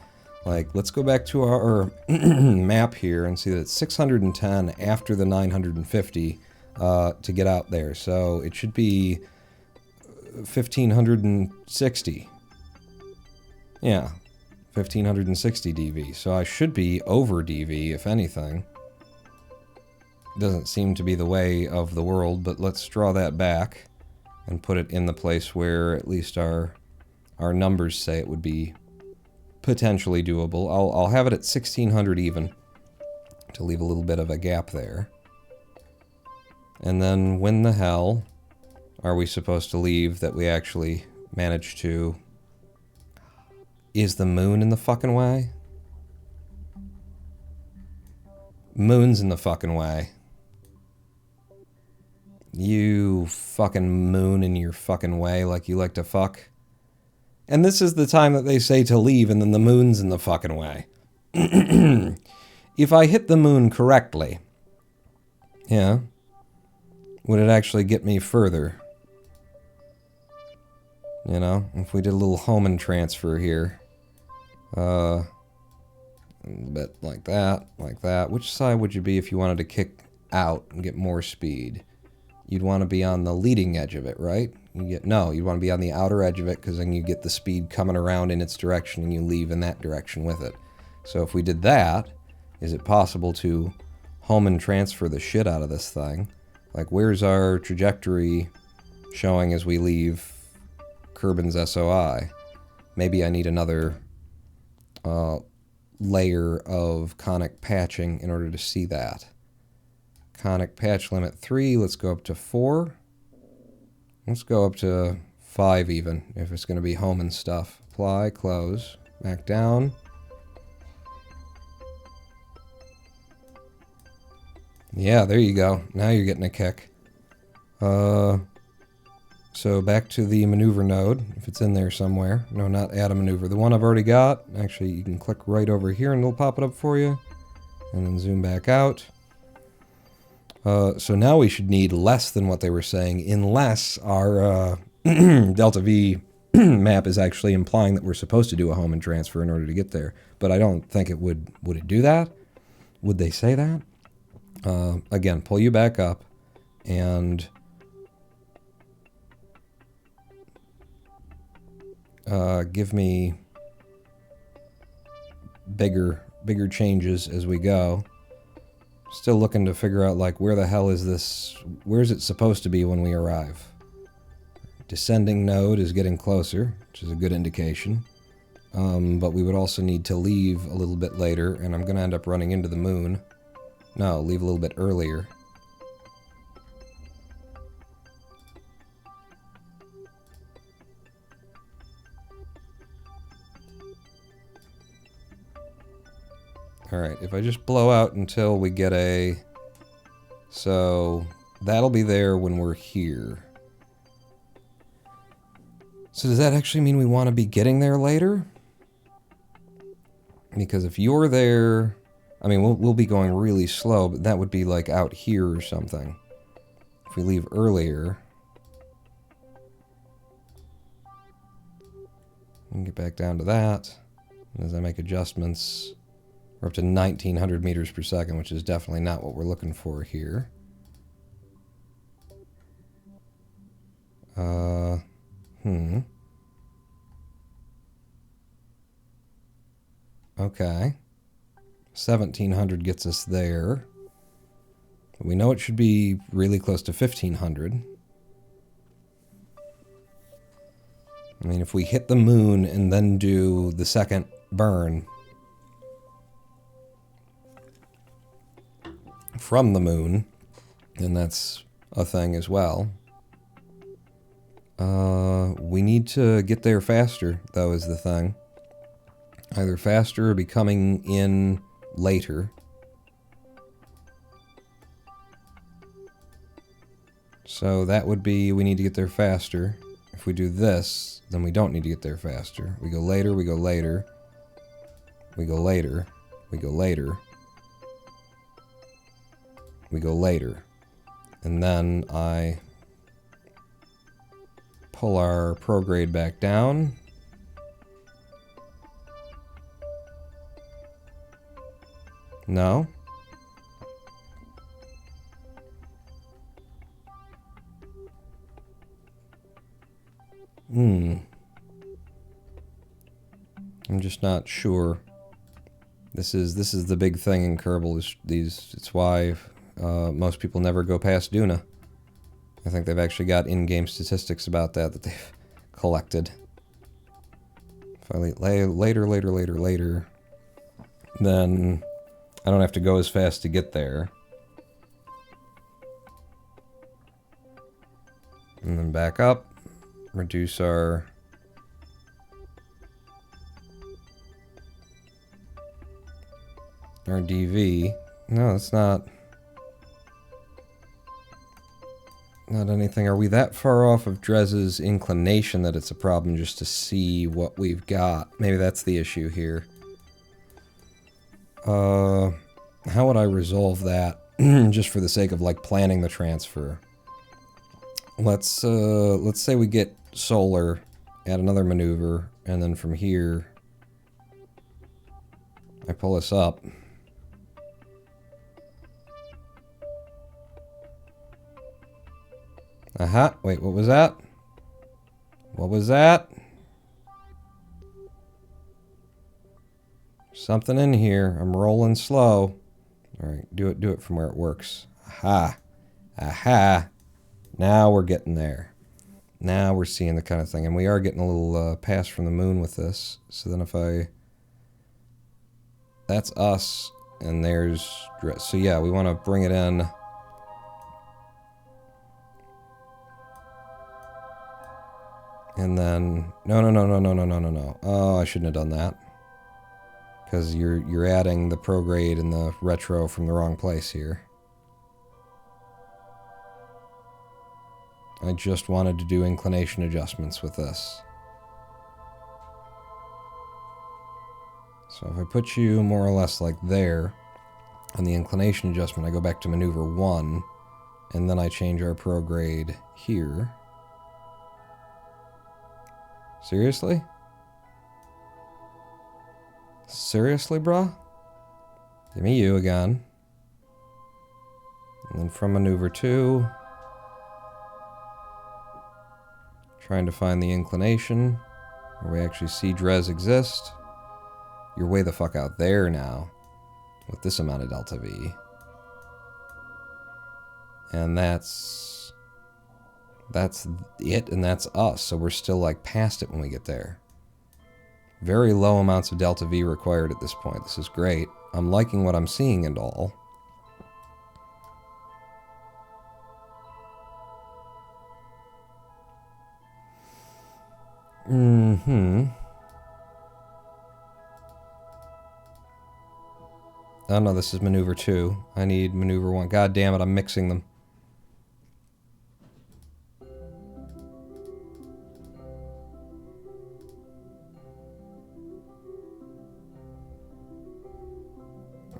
Like, let's go back to our map here and see that it's 610 after the 950 to get out there. So it should be 1560. Yeah, 1560 DV. So I should be over DV, if anything. Doesn't seem to be the way of the world, but let's draw that back and put it in the place where at least our numbers say it would be potentially doable. I'll have it at 1600 even to leave a little bit of a gap there. And then when the hell are we supposed to leave that we actually manage to... Is the moon in the fucking way? Moon's in the fucking way. You fucking moon in your fucking way like you like to fuck. And this is the time that they say to leave, and then the moon's in the fucking way. If I hit the moon correctly, yeah, would it actually get me further? You know, if we did a little Hohmann transfer here. A bit like that, like that. Which side would you be if you wanted to kick out and get more speed? You'd want to be on the leading edge of it, right? No, you'd want to be on the outer edge of it, because then you get the speed coming around in its direction and you leave in that direction with it. So if we did that, is it possible to Hohmann transfer the shit out of this thing? Like, where's our trajectory showing as we leave Kerbin's SOI? Maybe I need another layer of conic patching in order to see that. Conic patch limit 3, let's go up to 4. Let's go up to 5 even, if it's going to be Hohmann stuff. Apply, close, back down. Yeah, there you go. Now you're getting a kick. So back to the maneuver node, if it's in there somewhere. No, not add a maneuver. The one I've already got, actually you can click right over here and it'll pop it up for you. And then zoom back out. So now we should need less than what they were saying, unless our Delta V map is actually implying that we're supposed to do a Hohmann transfer in order to get there. But I don't think it would. Would it do that? Would they say that? Again, pull you back up and give me bigger changes as we go. Still looking to figure out, like, where the hell is this? Where's it supposed to be when we arrive? Descending node is getting closer, which is a good indication. But we would also need to leave a little bit later, and I'm going to end up running into the moon. No, leave a little bit earlier. Alright, if I just blow out until we get a... So, that'll be there when we're here. So does that actually mean we want to be getting there later? Because if you're there... I mean, we'll be going really slow, but that would be like out here or something. If we leave earlier... We can get back down to that. And as I make adjustments... We're up to 1900 meters per second, which is definitely not what we're looking for here. Okay. 1700 gets us there. But we know it should be really close to 1500. I mean, if we hit the moon and then do the second burn from the moon, then that's a thing as well. We need to get there faster, though, is the thing. Either faster or be coming in later. So that would be, we need to get there faster. If we do this, then we don't need to get there faster. We go later, we go later. We go later, we go later. We go later. And then I pull our prograde back down. No. I'm just not sure. This is the big thing in Kerbal. It's why most people never go past Duna. I think they've actually got in-game statistics about that they've collected. If I later, then I don't have to go as fast to get there. And then back up, reduce our DV. No, it's not anything. Are we that far off of Dres's inclination that it's a problem just to see what we've got? Maybe that's the issue here. How would I resolve that? Just for the sake of, like, planning the transfer. Let's say we get solar add another maneuver, and then from here, I pull this up. Aha, wait, what was that? What was that? Something in here. I'm rolling slow. Alright, do it from where it works. Aha. Aha. Now we're getting there. Now we're seeing the kind of thing. And we are getting a little pass from the moon with this. So then if I... That's us. And there's Dres. So yeah, we want to bring it in. And then... No. Oh, I shouldn't have done that. Because you're adding the prograde and the retro from the wrong place here. I just wanted to do inclination adjustments with this. So if I put you more or less like there, on the inclination adjustment, I go back to maneuver 1, and then I change our prograde here. Seriously? Seriously, brah? Give me you again. And then from maneuver 2, trying to find the inclination where we actually see Dres exist. You're way the fuck out there now with this amount of delta V. And that's it, and that's us. So we're still like past it when we get there. Very low amounts of delta V required at this point. This is great. I'm liking what I'm seeing and all. Oh no, this is maneuver 2. I need maneuver 1. God damn it, I'm mixing them.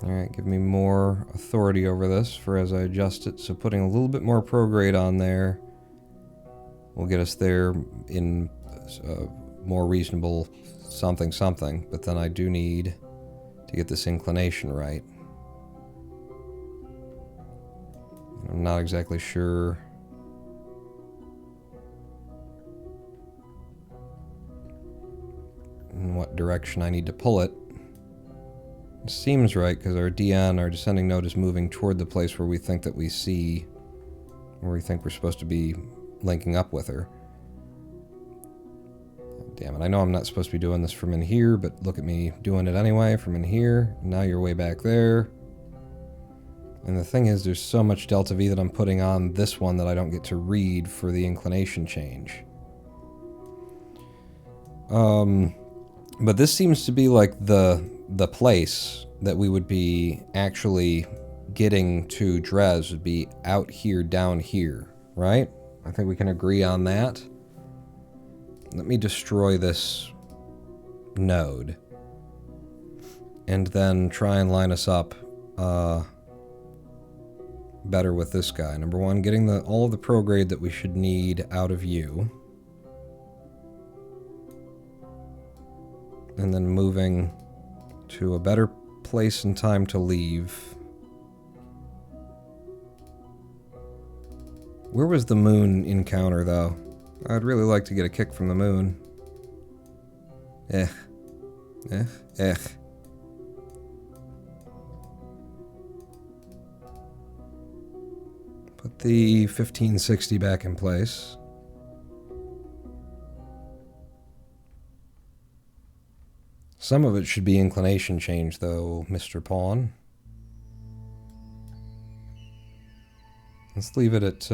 Alright, give me more authority over this for as I adjust it. So putting a little bit more prograde on there will get us there in more reasonable something. But then I do need to get this inclination right. I'm not exactly sure in what direction I need to pull it. It seems right because our DN, our descending node, is moving toward the place where we think that we see, where we think we're supposed to be linking up with her. Damn it, I know I'm not supposed to be doing this from in here, but look at me doing it anyway from in here. Now you're way back there. And the thing is, there's so much delta V that I'm putting on this one that I don't get to read for the inclination change. But this seems to be like the place that we would be actually getting to Dres would be out here, down here, right? I think we can agree on that. Let me destroy this node. And then try and line us up better with this guy. Number 1, getting all of the prograde that we should need out of you. And then moving to a better place and time to leave. Where was the moon encounter, though? I'd really like to get a kick from the moon. Eh. Put the 1560 back in place. Some of it should be inclination change, though, Mr. Pawn. Let's leave it at,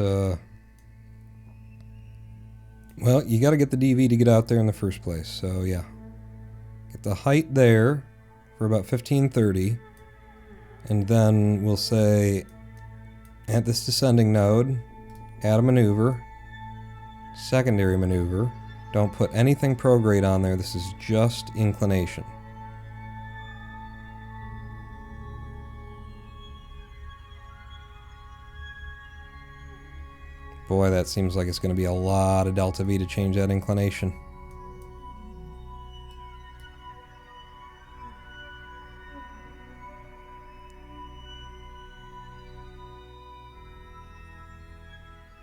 well, you gotta get the DV to get out there in the first place, so yeah. Get the height there for about 1530, and then we'll say, at this descending node, add a maneuver, secondary maneuver. Don't put anything prograde on there, this is just inclination. Boy, that seems like it's going to be a lot of delta V to change that inclination.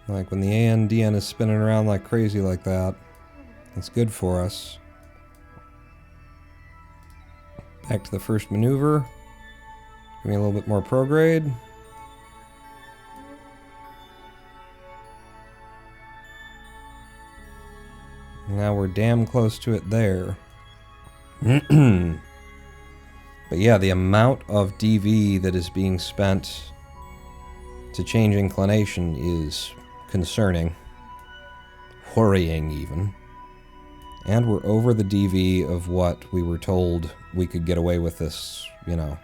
Like when the ANDN is spinning around like crazy like that, it's good for us. Back to the first maneuver. Give me a little bit more prograde. Now we're damn close to it there. But yeah, the amount of DV that is being spent to change inclination is concerning. Worrying, even. And we're over the DV of what we were told we could get away with this, you know,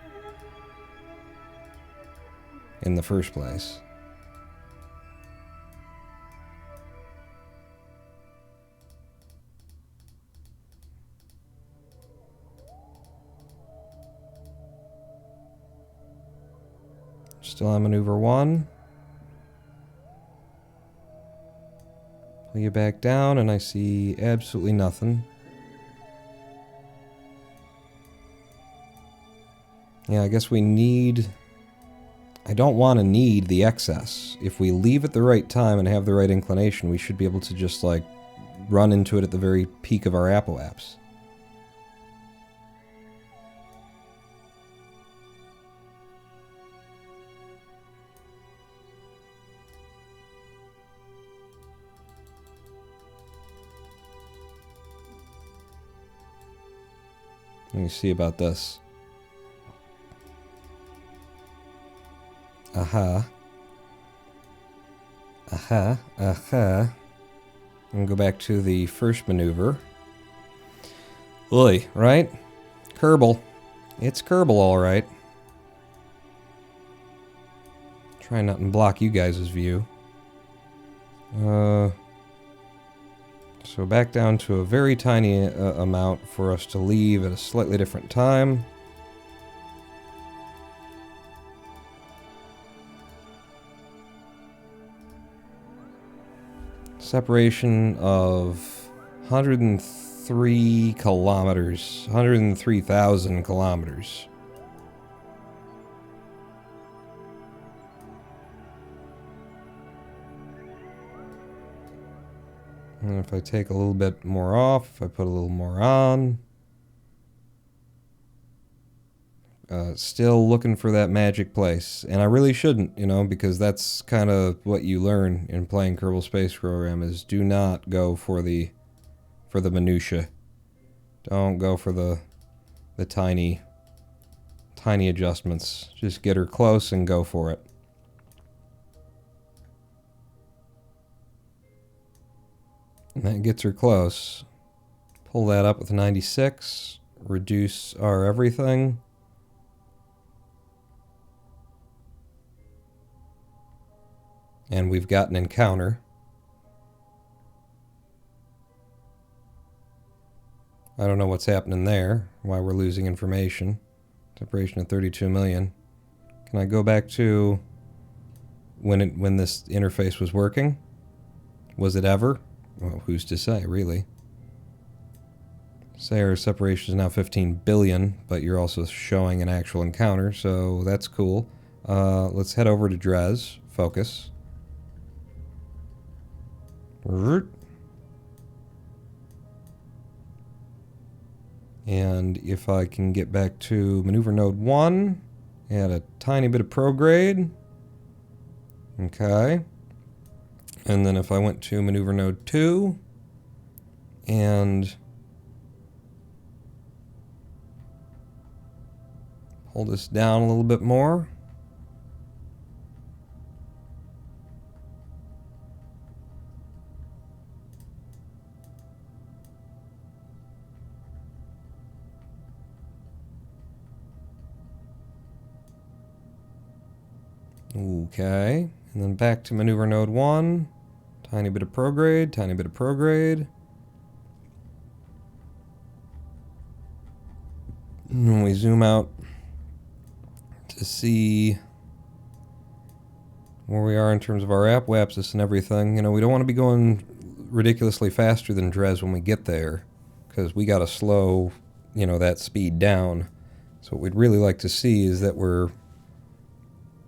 in the first place. Still on maneuver 1. Pull you back down, and I see absolutely nothing. Yeah, I guess we need... I don't want to need the excess. If we leave at the right time and have the right inclination, we should be able to just, like, run into it at the very peak of our apoapse. Let me see about this. Aha. Aha. Aha. And go back to the first maneuver. Oy, right? Kerbal. It's Kerbal, alright. Try not and block you guys' view. So back down to a very tiny amount for us to leave at a slightly different time. Separation of 103 kilometers, 103,000 kilometers. And if I take a little bit more off, if I put a little more on. Still looking for that magic place. And I really shouldn't, you know, because that's kind of what you learn in playing Kerbal Space Program is do not go for the minutia. Don't go for the tiny adjustments. Just get her close and go for it. And that gets her close. Pull that up with 96. Reduce our everything. And we've got an encounter. I don't know what's happening there, why we're losing information. Separation of 32 million. Can I go back to when this interface was working? Was it ever? Well, who's to say, really? Say our separation is now 15 billion, but you're also showing an actual encounter, so that's cool. Let's head over to Dres. Focus. And if I can get back to maneuver node 1, add a tiny bit of prograde. Okay. And then if I went to maneuver node 2 and pull this down a little bit more. Okay, and then back to maneuver node 1. Tiny bit of prograde, tiny bit of prograde. And when we zoom out to see where we are in terms of our apoapsis and everything, you know, we don't want to be going ridiculously faster than Dres when we get there, because we got to slow, you know, that speed down. So what we'd really like to see is that we're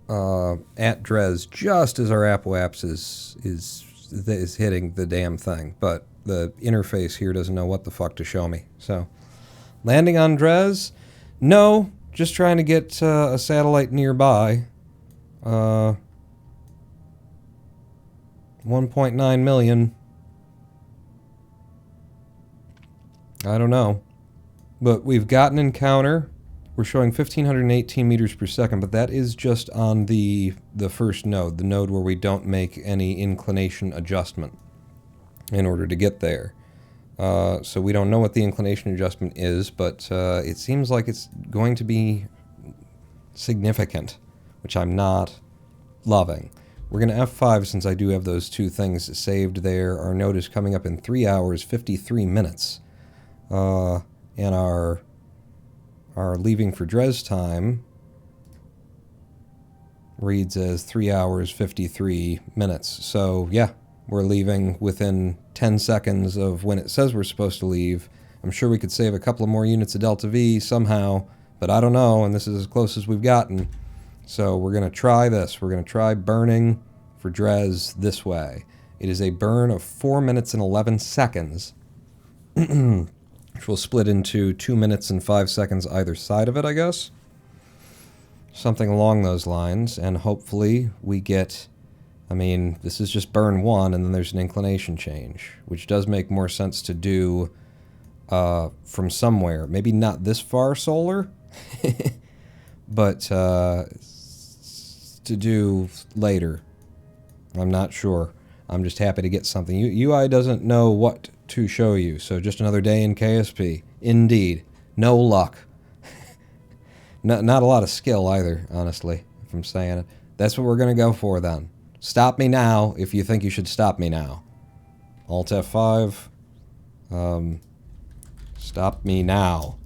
at Dres just as our apoapse is hitting the damn thing, but the interface here doesn't know what the fuck to show me. So, landing on Dres? No, just trying to get a satellite nearby. 1.9 million. I don't know. But we've got an encounter. We're showing 1,518 meters per second, but that is just on the first node, the node where we don't make any inclination adjustment in order to get there. So we don't know what the inclination adjustment is, but it seems like it's going to be significant, which I'm not loving. We're going to F5 since I do have those two things saved there. Our node is coming up in 3 hours, 53 minutes. And our leaving for Dres time reads as 3 hours, 53 minutes. So, yeah, we're leaving within 10 seconds of when it says we're supposed to leave. I'm sure we could save a couple of more units of Delta V somehow, but I don't know, and this is as close as we've gotten. So we're going to try this. We're going to try burning for Dres this way. It is a burn of 4 minutes and 11 seconds, which will split into 2 minutes and 5 seconds either side of it, I guess. Something along those lines, and hopefully we get... I mean, this is just burn 1, and then there's an inclination change, which does make more sense to do from somewhere. Maybe not this far solar, but to do later. I'm not sure. I'm just happy to get something. UI doesn't know what to show you, so just another day in KSP. Indeed. No luck. Not a lot of skill either, honestly, if I'm saying it. That's what we're going to go for then. Stop me now if you think you should stop me now. Alt F5. Stop me now.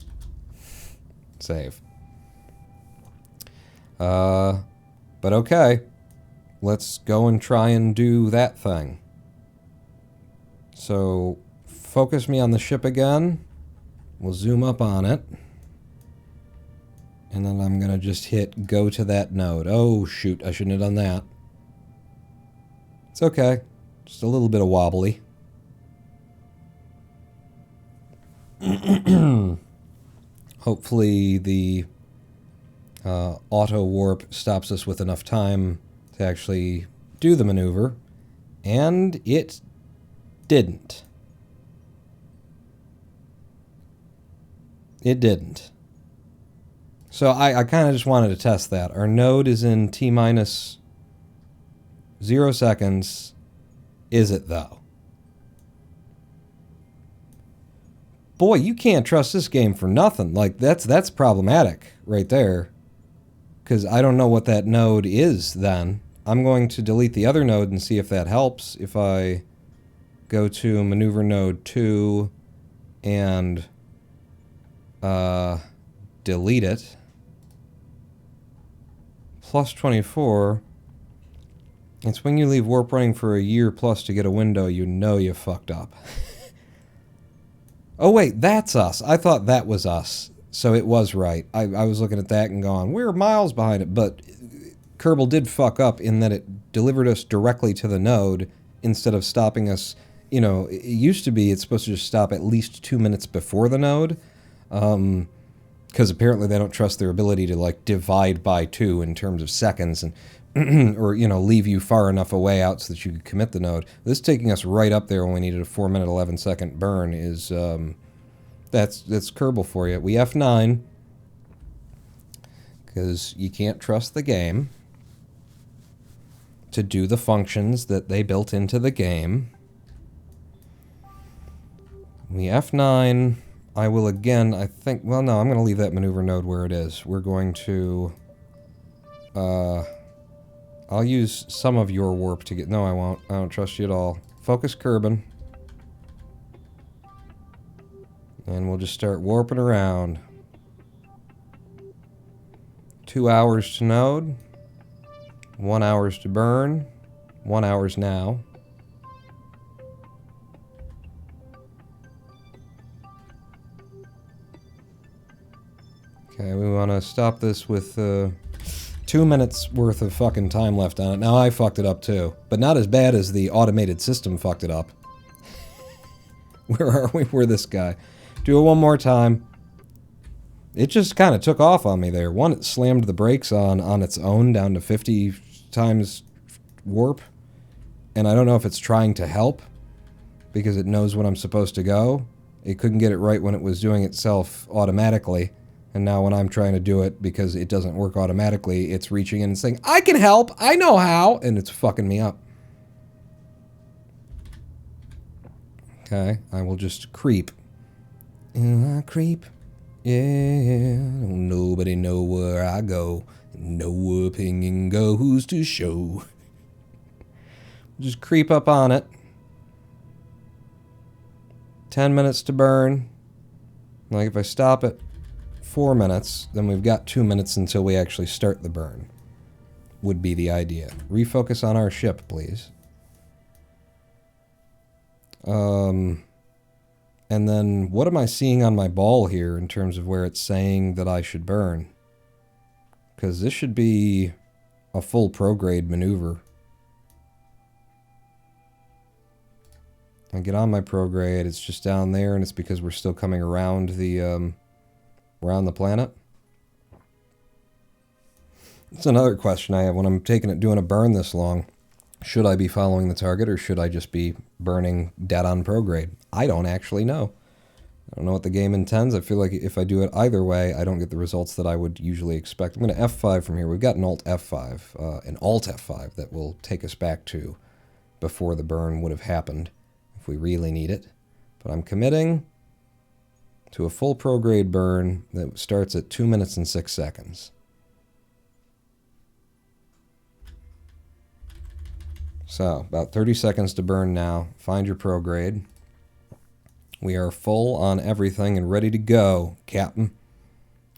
Save. But okay. Let's go and try and do that thing. So, focus me on the ship again. We'll zoom up on it. And then I'm going to just hit go to that node. Oh, shoot. I shouldn't have done that. It's okay. Just a little bit of wobbly. Hopefully the auto warp stops us with enough time to actually do the maneuver. And it didn't. It didn't. So I kind of just wanted to test that. Our node is in T-minus 0 seconds. Is it, though? Boy, you can't trust this game for nothing. Like, that's problematic right there. Because I don't know what that node is then. I'm going to delete the other node and see if that helps. If I go to maneuver node 2 and delete it. Plus 24. It's when you leave warp running for a year plus to get a window, you know you fucked up. Oh wait, that's us. I thought that was us. So it was right. I was looking at that and going, we're miles behind it. But Kerbal did fuck up in that it delivered us directly to the node instead of stopping us. You know, it used to be it's supposed to just stop at least 2 minutes before the node. Because apparently they don't trust their ability to, like, divide by 2 in terms of seconds and or, you know, leave you far enough away out so that you could commit the node. This taking us right up there when we needed a 4 minute, 11 second burn is, that's Kerbal for you. We F9, because you can't trust the game to do the functions that they built into the game. We F9... I will again, I think, well, no, I'm going to leave that maneuver node where it is. We're going to, I'll use some of your warp to get, no, I won't. I don't trust you at all. Focus Kerbin. And we'll just start warping around. 2 hours to node. 1 hour to burn. 1 hour now. Okay, we want to stop this with 2 minutes worth of fucking time left on it. Now I fucked it up too. But not as bad as the automated system fucked it up. Where are we? We're this guy. Do it one more time. It just kind of took off on me there. One, it slammed the brakes on its own down to 50 times warp. And I don't know if it's trying to help because it knows when I'm supposed to go. It couldn't get it right when it was doing itself automatically. And now when I'm trying to do it because it doesn't work automatically, it's reaching in and saying, I can help, I know how, and it's fucking me up. Okay, I will just creep. I creep. Yeah, don't nobody know where I go. No opinion goes to show. Just creep up on it. 10 minutes to burn. Like if I stop at 4 minutes, then we've got 2 minutes until we actually start the burn. Would be the idea. Refocus on our ship, please. And then what am I seeing on my ball here in terms of where it's saying that I should burn? Because this should be a full prograde maneuver. I get on my prograde, it's just down there, and it's because we're still coming around the planet. It's another question I have when I'm doing a burn this long. Should I be following the target, or should I just be burning dead on prograde? I don't actually know. I don't know what the game intends. I feel like if I do it either way, I don't get the results that I would usually expect. I'm going to F5 from here. We've got an Alt F5 that will take us back to before the burn would have happened if we really need it. But I'm committing to a full prograde burn that starts at 2 minutes and 6 seconds. So, about 30 seconds to burn now. Find your prograde. We are full on everything and ready to go, Captain.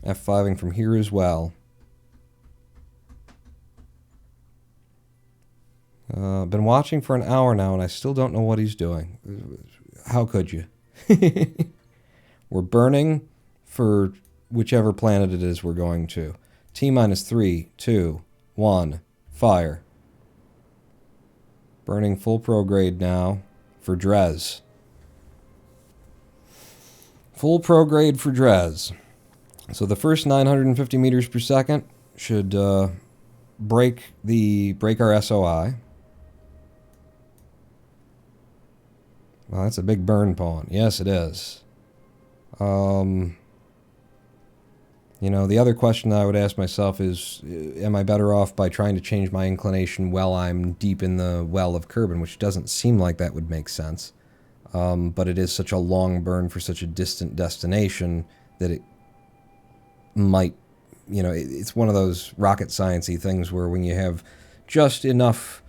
F5ing from here as well. Been watching for an hour now and I still don't know what he's doing. How could you? We're burning for whichever planet it is we're going to. T-minus 3, 2, 1, fire. Burning full prograde now for Dres. Full prograde for Dres. So the first 950 meters per second should break our SOI. Well, that's a big burn pawn. Yes, it is. You know, the other question I would ask myself is, am I better off by trying to change my inclination while I'm deep in the well of Kerbal, which doesn't seem like that would make sense. But it is such a long burn for such a distant destination that it might, you know, it's one of those rocket science-y things where when you have just enough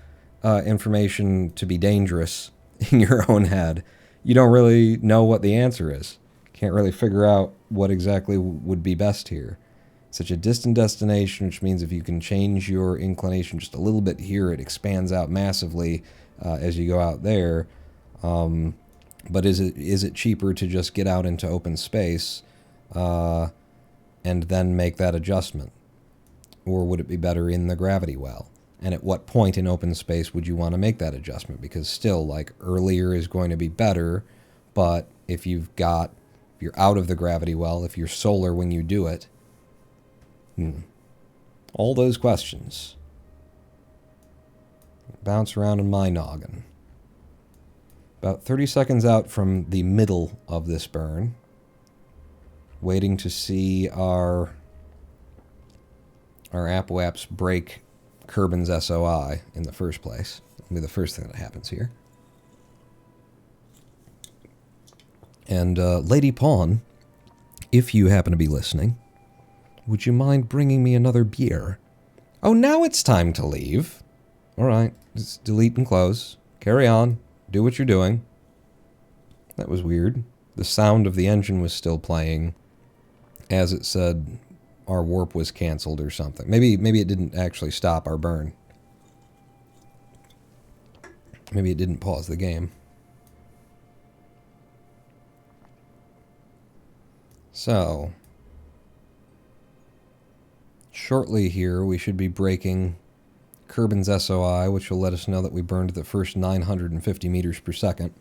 information to be dangerous in your own head, you don't really know what the answer is. Can't really figure out what exactly would be best here. Such a distant destination, which means if you can change your inclination just a little bit here, it expands out massively as you go out there. But is it cheaper to just get out into open space and then make that adjustment? Or would it be better in the gravity well? And at what point in open space would you want to make that adjustment? Because still, like, earlier is going to be better, but if you're out of the gravity well, if you're solar when you do it, all those questions bounce around in my noggin. About 30 seconds out from the middle of this burn, waiting to see our Apoaps break Kerbal's SOI in the first place. That'll be the first thing that happens here. And Lady Pawn, if you happen to be listening, would you mind bringing me another beer? Oh, now it's time to leave. All right, just delete and close. Carry on. Do what you're doing. That was weird. The sound of the engine was still playing as it said our warp was canceled or something. Maybe it didn't actually stop our burn. Maybe it didn't pause the game. So, Shortly here, we should be breaking Kerbin's SOI, which will let us know that we burned the first 950 meters per second.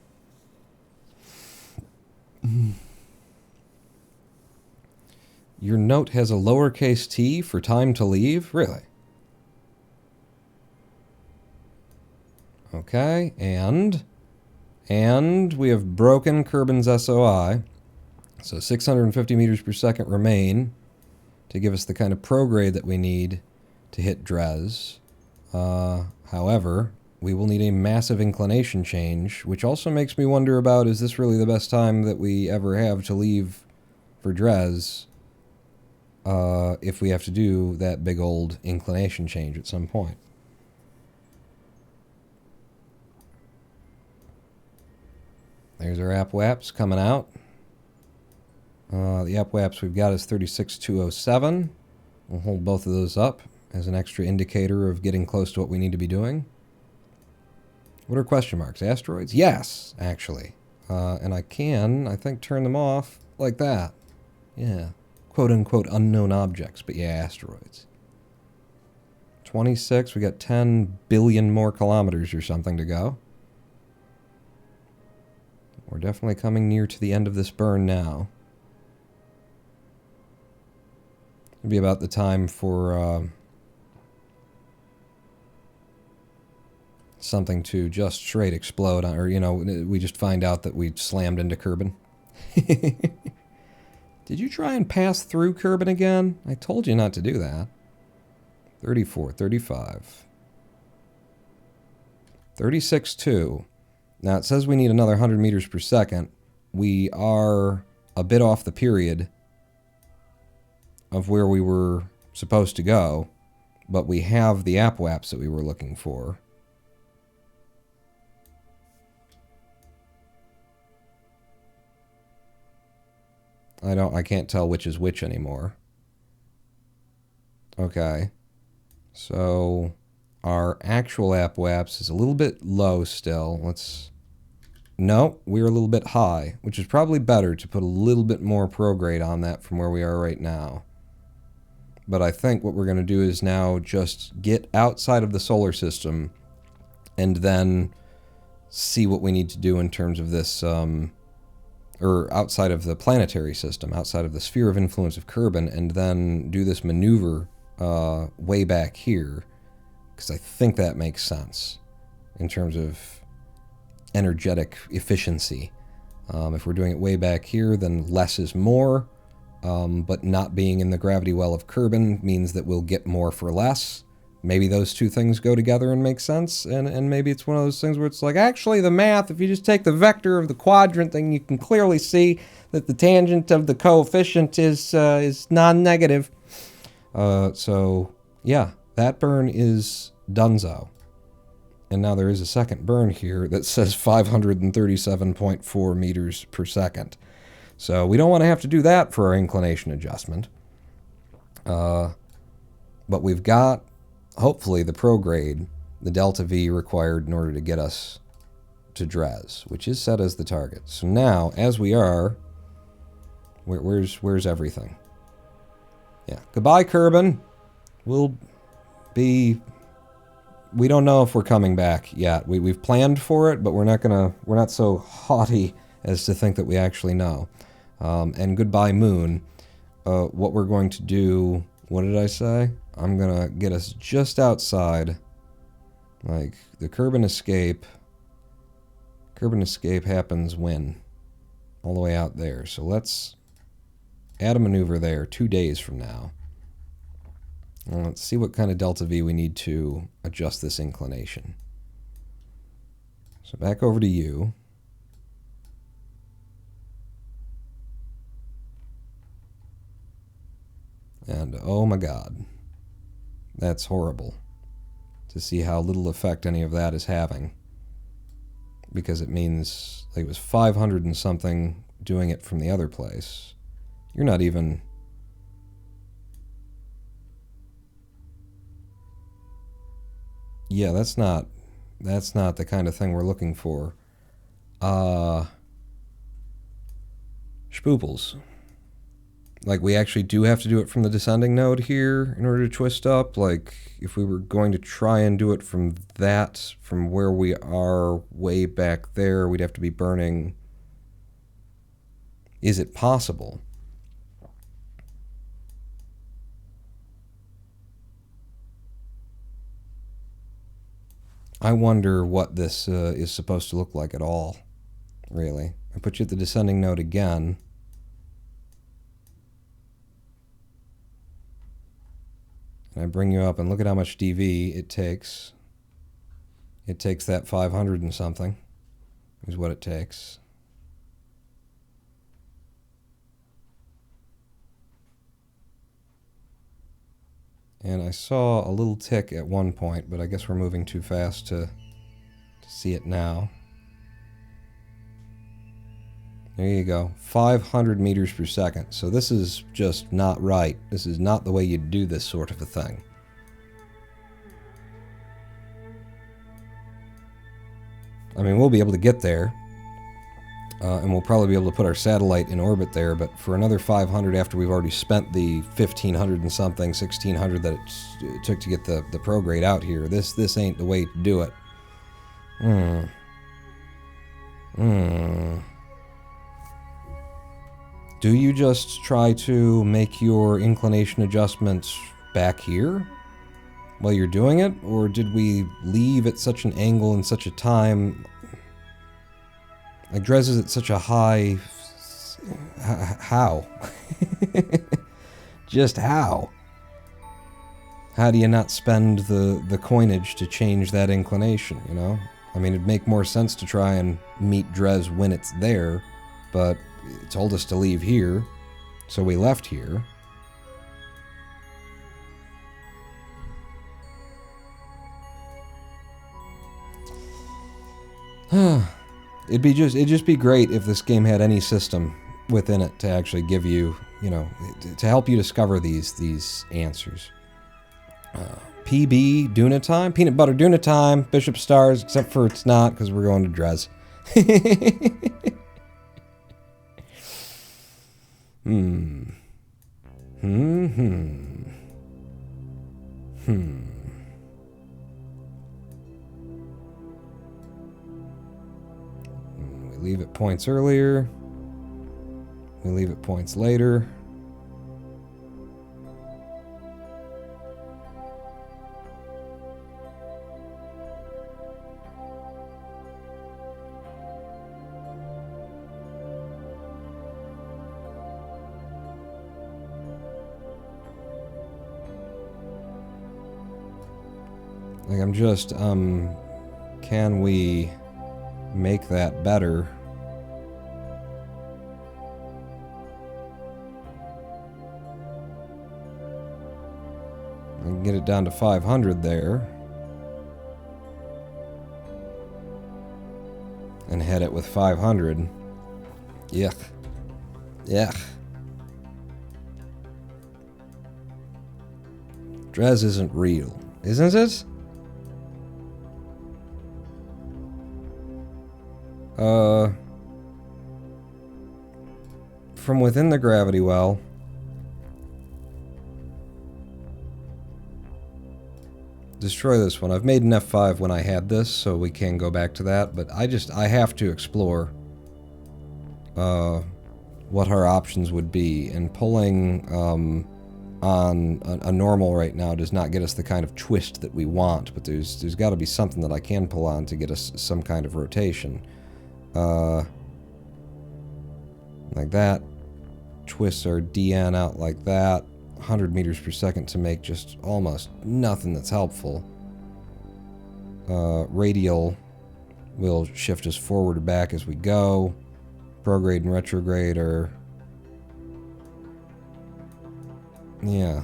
Your note has a lowercase t for time to leave? Really? Okay, and we have broken Kerbin's SOI. So 650 meters per second remain to give us the kind of prograde that we need to hit Dres. However, we will need a massive inclination change, which also makes me wonder about, is this really the best time that we ever have to leave for Dres if we have to do that big old inclination change at some point. There's our AppWaps coming out. The AppWaps we've got is 36207. We'll hold both of those up as an extra indicator of getting close to what we need to be doing. What are question marks? Asteroids? Yes, actually. And I can, I think, turn them off like that. Yeah. Quote-unquote unknown objects, but yeah, asteroids. 26, we got 10 billion more kilometers or something to go. We're definitely coming near to the end of this burn now. It'll be about the time for something to just straight explode, or, you know, we just find out that we slammed into Kerbin. Did you try and pass through Kerbin again? I told you not to do that. 34, 35. 36.2. Now, it says we need another 100 meters per second. We are a bit off the period of where we were supposed to go, but we have the AppWaps that we were looking for. I can't tell which is which anymore. Okay. So our actual AppWaps is a little bit low still. No, we're a little bit high, which is probably better to put a little bit more prograde on that from where we are right now. But I think what we're going to do is now just get outside of the solar system and then see what we need to do in terms of this, or outside of the planetary system, outside of the sphere of influence of Kerbin, and then do this maneuver way back here, because I think that makes sense in terms of energetic efficiency. If we're doing it way back here, then less is more, but not being in the gravity well of Kerbin means that we'll get more for less. Maybe those two things go together and make sense, and maybe it's one of those things where it's like, actually the math, if you just take the vector of the quadrant, then you can clearly see that the tangent of the coefficient is non-negative. So, yeah, that burn is donezo. And now there is a second burn here that says 537.4 meters per second. So we don't want to have to do that for our inclination adjustment. But we've got, hopefully, the prograde, the delta V required in order to get us to Dres, which is set as the target. So now, as we are, where's everything? Yeah, goodbye, Kerbin. We'll be... We don't know if we're coming back yet. We've planned for it, but we're not so haughty as to think that we actually know. And goodbye, Moon. What we're going to do, what did I say? I'm gonna get us just outside, like the Kerbin escape. Kerbin escape happens when? All the way out there. So let's add a maneuver there 2 days from now. Let's see what kind of delta V we need to adjust this inclination. So back over to you. And oh my God, that's horrible to see how little effect any of that is having. Because it means like it was 500 and something doing it from the other place. You're not even... Yeah, that's not the kind of thing we're looking for. Spooples. Like, we actually do have to do it from the descending node here in order to twist up. Like, if we were going to try and do it from that, from where we are way back there, we'd have to be burning. Is it possible? I wonder what this is supposed to look like at all, really. I put you at the descending node again. And I bring you up, and look at how much DV it takes. It takes that 500 and something, is what it takes. And I saw a little tick at one point, but I guess we're moving too fast to see it now. There you go. 500 meters per second. So this is just not right. This is not the way you do this sort of a thing. I mean, we'll be able to get there. And we'll probably be able to put our satellite in orbit there, but for another 500 after we've already spent the 1,500 and something, 1,600 that it took to get the prograde out here, this ain't the way to do it. Do you just try to make your inclination adjustments back here while you're doing it? Or did we leave at such an angle and such a time? Like, Dres is at such a high... How? Just how? How do you not spend the coinage to change that inclination, you know? I mean, it'd make more sense to try and meet Dres when it's there, but it told us to leave here, so we left here. It'd just be great if this game had any system within it to actually give you, you know, to help you discover these answers. PB Duna time, peanut butter Duna time, Bishop Stars, except for it's not because we're going to Dres. We leave at points earlier. We leave at points later. Like, I'm just, can we make that better? I can get it down to 500 there. And head it with 500. Yuck. Yuck. Dres isn't real, isn't it? From within the gravity well, destroy this one. I've made an F5 when I had this, so we can go back to that, but I have to explore what our options would be, and pulling on a normal right now does not get us the kind of twist that we want, but there's got to be something that I can pull on to get us some kind of rotation. Like that. Twists our DN out like that. 100 meters per second to make just almost nothing that's helpful. Radial will shift us forward or back as we go. Prograde and retrograde are... yeah.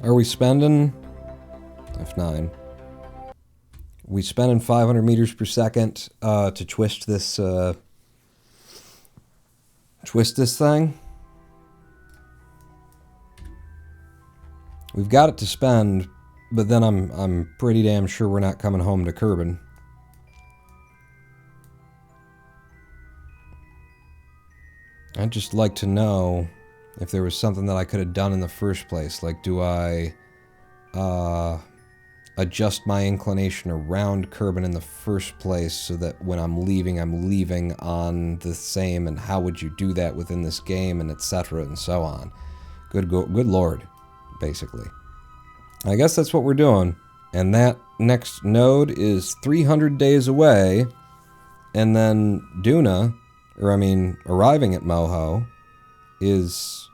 Are we spending... F9. We spending 500 meters per second to twist this thing. We've got it to spend, but then I'm pretty damn sure we're not coming home to Kerbal. I'd just like to know if there was something that I could have done in the first place. Like, do I adjust my inclination around Kerbal in the first place so that when I'm leaving on the same, and how would you do that within this game, and etc. and so on. Good lord, basically. I guess that's what we're doing. And that next node is 300 days away, and then Duna, arriving at Moho, is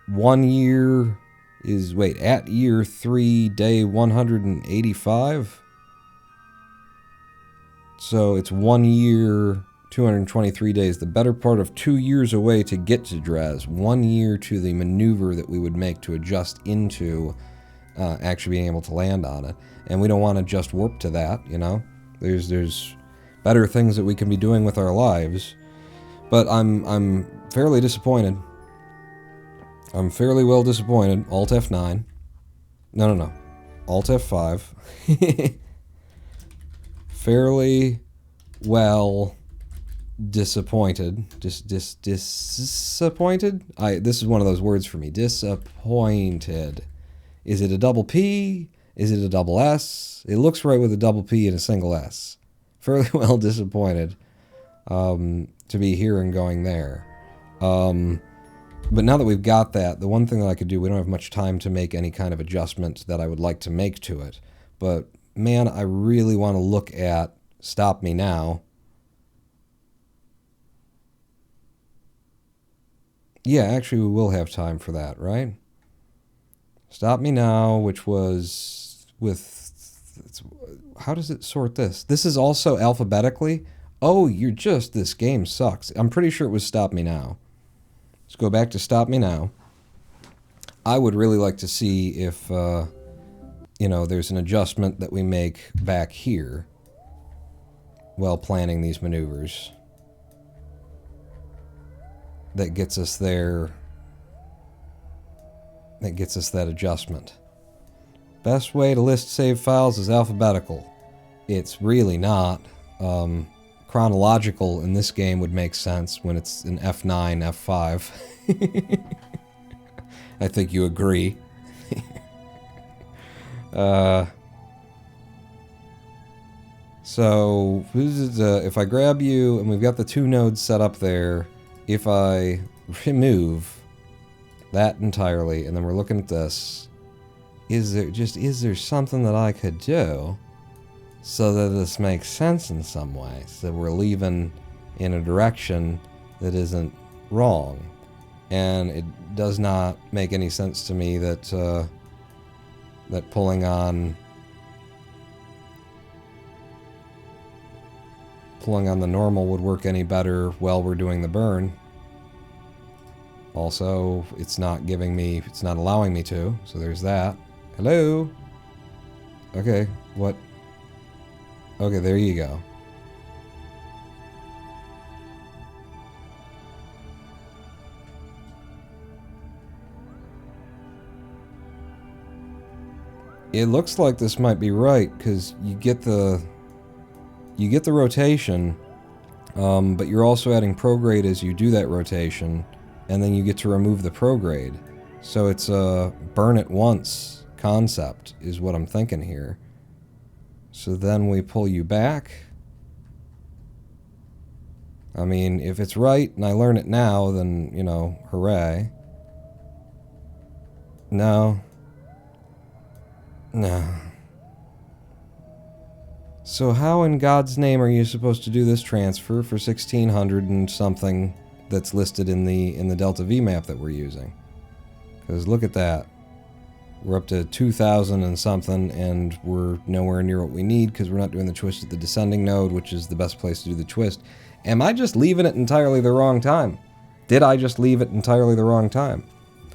1 year, at year 3, day 185. So it's 1 year, 223 days, the better part of 2 years away to get to Dres. 1 year to the maneuver that we would make to adjust into actually being able to land on it. And we don't want to just warp to that, you know? There's better things that we can be doing with our lives. But I'm fairly disappointed. I'm fairly well disappointed. Alt F9. No. Alt F5. Fairly well disappointed. Disappointed? This is one of those words for me. Disappointed. Is it a double P? Is it a double S? It looks right with a double P and a single S. Fairly well disappointed to be here and going there. But now that we've got that, the one thing that I could do, we don't have much time to make any kind of adjustment that I would like to make to it. But, man, I really want to look at Stop Me Now. Yeah, actually we will have time for that, right? Stop Me Now, which was with... How does it sort this? This is also alphabetically? Oh, this game sucks. I'm pretty sure it was Stop Me Now. Let's go back to Stop Me Now. I would really like to see if, there's an adjustment that we make back here while planning these maneuvers that gets us there, that gets us that adjustment. Best way to list save files is alphabetical. It's really not. Chronological in this game would make sense when it's an F9, F5. I think you agree. So, if I grab you, and we've got the 2 nodes set up there, if I remove that entirely, and then we're looking at this, is there something that I could do so that this makes sense in some way, so we're leaving in a direction that isn't wrong? And it does not make any sense to me that that pulling on the normal would work any better while we're doing the burn. Also, it's not allowing me to, so there's that. Hello? Okay, what? Okay, there you go. It looks like this might be right, because you get the rotation, but you're also adding prograde as you do that rotation, and then you get to remove the prograde. So it's a burn it once concept is what I'm thinking here. So then we pull you back. I mean, if it's right and I learn it now, then, hooray. No. So how in God's name are you supposed to do this transfer for 1600 and something that's listed in the Delta V map that we're using? Because look at that. We're up to 2,000 and something, and we're nowhere near what we need because we're not doing the twist at the descending node, which is the best place to do the twist. Am I just leaving it entirely the wrong time? Did I just leave it entirely the wrong time?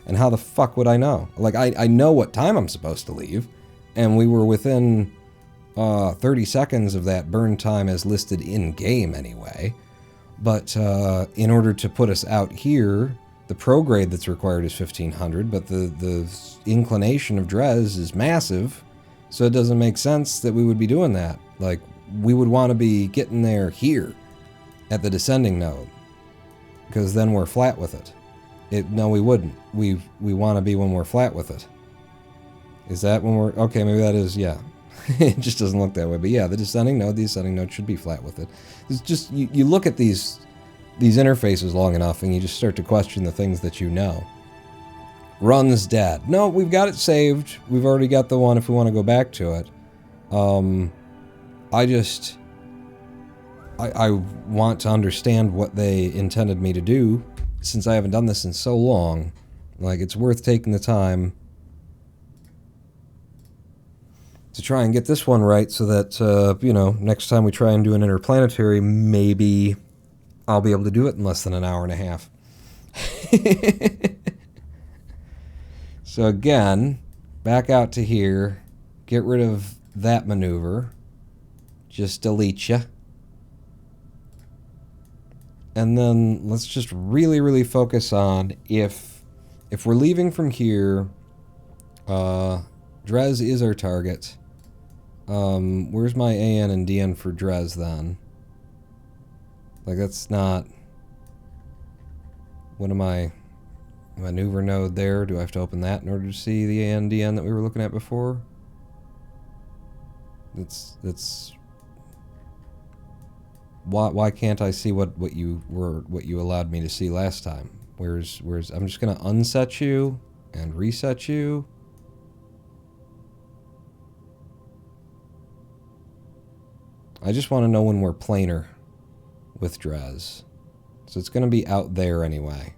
And how the fuck would I know? Like, I know what time I'm supposed to leave, and we were within 30 seconds of that burn time as listed in-game anyway. But in order to put us out here, the prograde that's required is 1500, but the inclination of Dres is massive, so it doesn't make sense that we would be doing that. Like, we would want to be getting there here at the descending node. because then we're flat with it. No, we wouldn't. We want to be when we're flat with it. Is that when we're... Okay, maybe that is, yeah. It just doesn't look that way. But yeah, the ascending node should be flat with it. It's just, you look at these interfaces long enough and you just start to question the things that you know. Run's dead. No, we've got it saved. We've already got the one if we want to go back to it. I want to understand what they intended me to do, since I haven't done this in so long. Like, it's worth taking the time to try and get this one right so that, you know, next time we try and do an interplanetary, maybe I'll be able to do it in less than an hour and a half. So again, back out to here, get rid of that maneuver, just delete ya. And then let's just really, really focus on if we're leaving from here, Dres is our target. Where's my AN and DN for Dres then? Like, that's not... What am I... Maneuver node there? Do I have to open that in order to see the AN, DN that we were looking at before? That's... Why can't I see what you allowed me to see last time? Where's I'm just gonna unset you and reset you. I just want to know when we're planar with Dres. So it's gonna be out there anyway.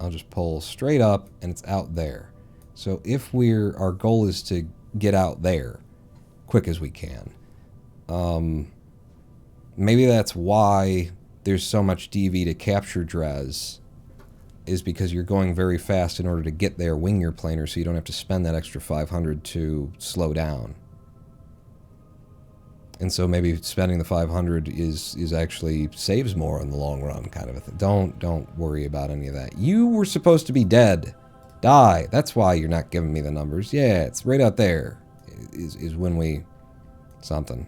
I'll just pull straight up and it's out there. So if our goal is to get out there quick as we can. Maybe that's why there's so much DV to capture Dres, is because you're going very fast in order to get there, wing your planar, so you don't have to spend that extra 500 to slow down. And so maybe spending the 500 is actually saves more in the long run, kind of a thing. Don't worry about any of that. You were supposed to be dead. Die. That's why you're not giving me the numbers. Yeah, it's right out there. Is when we... something.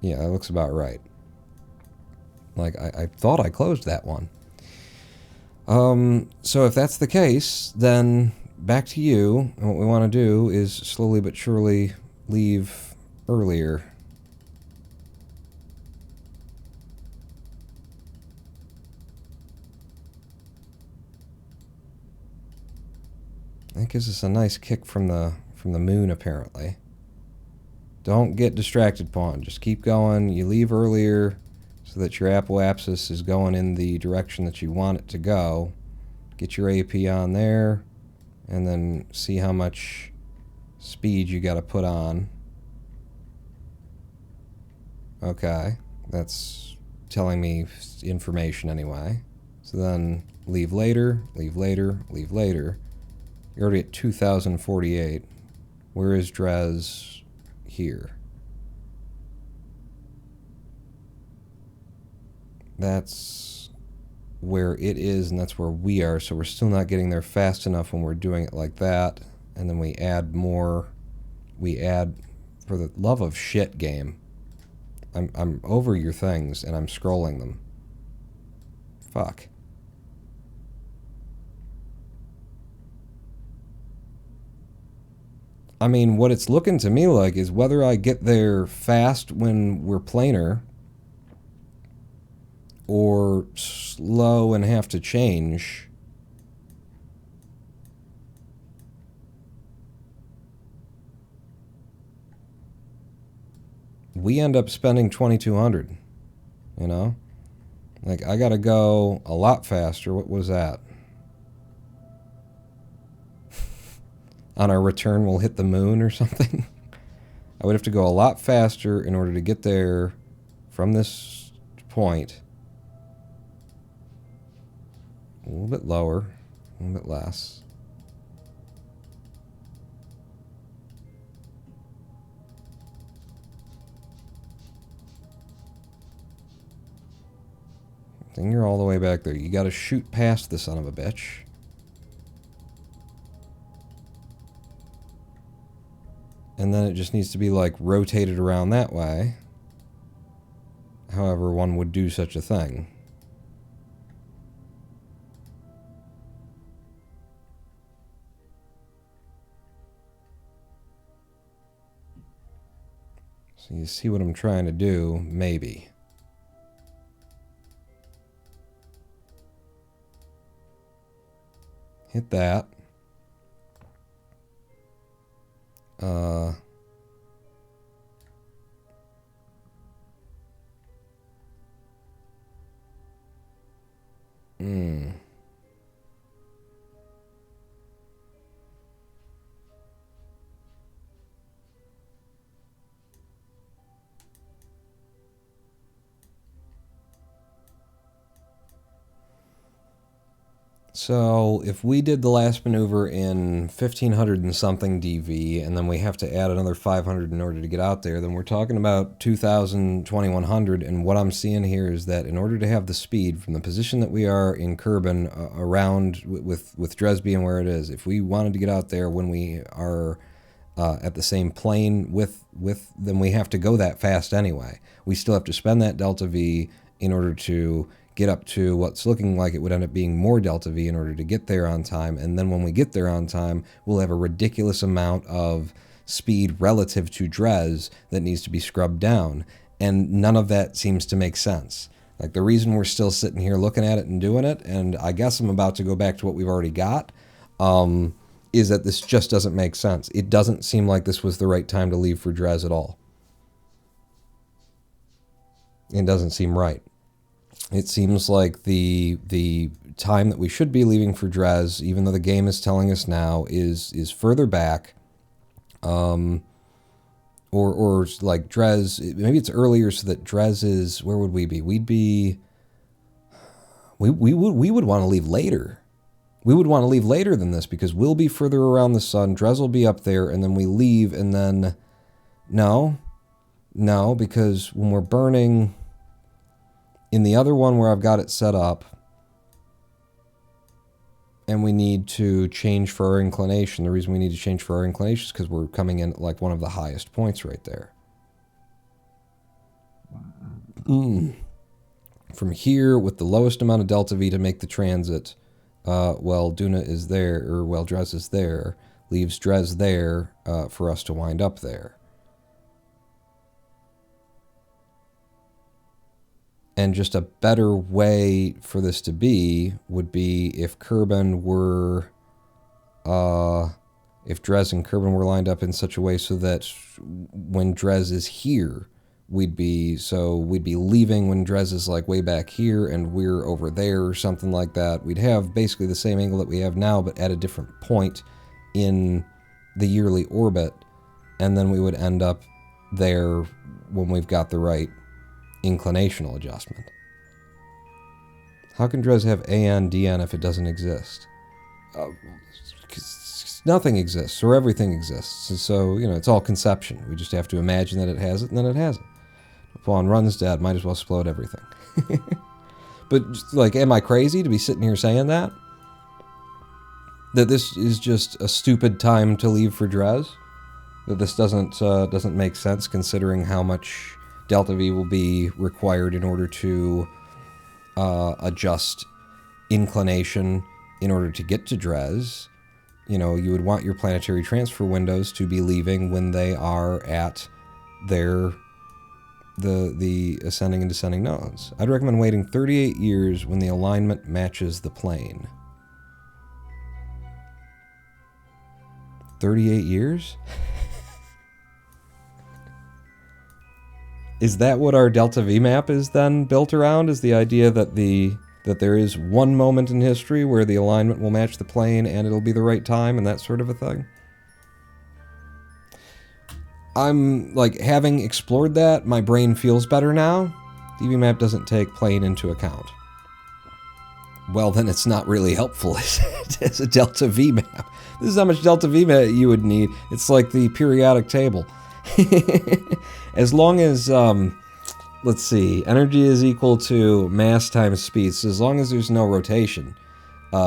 Yeah, that looks about right. Like, I thought I closed that one. So if that's the case, then back to you. And what we want to do is slowly but surely leave earlier. That gives us a nice kick from the moon, apparently. Don't get distracted, Pawn. Just keep going. You leave earlier so that your apoapsis is going in the direction that you want it to go. Get your AP on there, and then see how much speed you got to put on. Okay, that's telling me information anyway. So then leave later, leave later, leave later. You're already at 2048. Where is Dres? Here. That's where it is, and that's where we are, so we're still not getting there fast enough when we're doing it like that. And then we add more. We add, for the love of shit, game. I'm over your things, and I'm scrolling them. Fuck. I mean, what it's looking to me like is whether I get there fast when we're planar or slow and have to change. We end up spending 2,200, you know? Like, I gotta go a lot faster. What was that? On our return, we'll hit the moon or something. I would have to go a lot faster in order to get there from this point. A little bit lower, a little bit less. Then you're all the way back there. You gotta shoot past the son of a bitch. And then it just needs to be, like, rotated around that way. However one would do such a thing. So you see what I'm trying to do? Maybe. Hit that. So if we did the last maneuver in 1500 and something DV, and then we have to add another 500 in order to get out there, then we're talking about 2000, 2100. And what I'm seeing here is that in order to have the speed from the position that we are in Kerbin around with Dres being where it is, if we wanted to get out there when we are at the same plane with then we have to go that fast anyway. We still have to spend that delta V in order to get up to what's looking like it would end up being more delta V in order to get there on time. And then when we get there on time, we'll have a ridiculous amount of speed relative to Dres that needs to be scrubbed down. And none of that seems to make sense. Like, the reason we're still sitting here looking at it and doing it, and I guess I'm about to go back to what we've already got, is that this just doesn't make sense. It doesn't seem like this was the right time to leave for Dres at all. It doesn't seem right. It seems like the time that we should be leaving for Dres, even though the game is telling us now, is further back, or like Dres. Maybe it's earlier, so that Dres is, where would we be? We would want to leave later. We would want to leave later than this, because we'll be further around the sun. Dres will be up there, and then we leave, and then no, because when we're burning. In the other one where I've got it set up, and we need to change for our inclination, the reason we need to change for our inclination is because we're coming in at like one of the highest points right there. From here, with the lowest amount of delta V to make the transit, well, Duna is there, or well, Dres is there, leaves Dres there for us to wind up there. And just a better way for this to be would be if Kerbin were, if Dres and Kerbin were lined up in such a way so that when Dres is here, we'd be leaving when Dres is like way back here and we're over there or something like that. We'd have basically the same angle that we have now, but at a different point in the yearly orbit, and then we would end up there when we've got the right inclinational adjustment. How can Dres have AN, DN if it doesn't exist? Nothing exists, or everything exists. And so, it's all conception. We just have to imagine that it has it, and then it has it. Upon runs dead, might as well explode everything. But, like, am I crazy to be sitting here saying that? That this is just a stupid time to leave for Dres? That this doesn't make sense, considering how much delta V will be required in order to adjust inclination in order to get to Dres. You would want your planetary transfer windows to be leaving when they are at the ascending and descending nodes. I'd recommend waiting 38 years when the alignment matches the plane. 38 years? Is that what our delta V map is then built around? Is the idea that there is one moment in history where the alignment will match the plane and it'll be the right time and that sort of a thing? I'm, like, having explored that, my brain feels better now. The V map doesn't take plane into account. Well, then it's not really helpful as a delta V map. This is how much delta V map you would need. It's like the periodic table. As long as, let's see, energy is equal to mass times speed, so as long as there's no rotation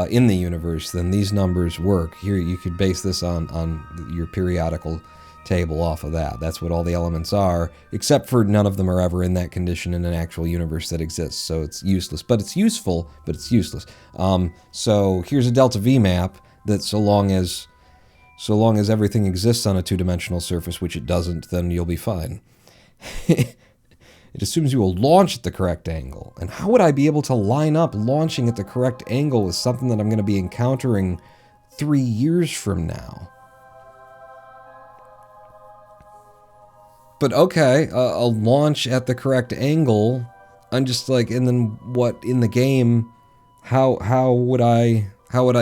in the universe, then these numbers work. Here, you could base this on your periodical table off of that. That's what all the elements are, except for none of them are ever in that condition in an actual universe that exists, so it's useless. But it's useful, but it's useless. So here's a delta V map that so long as everything exists on a two-dimensional surface, which it doesn't, then you'll be fine. It assumes you will launch at the correct angle. And how would I be able to line up launching at the correct angle with something that I'm going to be encountering 3 years from now? But okay, a launch at the correct angle. I'm just like, and then what in the game? How would I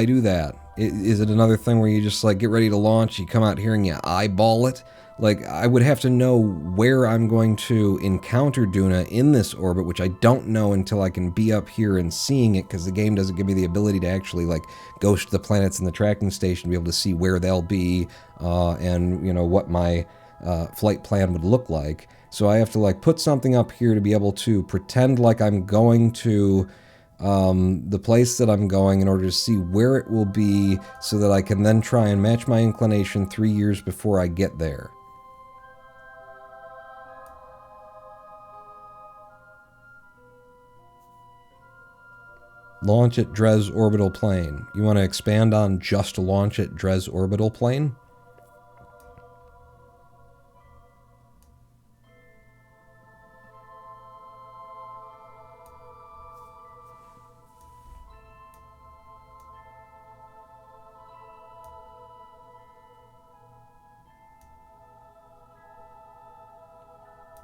do that? Is it another thing where you just like get ready to launch, you come out here and you eyeball it? Like, I would have to know where I'm going to encounter Duna in this orbit, which I don't know until I can be up here and seeing it, because the game doesn't give me the ability to actually, like, go to the planets in the tracking station to be able to see where they'll be, and, you know, what my flight plan would look like. So I have to, like, put something up here to be able to pretend like I'm going to the place that I'm going in order to see where it will be, so that I can then try and match my inclination 3 years before I get there. Launch at Dres orbital plane. You want to expand on just launch at Dres orbital plane?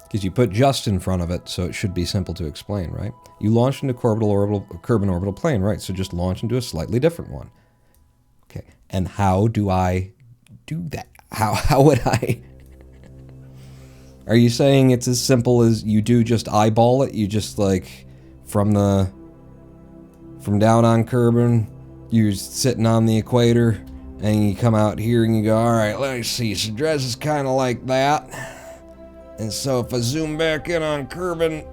Because you put just in front of it, so it should be simple to explain, right? You launch into Kerbal orbital plane, right? So just launch into a slightly different one. Okay, and how do I do that? How would I? Are you saying it's as simple as you do just eyeball it? You just like from down on Kerbal, you're sitting on the equator, and you come out here and you go, all right, let me see. So Dres is kind of like that. And so if I zoom back in on Kerbal,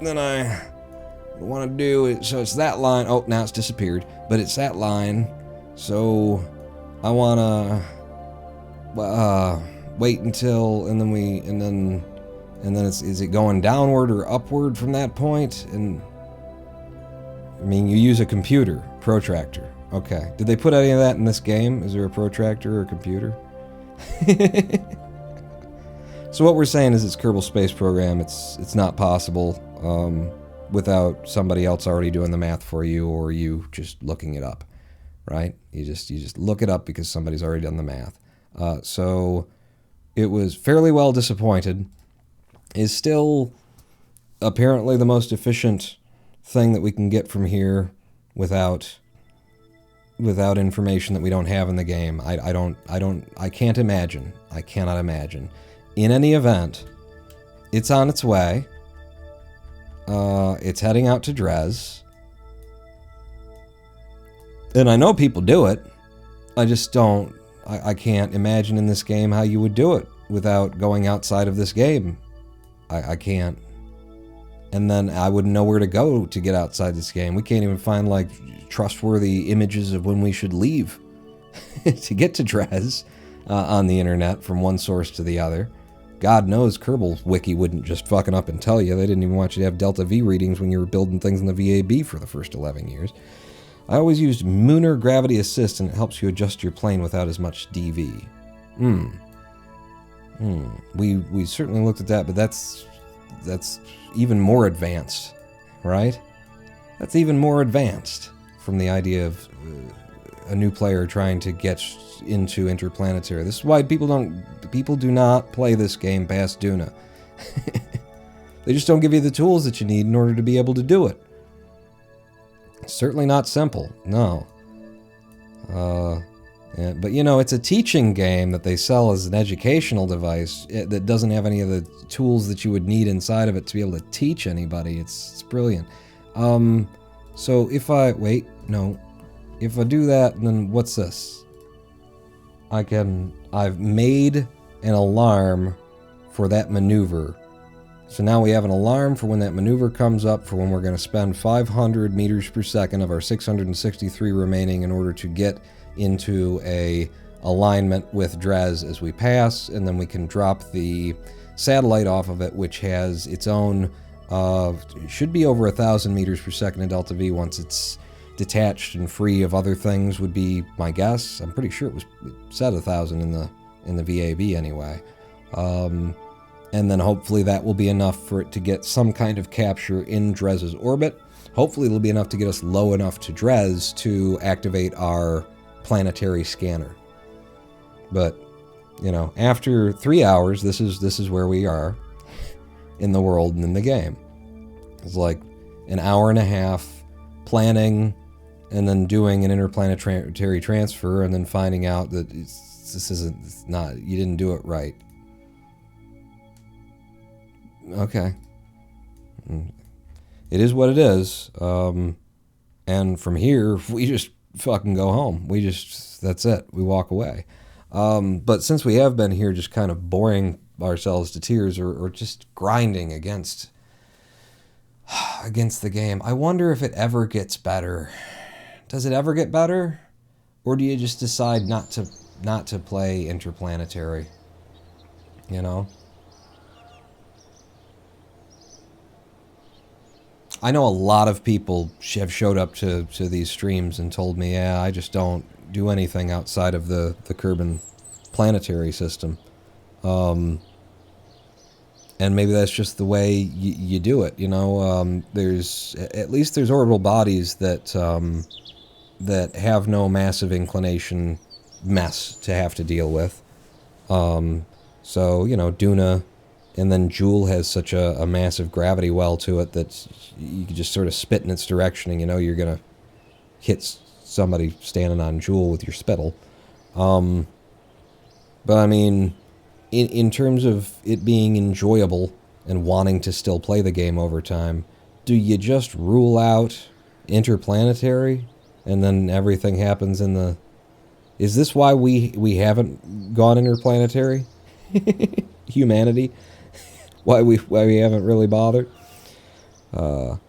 then I want to do it. So it's that line. Oh, now it's disappeared. But it's that line. So I want to wait until, and then is it going downward or upward from that point? And I mean, you use a computer, protractor. Okay. Did they put any of that in this game? Is there a protractor or a computer? So what we're saying is it's Kerbal Space Program. It's not possible without somebody else already doing the math for you, or you just looking it up, right? You just look it up because somebody's already done the math. So it was fairly well disappointed. Is still apparently the most efficient thing that we can get from here without information that we don't have in the game. I can't imagine. I cannot imagine. In any event, it's on its way. It's heading out to Dres. And I know people do it. I just don't. I can't imagine in this game how you would do it without going outside of this game. I can't. And then I wouldn't know where to go to get outside this game. We can't even find, like, trustworthy images of when we should leave to get to Dres on the internet from one source to the other. God knows Kerbal's wiki wouldn't just fucking up and tell you. They didn't even want you to have Delta V readings when you were building things in the VAB for the first 11 years. I always used Mooner Gravity Assist, and it helps you adjust your plane without as much DV. We certainly looked at that, but that's even more advanced, right? That's even more advanced from the idea of a new player trying to get into interplanetary. This is why people do not play this game past Duna. They just don't give you the tools that you need in order to be able to do it. It's certainly not simple, no. But you know, it's a teaching game that they sell as an educational device that doesn't have any of the tools that you would need inside of it to be able to teach anybody. It's brilliant. So if I do that, then what's this? I've made an alarm for that maneuver. So now we have an alarm for when that maneuver comes up, for when we're going to spend 500 meters per second of our 663 remaining in order to get into a alignment with Dres as we pass, and then we can drop the satellite off of it, which has its own, should be over 1,000 meters per second in Delta V once it's detached and free of other things, would be my guess. I'm pretty sure it said 1,000 in the VAB anyway. and then hopefully that will be enough for it to get some kind of capture in Dres's orbit. Hopefully it'll be enough to get us low enough to Dres to activate our planetary scanner. But, you know, after 3 hours, this is where we are in the world and in the game. It's like an hour and a half planning and then doing an interplanetary transfer and then finding out that you didn't do it right. Okay. It is what it is. And from here, we just fucking go home. That's it. We walk away. But since we have been here just kind of boring ourselves to tears or just grinding against the game, I wonder if it ever gets better. Does it ever get better? Or do you just decide not to play interplanetary? You know? I know a lot of people have showed up to these streams and told me, yeah, I just don't do anything outside of the Kerbal planetary system. And maybe that's just the way you do it, you know? There's orbital bodies that have no massive inclination mess to have to deal with. So, you know, Duna, and then Jool has such a massive gravity well to it that you can just sort of spit in its direction and you know you're going to hit somebody standing on Jool with your spittle. But I mean, in terms of it being enjoyable and wanting to still play the game over time, do you just rule out interplanetary and then everything happens in the... Is this why we haven't gone interplanetary? Humanity? Why we haven't really bothered? Let's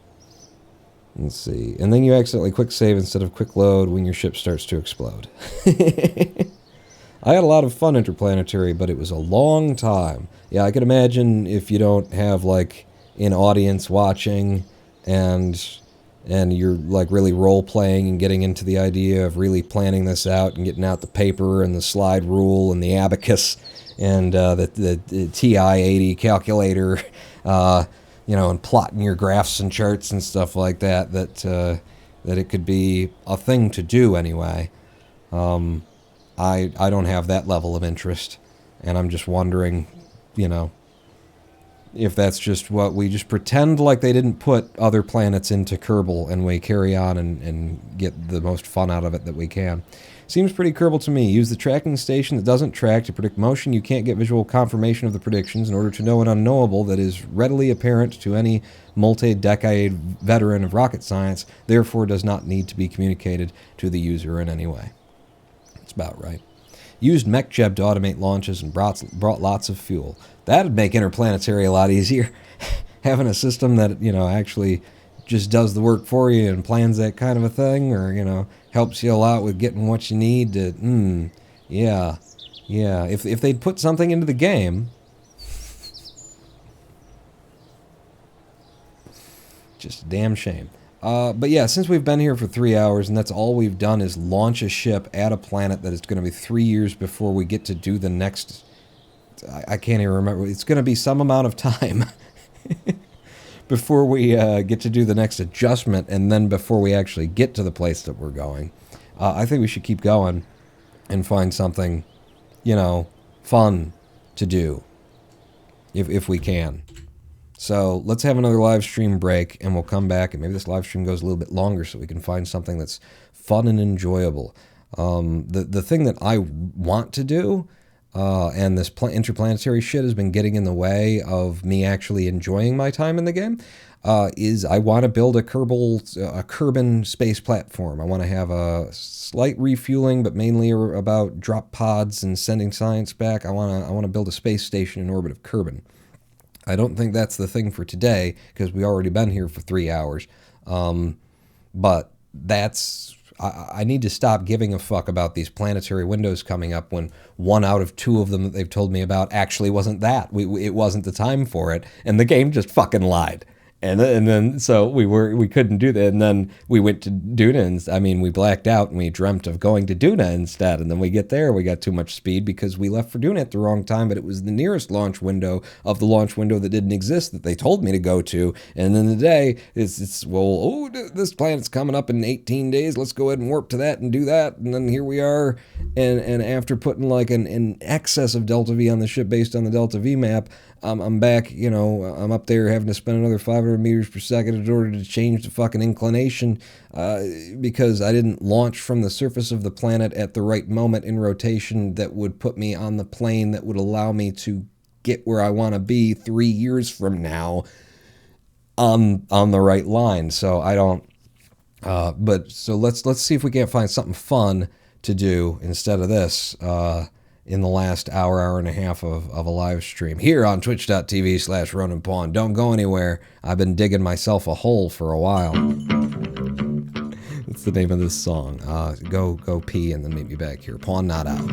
see. And then you accidentally quick save instead of quick load when your ship starts to explode. I had a lot of fun interplanetary, but it was a long time. Yeah, I could imagine if you don't have like an audience watching and you're like really role playing and getting into the idea of really planning this out and getting out the paper and the slide rule and the abacus and the TI-80 calculator, you know, and plotting your graphs and charts and stuff like that, that it could be a thing to do anyway. I don't have that level of interest, and I'm just wondering, you know, if that's just what we just pretend like they didn't put other planets into Kerbal and we carry on and get the most fun out of it that we can. Seems pretty Kerbal to me. Use the tracking station that doesn't track to predict motion. You can't get visual confirmation of the predictions in order to know an unknowable that is readily apparent to any multi-decade veteran of rocket science, therefore does not need to be communicated to the user in any way. That's about right. Used MechJeb to automate launches and brought lots of fuel. That'd make interplanetary a lot easier. Having a system that, you know, actually just does the work for you and plans that kind of a thing, or, you know, helps you a lot with getting what you need to, yeah. If they'd put something into the game, just a damn shame. But yeah, since we've been here for 3 hours and that's all we've done is launch a ship at a planet that is going to be 3 years before we get to do the next... I can't even remember. It's going to be some amount of time before we get to do the next adjustment, and then before we actually get to the place that we're going. I think we should keep going and find something, you know, fun to do if we can. So let's have another live stream break, and we'll come back, and maybe this live stream goes a little bit longer so we can find something that's fun and enjoyable. The thing that I want to do, and this interplanetary shit has been getting in the way of me actually enjoying my time in the game, is I want to build a Kerbal space platform. I want to have a slight refueling, but mainly about drop pods and sending science back. I want to build a space station in orbit of Kerbal. I don't think that's the thing for today, because we've already been here for 3 hours. But that's... I need to stop giving a fuck about these planetary windows coming up when 1 out of 2 of them that they've told me about actually wasn't that. It wasn't the time for it, and the game just fucking lied. And then so we couldn't do that, and then we went to Duna, and we blacked out and we dreamt of going to Duna instead, and then we get there, we got too much speed because we left for Duna at the wrong time, but it was the nearest launch window of the launch window that didn't exist that they told me to go to, and then the day this planet's coming up in 18 days, let's go ahead and warp to that and do that, and then here we are, and after putting like an excess of Delta V on the ship based on the Delta V map, I'm back, I'm up there having to spend another 500 meters per second in order to change the fucking inclination because I didn't launch from the surface of the planet at the right moment in rotation that would put me on the plane that would allow me to get where I want to be 3 years from now on the right line. So I don't, so let's see if we can't find something fun to do instead of this in the last hour and a half of a live stream here on twitch.tv/RonanPawn. Don't go anywhere. I've been digging myself a hole for a while. That's the name of this song. Go pee and then meet me back here. Pawn not out.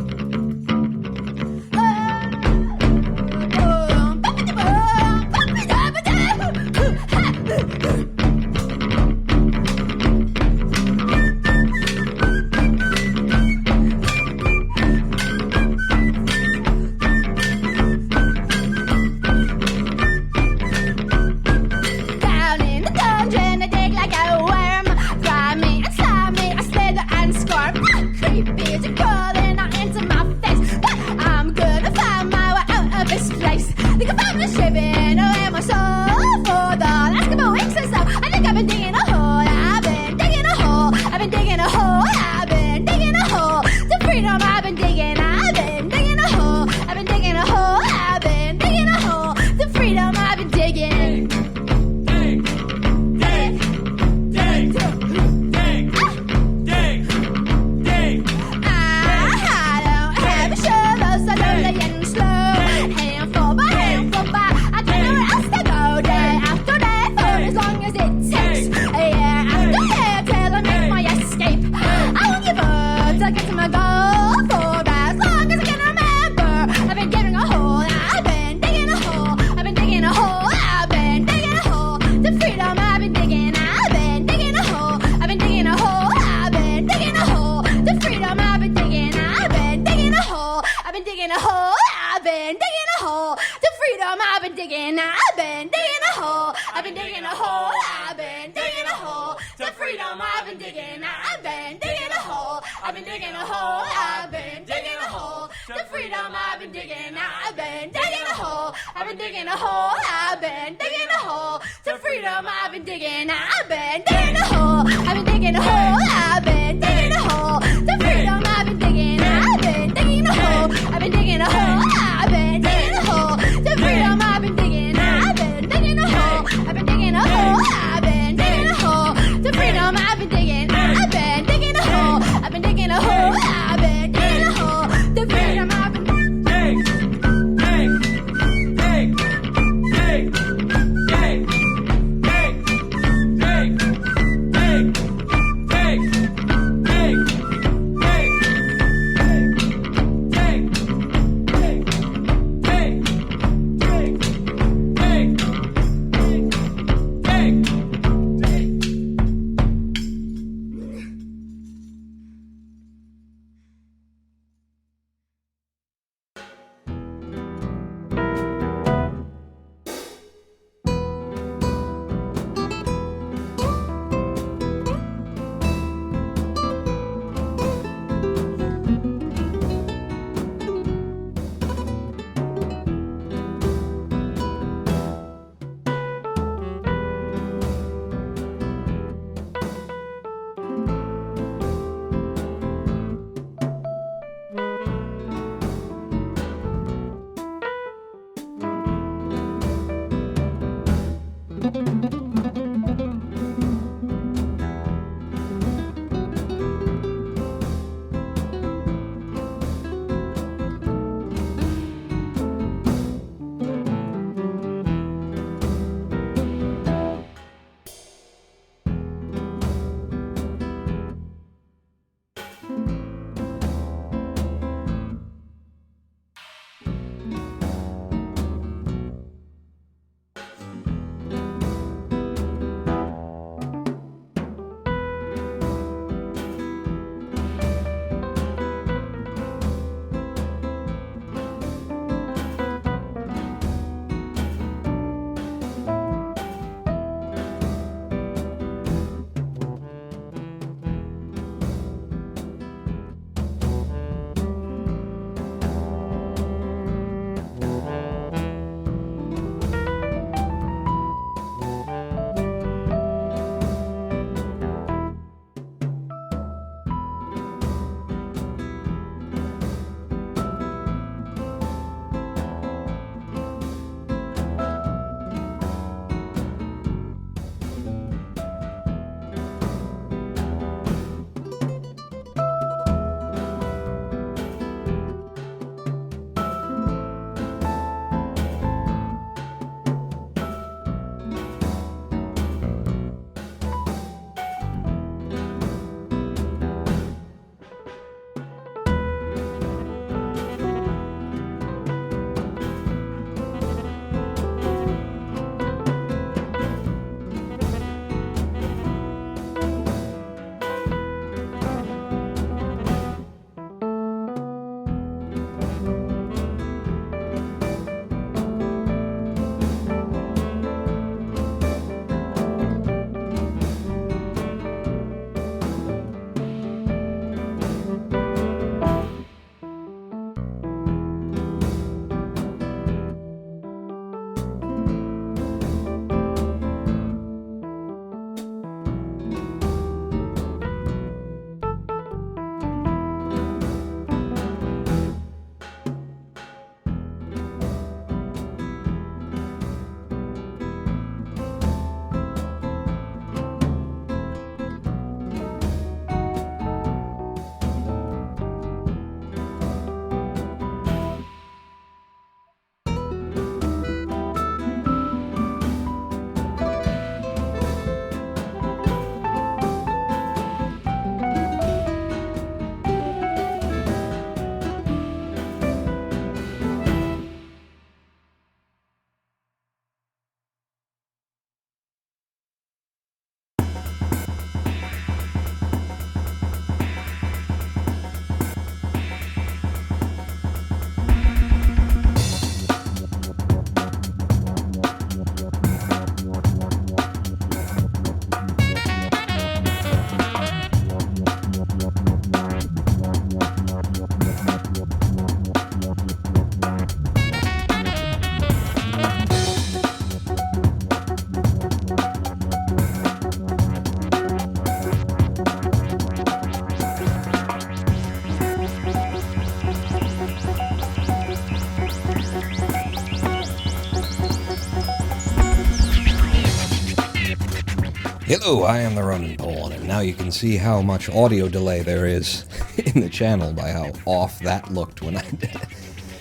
Hello, I am the Ronin Pawn, and now you can see how much audio delay there is in the channel by how off that looked when I did it.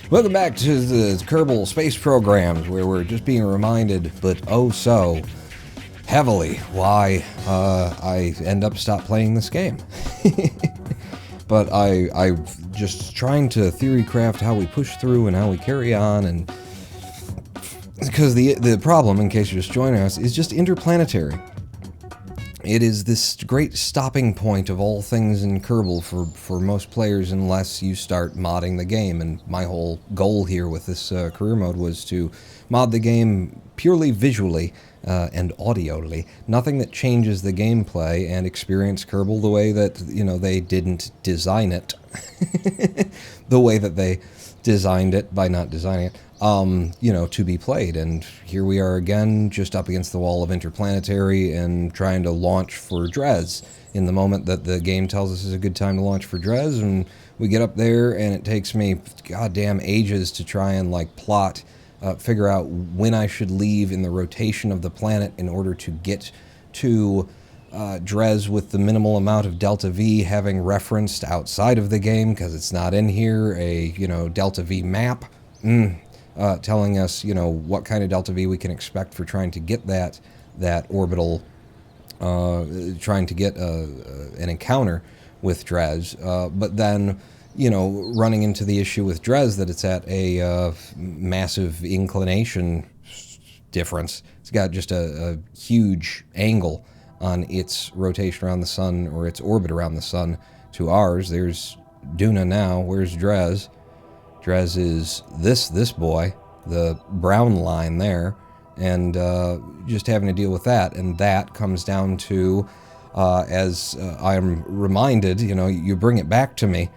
Welcome back to the Kerbal space programs, where we're just being reminded, but oh so heavily, why I end up stop playing this game. But I'm just trying to theory craft how we push through and how we carry on, and because the problem, in case you're just joining us, is just interplanetary. It is this great stopping point of all things in Kerbal for most players unless you start modding the game. And my whole goal here with this career mode was to mod the game purely visually and audioly. Nothing that changes the gameplay, and experience Kerbal the way that, you know, they didn't design it. The way that they designed it by not designing it. You know, to be played. And here we are again, just up against the wall of interplanetary and trying to launch for Dres in the moment that the game tells us is a good time to launch for Dres. And we get up there, and it takes me goddamn ages to try and like plot, figure out when I should leave in the rotation of the planet in order to get to Dres with the minimal amount of delta V, having referenced outside of the game, because it's not in here, a, you know, delta V map. Telling us, you know, what kind of delta V we can expect for trying to get that orbital, trying to get an encounter with Dres. But then, you know, running into the issue with Dres that it's at a massive inclination difference. It's got just a huge angle on its rotation around the sun, or its orbit around the sun, to ours. There's Duna now. Where's Dres? Dres is this boy, the brown line there, and just having to deal with that. And that comes down to, as I am reminded, you know, you bring it back to me.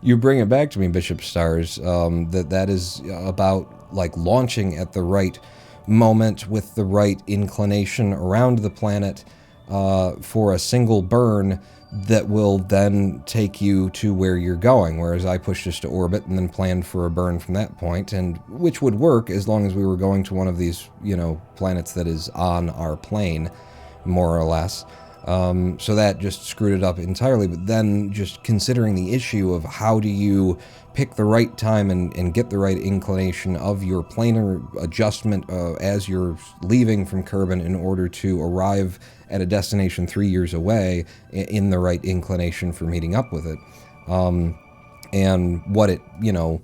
You bring it back to me, Bishop Stars, that is about, like, launching at the right moment with the right inclination around the planet for a single burn that will then take you to where you're going, whereas I pushed us to orbit and then planned for a burn from that point, and which would work as long as we were going to one of these, you know, planets that is on our plane, more or less. So that just screwed it up entirely. But then just considering the issue of how do you pick the right time and get the right inclination of your planar adjustment as you're leaving from Kerbin in order to arrive at a destination 3 years away in the right inclination for meeting up with it. And what it, you know,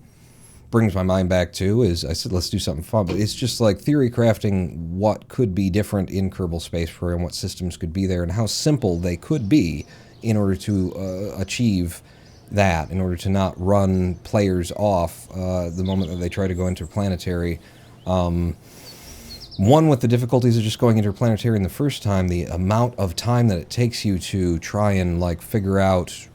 brings my mind back to is, I said, let's do something fun, but it's just like theory crafting what could be different in Kerbal Space Program, what systems could be there, and how simple they could be in order to achieve that, in order to not run players off the moment that they try to go interplanetary. One, with the difficulties of just going interplanetary in the first time, the amount of time that it takes you to try and, like, figure out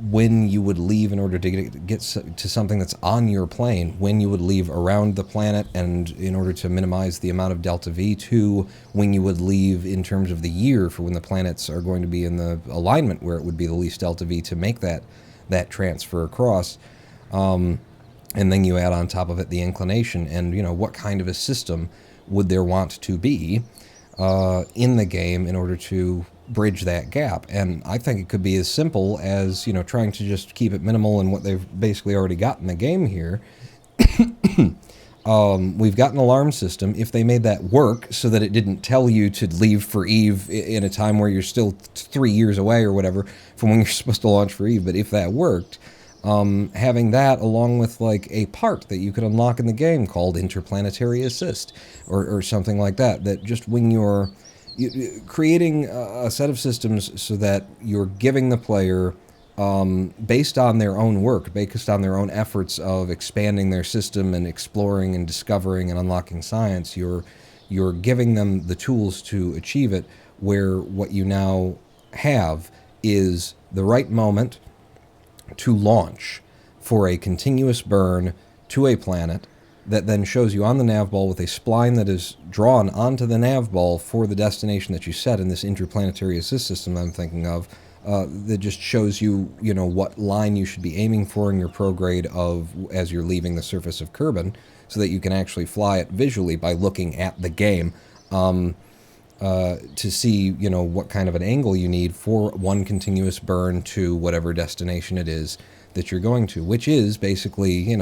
when you would leave in order to get to something that's on your plane, when you would leave around the planet, and in order to minimize the amount of delta V, to when you would leave in terms of the year for when the planets are going to be in the alignment where it would be the least delta V to make that transfer across. And then you add on top of it the inclination, and, you know, what kind of a system would there want to be in the game in order to bridge that gap. And I think it could be as simple as, you know, trying to just keep it minimal in what they've basically already got in the game here. We've got an alarm system. If they made that work so that it didn't tell you to leave for Eve in a time where you're still 3 years away or whatever from when you're supposed to launch for Eve, but if that worked, having that along with, like, a part that you could unlock in the game called Interplanetary Assist or something like that, that just when you're creating a set of systems so that you're giving the player, based on their own work, based on their own efforts of expanding their system and exploring and discovering and unlocking science, you're giving them the tools to achieve it, where what you now have is the right moment to launch for a continuous burn to a planet that then shows you on the nav ball with a spline that is drawn onto the nav ball for the destination that you set in this interplanetary assist system I'm thinking of, that just shows you, you know, what line you should be aiming for in your prograde of as you're leaving the surface of Kerbin, so that you can actually fly it visually by looking at the game. to see, what kind of an angle you need for one continuous burn to whatever destination it is that you're going to, which is basically,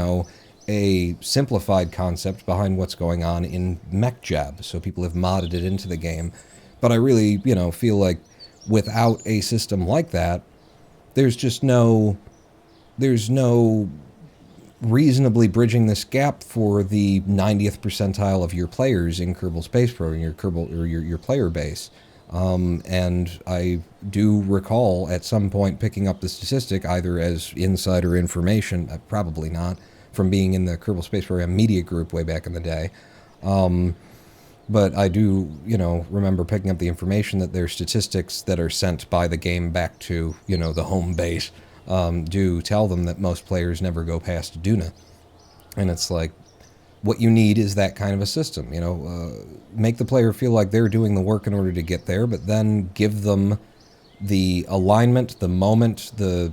a simplified concept behind what's going on in MechJab. So people have modded it into the game. But I really, feel like without a system like that, there's no reasonably bridging this gap for the 90th percentile of your players in Kerbal Space Program, your player base. And I do recall at some point picking up the statistic, either as insider information, probably not, from being in the Kerbal Space Program media group way back in the day. But I do, remember picking up the information that there's statistics that are sent by the game back to, the home base, do tell them that most players never go past Duna. And it's like, what you need is that kind of a system, make the player feel like they're doing the work in order to get there, but then give them the alignment, the moment, the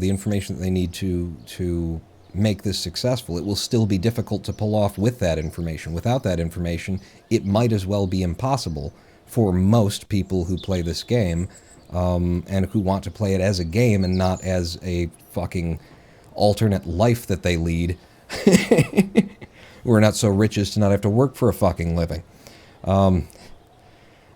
information that they need to make this successful. It will still be difficult to pull off with that information. Without that information, it might as well be impossible for most people who play this game, and who want to play it as a game and not as a fucking alternate life that they lead. We're not so rich as to not have to work for a fucking living.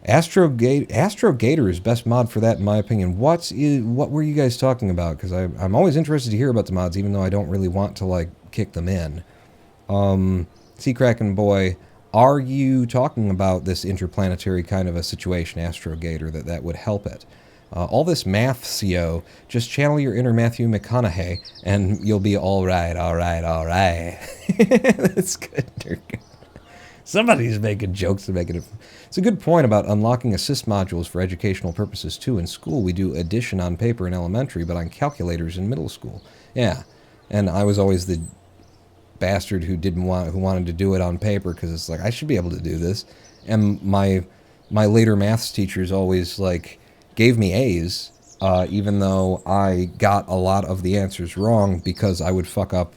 Astro Gator is best mod for that, in my opinion. What were you guys talking about? Because I'm always interested to hear about the mods, even though I don't really want to, kick them in. Sea Kraken Boy, are you talking about this interplanetary kind of a situation, Astro Gator, that would help it? All this math, CO, just channel your inner Matthew McConaughey, and you'll be all right. That's good. Somebody's making jokes and making it. It's a good point about unlocking assist modules for educational purposes, too. In school, we do addition on paper in elementary, but on calculators in middle school. Yeah, and I was always the bastard who wanted to do it on paper, because it's like, I should be able to do this. And my later maths teachers always, gave me A's, even though I got a lot of the answers wrong, because I would fuck up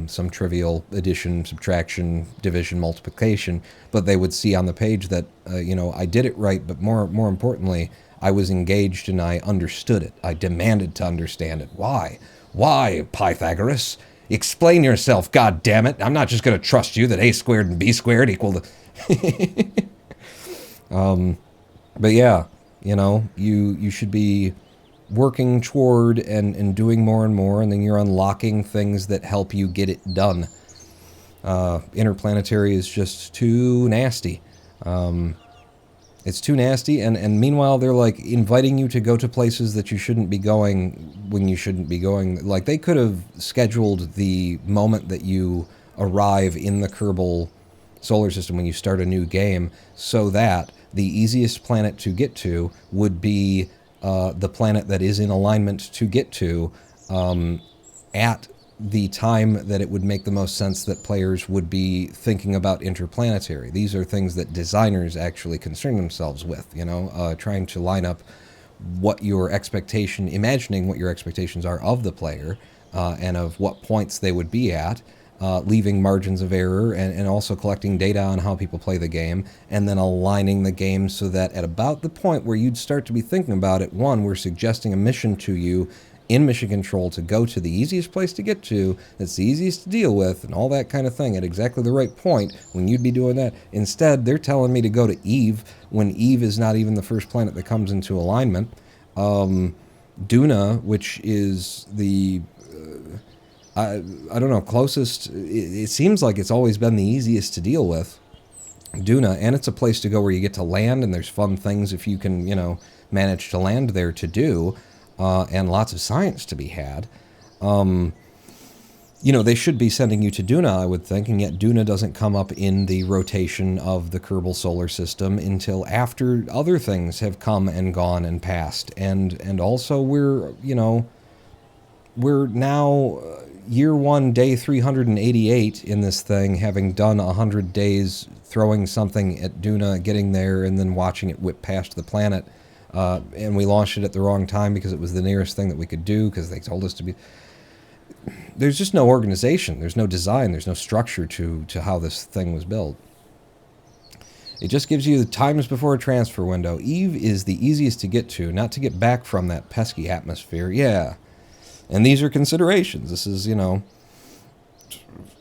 some trivial addition, subtraction, division, multiplication, but they would see on the page that, I did it right, but more importantly, I was engaged and I understood it. I demanded to understand it. Why? Why, Pythagoras? Explain yourself, God damn it! I'm not just going to trust you that A squared and B squared equal to... But yeah, you should be working toward and doing more and more, and then you're unlocking things that help you get it done. Interplanetary is just too nasty. It's too nasty, and meanwhile they're inviting you to go to places that you shouldn't be going when you shouldn't be going. They could have scheduled the moment that you arrive in the Kerbal solar system when you start a new game, so that the easiest planet to get to would be the planet that is in alignment to get to at the time that it would make the most sense that players would be thinking about interplanetary. These are things that designers actually concern themselves with, trying to line up imagining what your expectations are of the player, and of what points they would be at, leaving margins of error, and also collecting data on how people play the game, and then aligning the game so that at about the point where you'd start to be thinking about it, one, we're suggesting a mission to you in mission control to go to the easiest place to get to, that's the easiest to deal with, and all that kind of thing at exactly the right point when you'd be doing that. Instead, they're telling me to go to Eve when Eve is not even the first planet that comes into alignment. Duna, which is the... I don't know, closest... It seems like it's always been the easiest to deal with. Duna, and it's a place to go where you get to land, and there's fun things if you can, manage to land there to do, and lots of science to be had. They should be sending you to Duna, I would think, and yet Duna doesn't come up in the rotation of the Kerbal solar system until after other things have come and gone and passed. And also we're now year one, day 388 in this thing, having done 100 days throwing something at Duna, getting there, and then watching it whip past the planet. And we launched it at the wrong time because it was the nearest thing that we could do, because they told us to be... There's just no organization, there's no design, there's no structure to how this thing was built. It just gives you the times before a transfer window. Eve is the easiest to get to, not to get back from that pesky atmosphere. Yeah. And these are considerations. This is,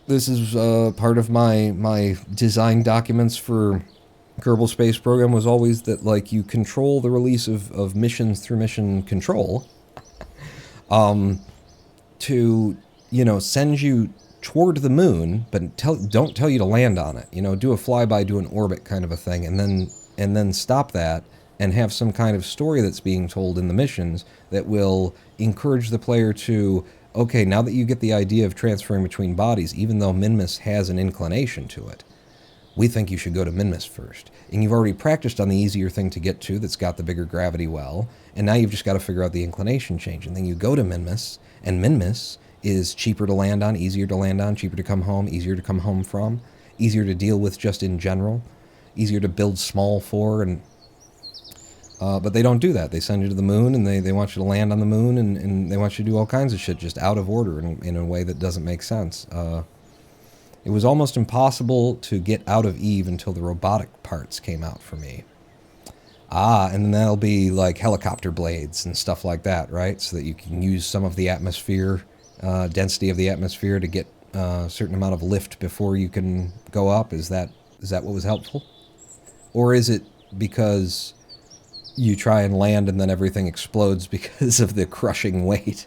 this is part of my design documents for Kerbal Space Program was always that, like, you control the release of missions through mission control to, send you toward the moon, but don't tell you to land on it. Do a flyby, do an orbit kind of a thing, and then stop that and have some kind of story that's being told in the missions that will encourage the player to, okay, now that you get the idea of transferring between bodies, even though Minmus has an inclination to it, we think you should go to Minmus first. And you've already practiced on the easier thing to get to that's got the bigger gravity well, and now you've just got to figure out the inclination change. And then you go to Minmus, and Minmus is cheaper to land on, easier to land on, cheaper to come home, easier to come home from, easier to deal with just in general, easier to build small for, and but they don't do that. They send you to the moon, and they want you to land on the moon, and they want you to do all kinds of shit just out of order in a way that doesn't make sense. It was almost impossible to get out of Eve until the robotic parts came out for me. And then that'll be like helicopter blades and stuff like that, right? So that you can use some of the atmosphere, density of the atmosphere to get a certain amount of lift before you can go up. Is that what was helpful? Or is it because you try and land and then everything explodes because of the crushing weight?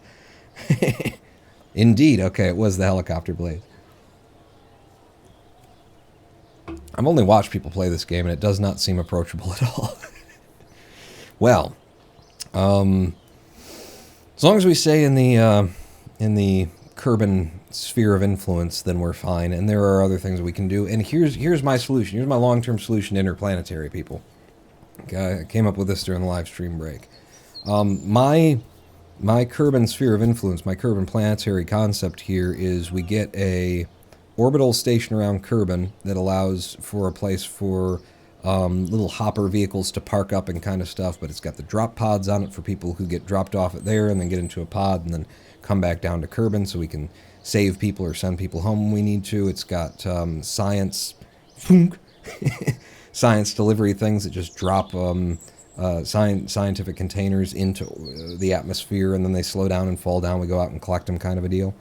Indeed, okay, it was the helicopter blade. I've only watched people play this game, and it does not seem approachable at all. Well, as long as we stay in the Kerbal sphere of influence, then we're fine. And there are other things we can do. And here's my solution. Here's my long-term solution to interplanetary people. Okay, I came up with this during the live stream break. My Kerbal sphere of influence, my Kerbal planetary concept here is we get a orbital station around Kerbal that allows for a place for little hopper vehicles to park up and kind of stuff, but it's got the drop pods on it for people who get dropped off at there and then get into a pod and then come back down to Kerbal so we can save people or send people home when we need to. It's got science science delivery things that just drop scientific containers into the atmosphere, and then they slow down and fall down. We go out and collect them, kind of a deal.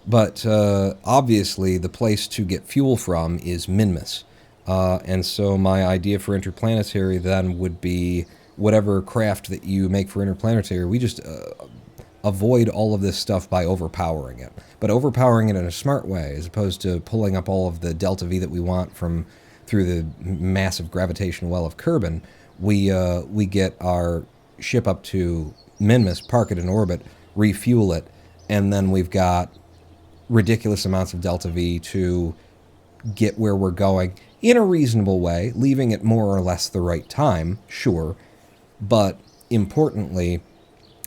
But obviously the place to get fuel from is Minmus. And so my idea for interplanetary then would be whatever craft that you make for interplanetary, we just avoid all of this stuff by overpowering it. But overpowering it in a smart way, as opposed to pulling up all of the delta V that we want through the massive gravitational well of Kerbal. We get our ship up to Minmus, park it in orbit, refuel it, and then we've got ridiculous amounts of delta V to get where we're going in a reasonable way, leaving at more or less the right time, sure, but importantly,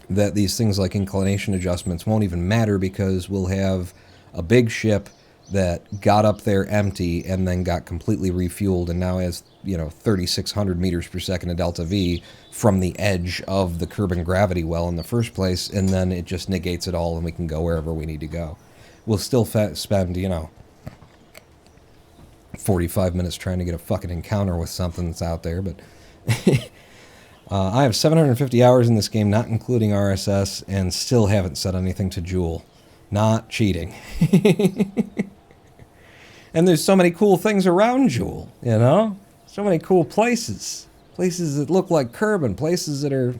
that these things like inclination adjustments won't even matter because we'll have a big ship that got up there empty and then got completely refueled and now has, 3,600 meters per second of delta V from the edge of the Kerbal gravity well in the first place, and then it just negates it all and we can go wherever we need to go. We'll still spend, 45 minutes trying to get a fucking encounter with something that's out there, but I have 750 hours in this game, not including RSS, and still haven't said anything to Jewel. Not cheating. And there's so many cool things around Jewel, So many cool places. Places that look like Kerbal, places that are...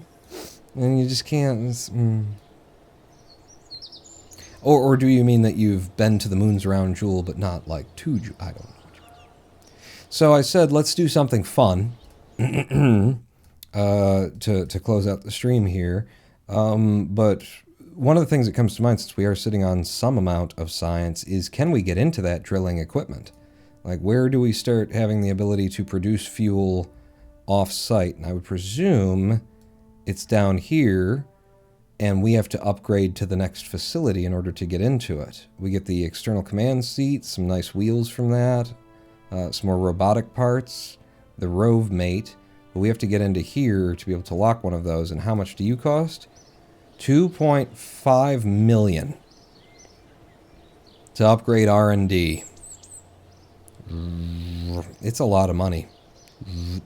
And you just can't... Or do you mean that you've been to the moons around Jewel, but not, like, to Jewel? I don't know. So I said, let's do something fun to close out the stream here. But one of the things that comes to mind, since we are sitting on some amount of science, is can we get into that drilling equipment? Like, where do we start having the ability to produce fuel off-site? And I would presume it's down here, and we have to upgrade to the next facility in order to get into it. We get the external command seat, some nice wheels from that, some more robotic parts, the Rove mate, but we have to get into here to be able to lock one of those. And how much do you cost? 2.5 million to upgrade R&D. It's a lot of money,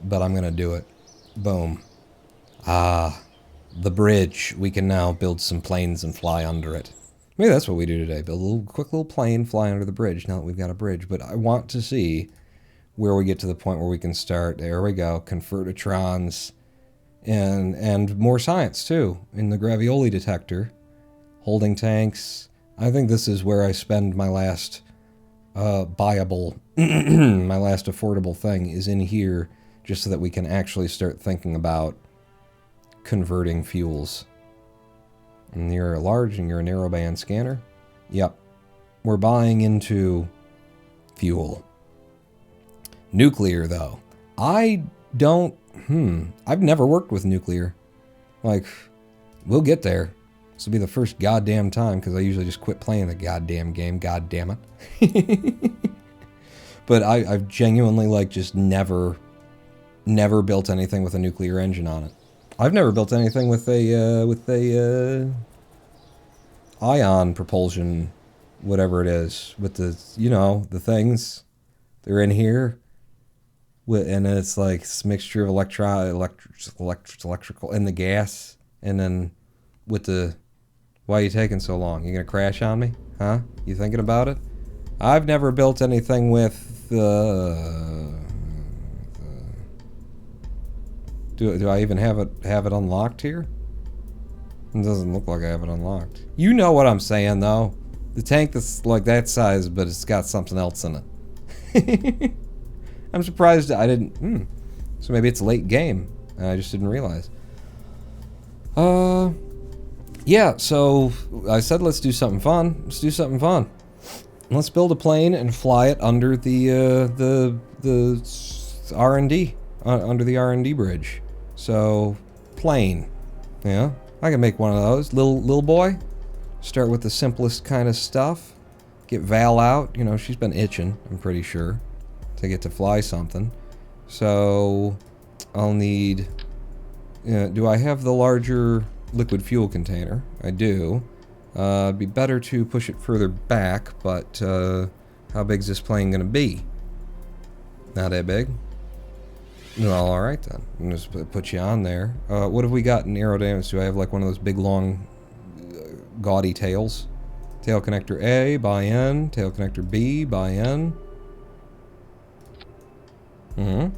but I'm going to do it. Boom. Ah, the bridge. We can now build some planes and fly under it. Maybe that's what we do today. Build a quick little plane, fly under the bridge now that we've got a bridge. But I want to see where we get to the point where we can start. There we go. Convertitrons and more science, too, in the gravioli detector. Holding tanks. I think this is where I spend my last buyable, my last affordable thing is in here, just so that we can actually start thinking about converting fuels. And you're large and you're a narrowband scanner? Yep. We're buying into fuel. Nuclear, though. I've never worked with nuclear. Like, we'll get there. This will be the first goddamn time, because I usually just quit playing the goddamn game, god damn it. But I've genuinely, like, just never built anything with a nuclear engine on it. I've never built anything with a ion propulsion, whatever it is, with the, you know, the things. They're in here. And it's like this mixture of electrical and the gas. And then with the... Why are you taking so long? You gonna crash on me? Huh? You thinking about it? I've never built anything with do I even have it unlocked here? It doesn't look like I have it unlocked. You know what I'm saying, though. The tank that's like that size, but it's got something else in it. I'm surprised I didn't... So maybe it's late game. I just didn't realize. Yeah, so I said let's do something fun. Let's do something fun. Let's build a plane and fly it under the R&D, under the R&D bridge. So, plane. Yeah, I can make one of those. Little boy. Start with the simplest kind of stuff. Get Val out. You know, she's been itching, I'm pretty sure, to get to fly something. So, I'll need... do I have the larger liquid fuel container? I do. It'd be better to push it further back, but how big is this plane going to be? Not that big? Well, alright then. I'm going to put you on there. What have we got in aerodynamics? Do I have like one of those big long gaudy tails? Tail connector A, buy in. Tail connector B, buy in. You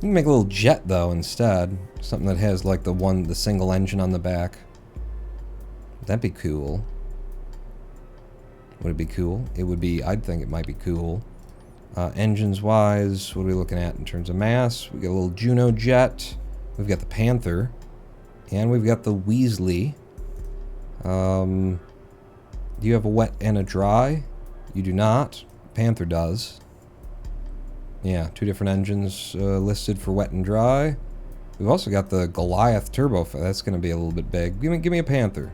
can make a little jet, though, instead. Something that has, like, the single engine on the back. That'd be cool. Would it be cool? It would be, I'd think it might be cool. Engines-wise, what are we looking at in terms of mass? We got a little Juno jet. We've got the Panther. And we've got the Weasley. Do you have a wet and a dry? You do not. Panther does. Yeah, 2 different engines listed for wet and dry. We've also got the Goliath turbo. That's going to be a little bit big. Give me a Panther.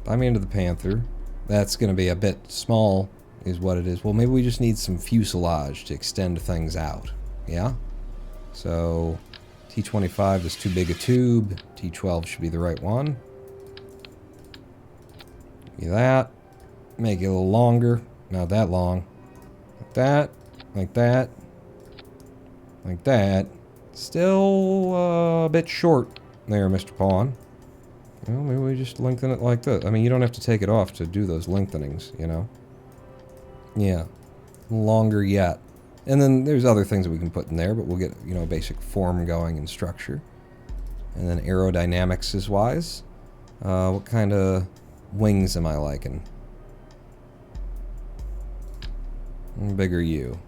Buy me into the Panther. That's going to be a bit small, is what it is. Well, maybe we just need some fuselage to extend things out. Yeah? So, T25 is too big a tube. T12 should be the right one. Give me that. Make it a little longer. Not that long. Like that. Like that. Like that. Still a bit short there, Mr. Pawn. Well, maybe we just lengthen it like this. I mean, you don't have to take it off to do those lengthenings, you know? Yeah. Longer yet. And then there's other things that we can put in there, but we'll get, you know, basic form going and structure. And then aerodynamics is wise. What kind of wings am I liking? Big are you?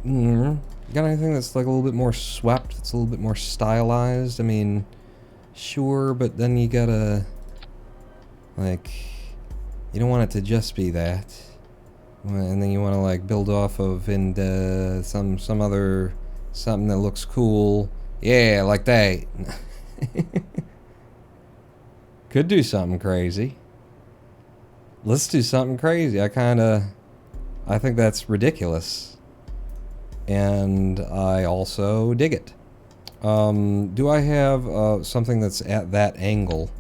Got anything that's like a little bit more swept, that's a little bit more stylized? I mean, sure, but then you gotta, like, you don't want it to just be that. And then you want to, like, build off of and some other, something that looks cool. Yeah, like that. Could do something crazy. Let's do something crazy. I think that's ridiculous. And I also dig it. Do I have something that's at that angle?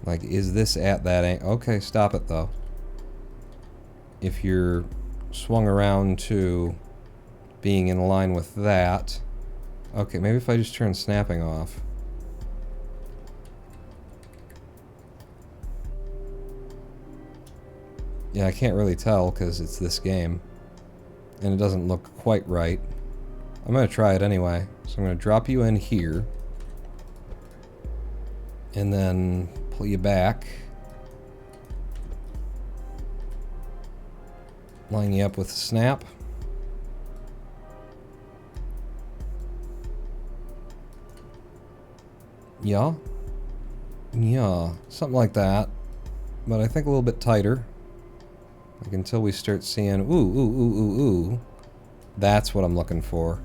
Like, is this at that angle? Okay, stop it, though. If you're swung around to being in line with that... Okay, maybe if I just turn snapping off. Yeah, I can't really tell because it's this game. And it doesn't look quite right. I'm going to try it anyway. So I'm going to drop you in here. And then pull you back. Line you up with snap. Yeah. Yeah. Something like that. But I think a little bit tighter. Like until we start seeing, ooh. That's what I'm looking for.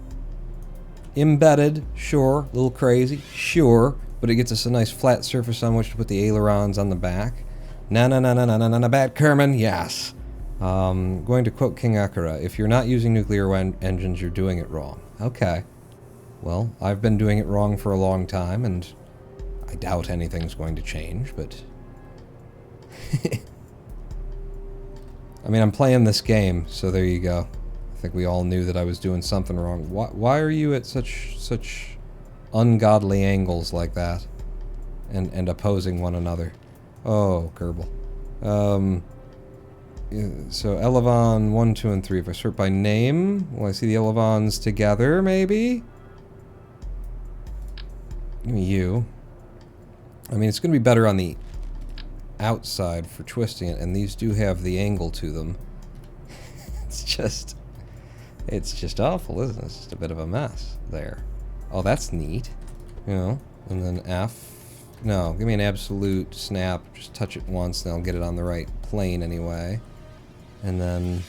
Embedded, sure. A little crazy, sure. But it gets us a nice flat surface on which to put the ailerons on the back. Na Bat Kerman, yes. Going to quote King Akira, if you're not using nuclear engines, you're doing it wrong. Okay. Well, I've been doing it wrong for a long time, and I doubt anything's going to change, but... I mean, I'm playing this game, so there you go. I think we all knew that I was doing something wrong. Why are you at such ungodly angles like that? And opposing one another? Oh, Kerbal. So Elevon 1, 2, and 3. If I sort by name, will I see the Elevons together, maybe? Give me you. I mean, it's going to be better on the outside for twisting it, and these do have the angle to them. It's just awful, isn't it? It's just a bit of a mess there. Oh, that's neat. You know, and then F. No, give me an absolute snap. Just touch it once, and I'll get it on the right plane anyway. And then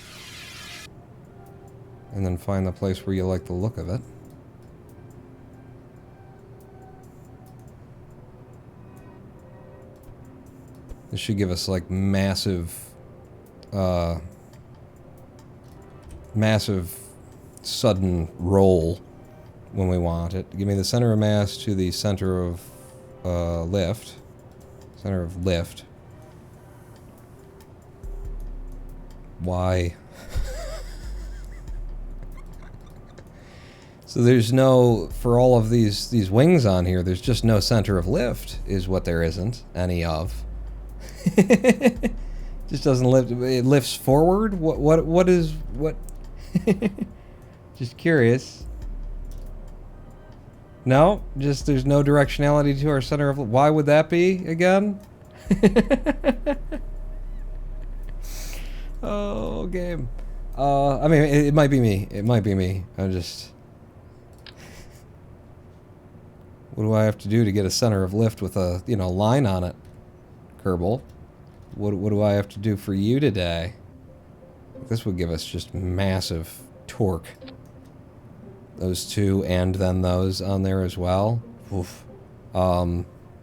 find the place where you like the look of it. This should give us like massive sudden roll when we want it. Give me the center of mass to the center of lift. Center of lift. Why? So there's no, for all of these wings on here, there's just no center of lift, is what there isn't any of. Just doesn't lift. It lifts forward. What is what? Just curious. No, just there's no directionality to our center of. Why would that be again? Oh, game. I mean, it might be me. It might be me. I'm just. What do I have to do to get a center of lift with a line on it, Kerbal? What do I have to do for you today? This would give us just massive torque. Those two and then those on there as well. Oof.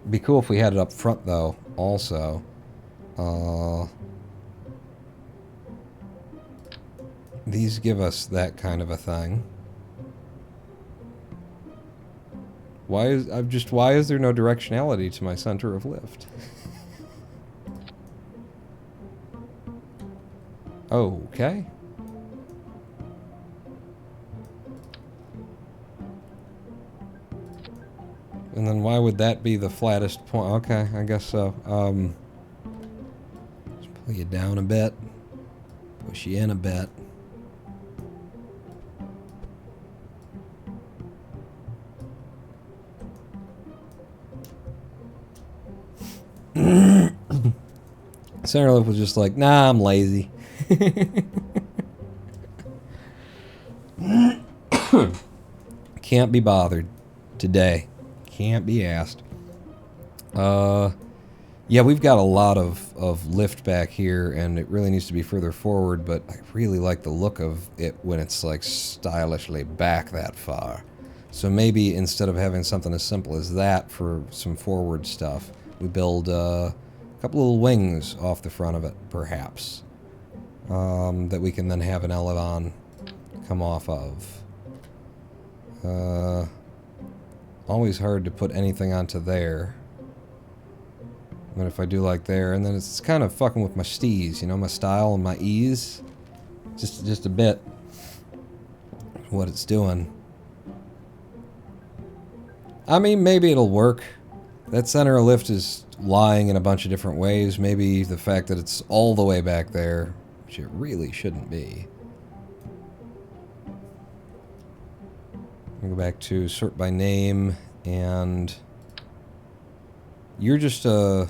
Be cool if we had it up front though, also. These give us that kind of a thing. Why is there no directionality to my center of lift? Okay. And then why would that be the flattest point? Okay, I guess so. Just pull you down a bit. Push you in a bit. Center Lift was just like, nah, I'm lazy. Can't be bothered today. Can't be asked. Yeah, we've got a lot of lift back here, and it really needs to be further forward, but I really like the look of it when it's like stylishly back that far. So maybe instead of having something as simple as that for some forward stuff, we build a couple little wings off the front of it, perhaps, that we can then have an elevon come off of. Always hard to put anything onto there. But if I do like there, and then it's kind of fucking with my steez, you know, my style and my ease. Just a bit. What it's doing. I mean, maybe it'll work. That center of lift is lying in a bunch of different ways. Maybe the fact that it's all the way back there, which it really shouldn't be. Go back to sort by name, and you're just a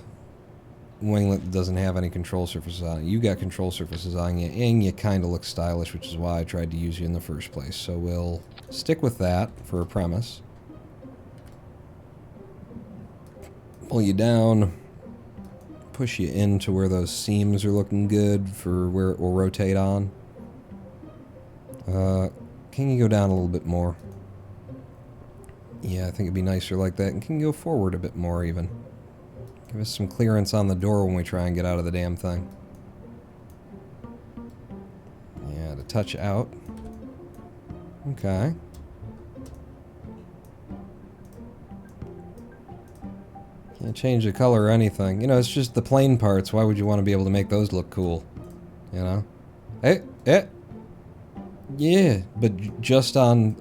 winglet that doesn't have any control surfaces on it. You got control surfaces on you, and you kind of look stylish, which is why I tried to use you in the first place. So we'll stick with that for a premise. Pull you down, push you into where those seams are looking good for where it will rotate on. Can you go down a little bit more? Yeah, I think it'd be nicer like that. And can you go forward a bit more even? Give us some clearance on the door when we try and get out of the damn thing. Yeah, to touch out. Okay. Can't change the color or anything. You know, it's just the plain parts. Why would you want to be able to make those look cool? You know? Yeah, but just on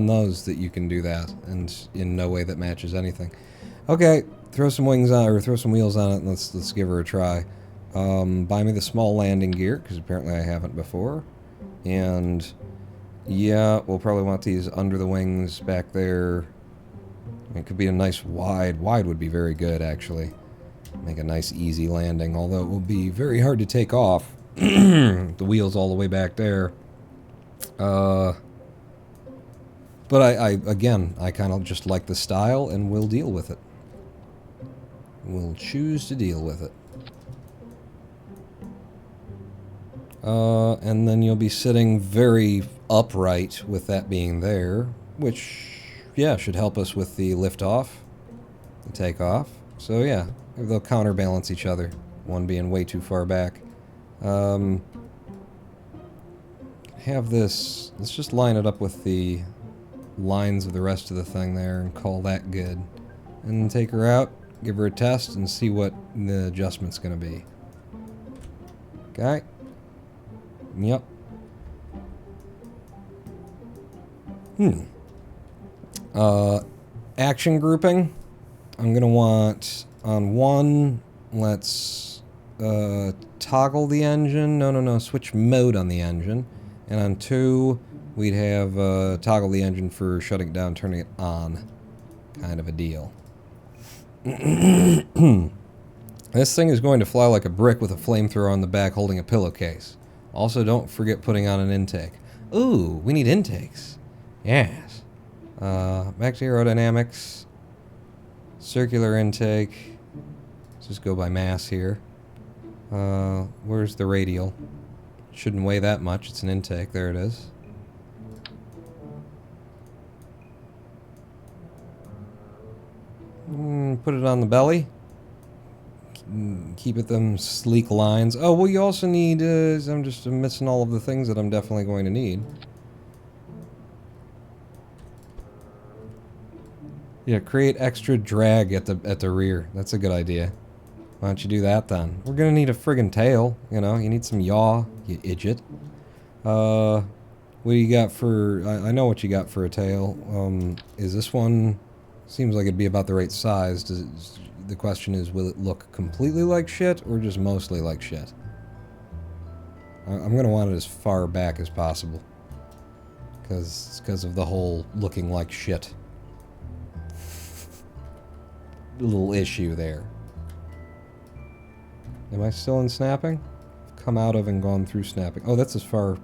those that you can do that, and in no way that matches anything. Okay, throw some wings on, or throw some wheels on it, and let's give her a try. Buy me the small landing gear, because apparently I haven't before. And yeah, we'll probably want these under the wings back there. It could be a nice wide would be very good, actually. Make a nice easy landing, although it will be very hard to take off. The wheels all the way back there. But again, I kind of just like the style, and we'll deal with it. We'll choose to deal with it. And then you'll be sitting very upright with that being there, which, yeah, should help us with the liftoff, the takeoff. So yeah, they'll counterbalance each other, one being way too far back. Have this, let's just line it up with the lines of the rest of the thing there and call that good. And then take her out, give her a test, and see what the adjustment's going to be. Okay. Yep. Action grouping. I'm going to want, on one, let's toggle the engine. No, switch mode on the engine. And on 2, we'd have toggle the engine for shutting it down, turning it on. Kind of a deal. This thing is going to fly like a brick with a flamethrower on the back holding a pillowcase. Also, don't forget putting on an intake. Ooh, we need intakes. Yes. Back to aerodynamics. Circular intake. Let's just go by mass here. Where's the radial? Shouldn't weigh that much. It's an intake. There it is. Put it on the belly. Keep it them sleek lines. Oh, well, you also need... I'm just missing all of the things that I'm definitely going to need. Yeah, create extra drag at the rear. That's a good idea. Why don't you do that then? We're gonna need a friggin' tail, you know? You need some yaw, you idiot. What do you got for... I know what you got for a tail. Is this one... Seems like it'd be about the right size. The question is, will it look completely like shit, or just mostly like shit? I'm gonna want it as far back as possible. Because of the whole looking like shit. Little issue there. Am I still in snapping? Come out of and gone through snapping. Oh, that's as far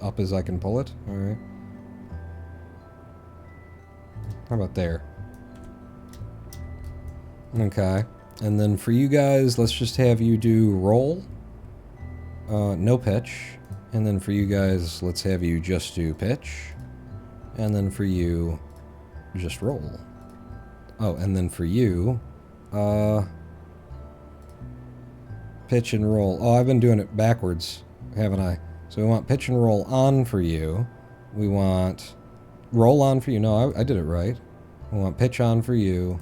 up as I can pull it? Alright. How about there? Okay. And then for you guys, let's just have you do roll. No pitch. And then for you guys, let's have you just do pitch. And then for you, just roll. Oh, and then for you, pitch and roll. Oh, I've been doing it backwards, haven't I? So we want pitch and roll on for you. We want roll on for you. No, I did it right. We want pitch on for you.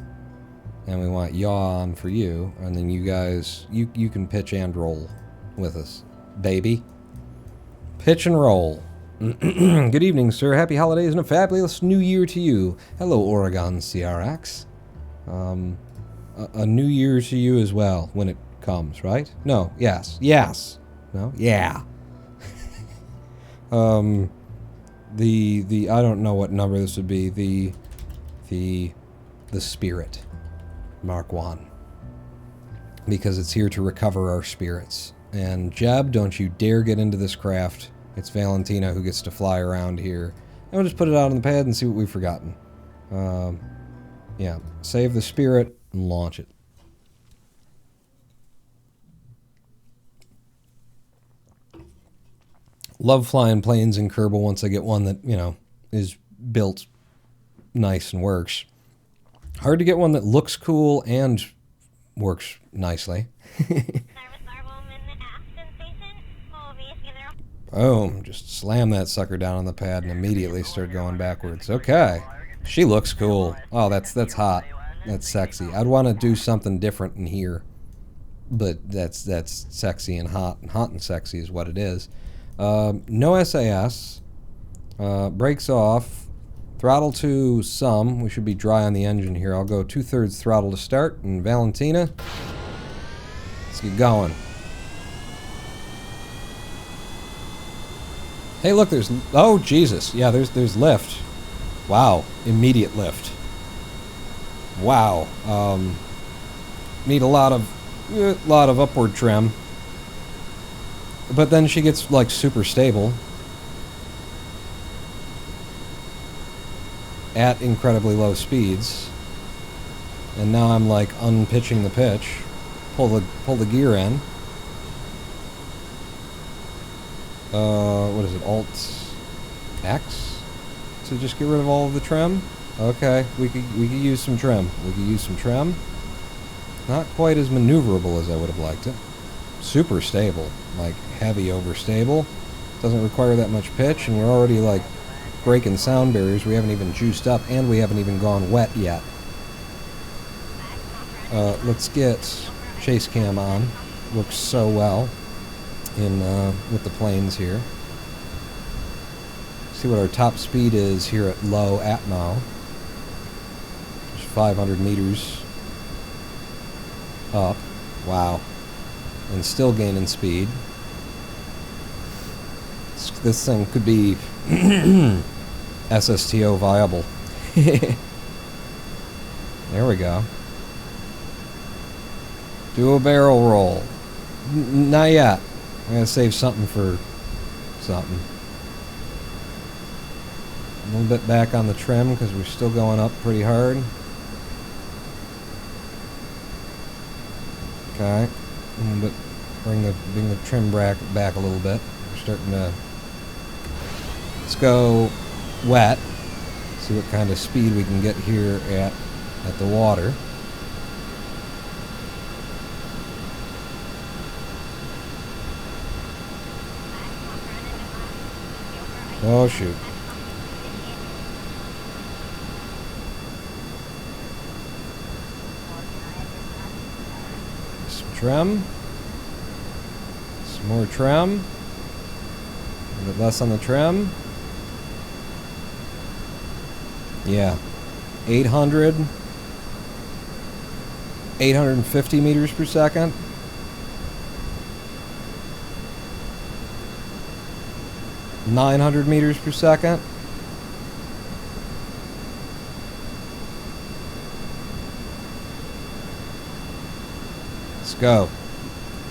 And we want yaw on for you. And then you guys, you can pitch and roll with us. Baby. Pitch and roll. Good evening, sir. Happy holidays and a fabulous new year to you. Hello, Oregon CRX. A new year to you as well when it comes, right? No, yes. Yes. No? Yeah. The I don't know what number this would be. The spirit. Mark 1. Because it's here to recover our spirits. And Jeb, don't you dare get into this craft. It's Valentina who gets to fly around here. And we'll just put it out on the pad and see what we've forgotten. Yeah. Save the spirit and launch it. Love flying planes in Kerbal once I get one that, you know, is built nice and works. Hard to get one that looks cool and works nicely. Boom. Just slam that sucker down on the pad and immediately start going backwards. Okay. She looks cool. Oh, that's hot. That's sexy. I'd want to do something different in here. But that's sexy and hot. And hot and sexy is what it is. No SAS. Brakes off. Throttle to some. We should be dry on the engine here. I'll go 2/3 throttle to start. And Valentina, let's get going. Hey, look, there's... Oh, Jesus. Yeah, there's lift. Wow. Immediate lift. Wow. Need a lot of upward trim. But then she gets, like, super stable. At incredibly low speeds. And now I'm, like, unpitching the pitch. Pull the gear in. What is it? Alt X to just get rid of all of the trim. Okay, we could use some trim. We could use some trim. Not quite as maneuverable as I would have liked it. Super stable, like heavy overstable. Doesn't require that much pitch, and we're already like breaking sound barriers. We haven't even juiced up, and we haven't even gone wet yet. Let's get chase cam on. Works so well in with the planes here. See what our top speed is here at low atmo. Just 500 meters up. Wow. And still gaining speed. This thing could be SSTO viable. There we go. Do a barrel roll. Not yet. I'm going to save something for something. A little bit back on the trim because we're still going up pretty hard. Okay. A little bit, bring the trim back a little bit. We're starting to... Let's go wet. See what kind of speed we can get here at the water. Oh shoot. Some trim. Some more trim. A bit less on the trim. Yeah. 850 meters per second. .900 meters per second. Let's go.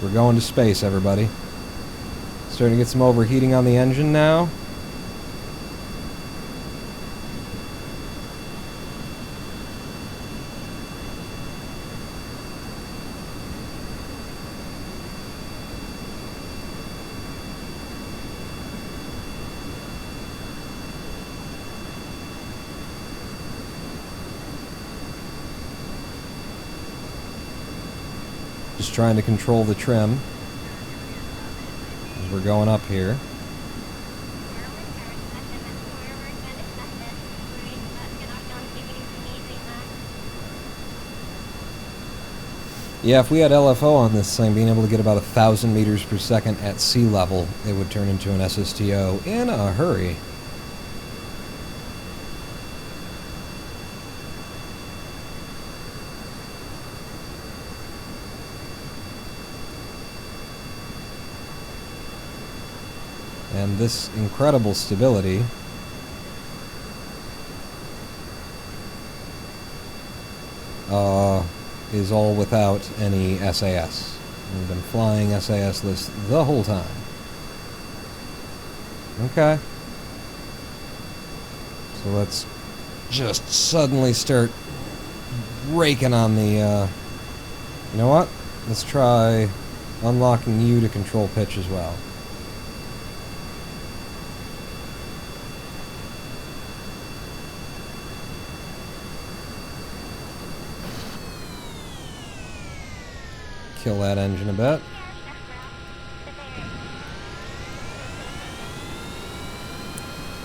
We're going to space, everybody. Starting to get some overheating on the engine now. Just trying to control the trim as we're going up here. Yeah, if we had LFO on this thing, being able to get about 1,000 meters per second at sea level, it would turn into an SSTO in a hurry. And this incredible stability is all without any SAS. We've been flying SAS-less the whole time. Okay. So let's just suddenly start raking on the, you know what? Let's try unlocking you to control pitch as well. Kill that engine a bit.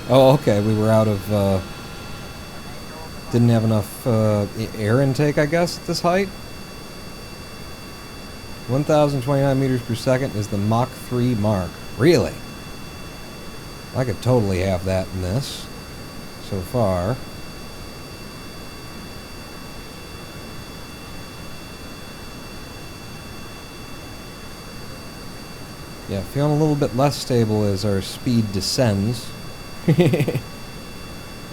Oh, okay, we were out of, didn't have enough air intake, I guess, at this height. 1,029 meters per second is the Mach 3 mark. Really? I could totally have that in this, so far. Yeah, feeling a little bit less stable as our speed descends.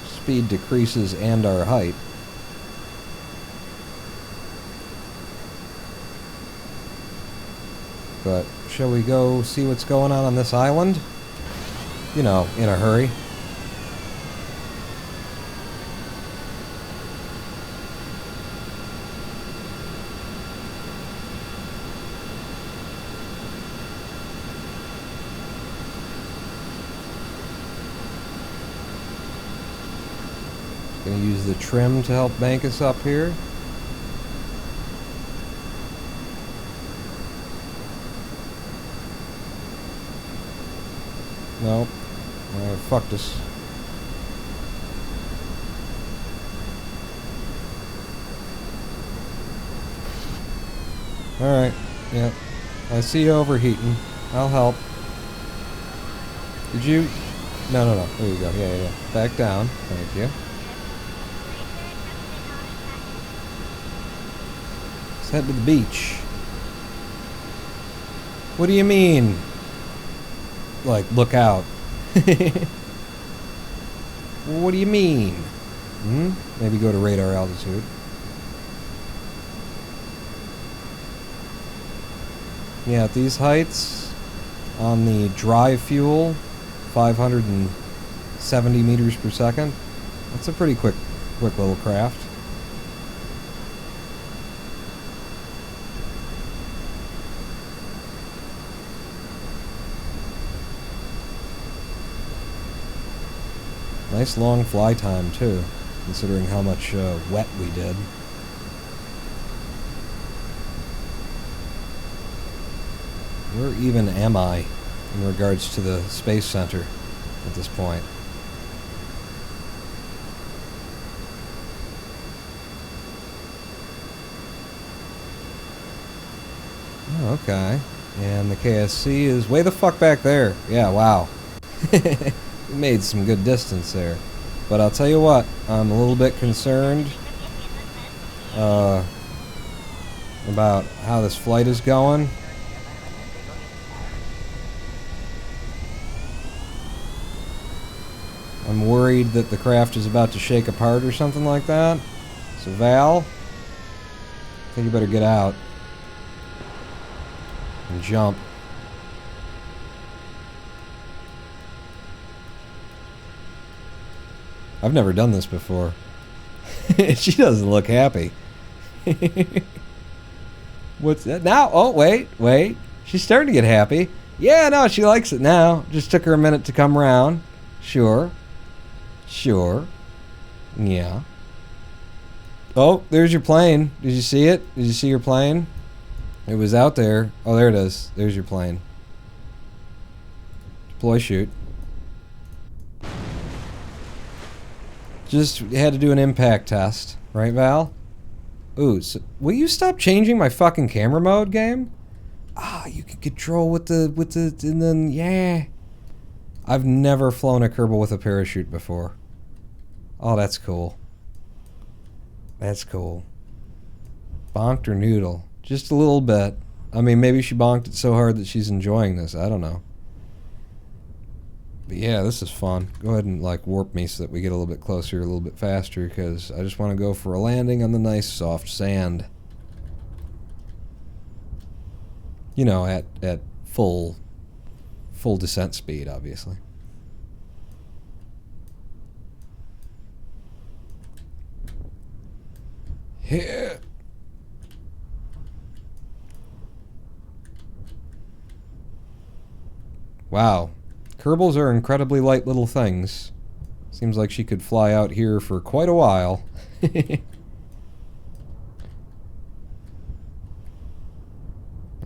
Speed decreases and our height. But shall we go see what's going on this island? You know, in a hurry. Gonna use the trim to help bank us up here. Nope. Fucked us. Alright. Yep. I see you overheating. I'll help. Did you? No. There you go. Yeah. Back down. Thank you. Let's head to the beach. What do you mean? Like, look out. What do you mean? Maybe go to radar altitude. Yeah, at these heights, on the dry fuel, 570 meters per second. That's a pretty quick little craft. Nice long fly time, too, considering how much wet we did. Where even am I in regards to the Space Center at this point? Oh, okay. And the KSC is way the fuck back there. Yeah, wow. We made some good distance there. But I'll tell you what, I'm a little bit concerned about how this flight is going. I'm worried that the craft is about to shake apart or something like that. So Val, I think you better get out and jump. I've never done this before. She doesn't look happy. What's that? Now, oh, wait. She's starting to get happy. Yeah, no, she likes it now. Just took her a minute to come around. Sure. Yeah. Oh, there's your plane. Did you see it? Did you see your plane? It was out there. Oh, there it is. There's your plane. Deploy shoot. Just had to do an impact test. Right, Val? Ooh, so, will you stop changing my fucking camera mode, game? Ah, you can control with the, and then, yeah. I've never flown a Kerbal with a parachute before. Oh, that's cool. That's cool. Bonked or noodle? Just a little bit. I mean, maybe she bonked it so hard that she's enjoying this. I don't know. But yeah, this is fun. Go ahead and like warp me so that we get a little bit closer, a little bit faster, because I just want to go for a landing on the nice soft sand. You know, at full descent speed, obviously. Yeah. Wow. Kerbals are incredibly light little things. Seems like she could fly out here for quite a while.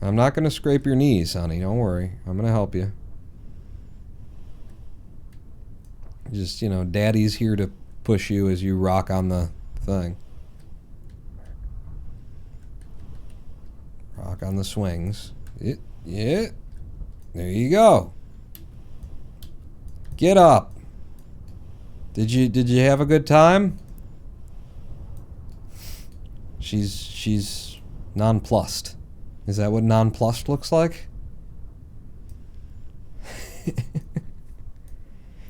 I'm not going to scrape your knees, honey. Don't worry. I'm going to help you. Just, you know, daddy's here to push you as you rock on the thing. Rock on the swings. Yeah. There you go. Get up. Did you have a good time? She's nonplussed. Is that what nonplussed looks like?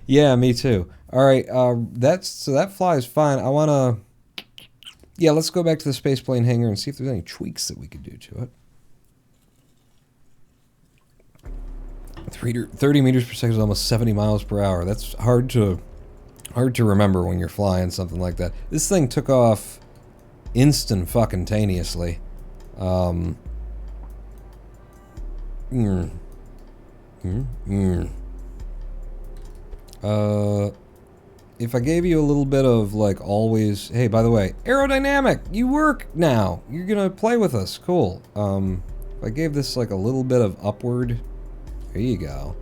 Yeah, me too. All right, that flies fine. I wanna. Yeah, let's go back to the spaceplane hangar and see if there's any tweaks that we could do to it. 30 meters per second is almost 70 miles per hour. That's hard to remember when you're flying something like that. This thing took off instant-fucking-taneously. If I gave you a little bit of, like, always... Hey, by the way, aerodynamic! You work now! You're gonna play with us. Cool. If I gave this, like, a little bit of upward... There you go.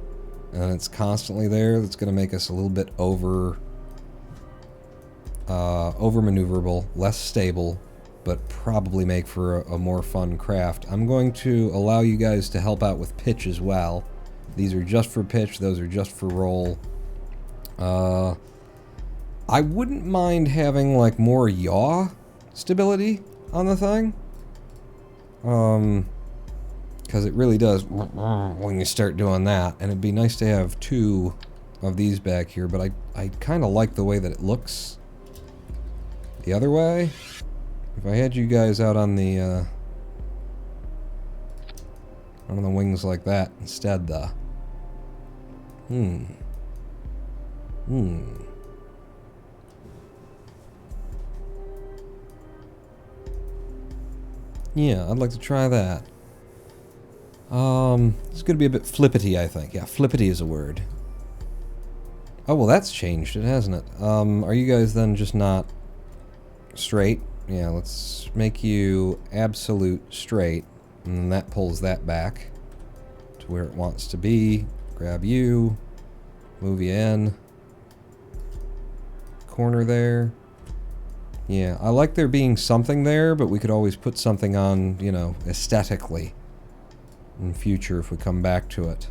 And it's constantly there. That's gonna make us a little bit over-maneuverable, less stable, but probably make for a more fun craft. I'm going to allow you guys to help out with pitch as well. These are just for pitch, those are just for roll. I wouldn't mind having, like, more yaw stability on the thing. Because it really does when you start doing that. And it'd be nice to have 2 of these back here, but I kind of like the way that it looks the other way. If I had you guys out on the wings like that instead, though. Yeah, I'd like to try that. It's gonna be a bit flippity, I think. Yeah, flippity is a word. Oh, well, that's changed it, hasn't it? Are you guys then just not straight? Yeah, let's make you absolute straight, and then that pulls that back to where it wants to be. Grab you, move you in. Corner there. Yeah, I like there being something there, but we could always put something on, you know, aesthetically in future if we come back to it.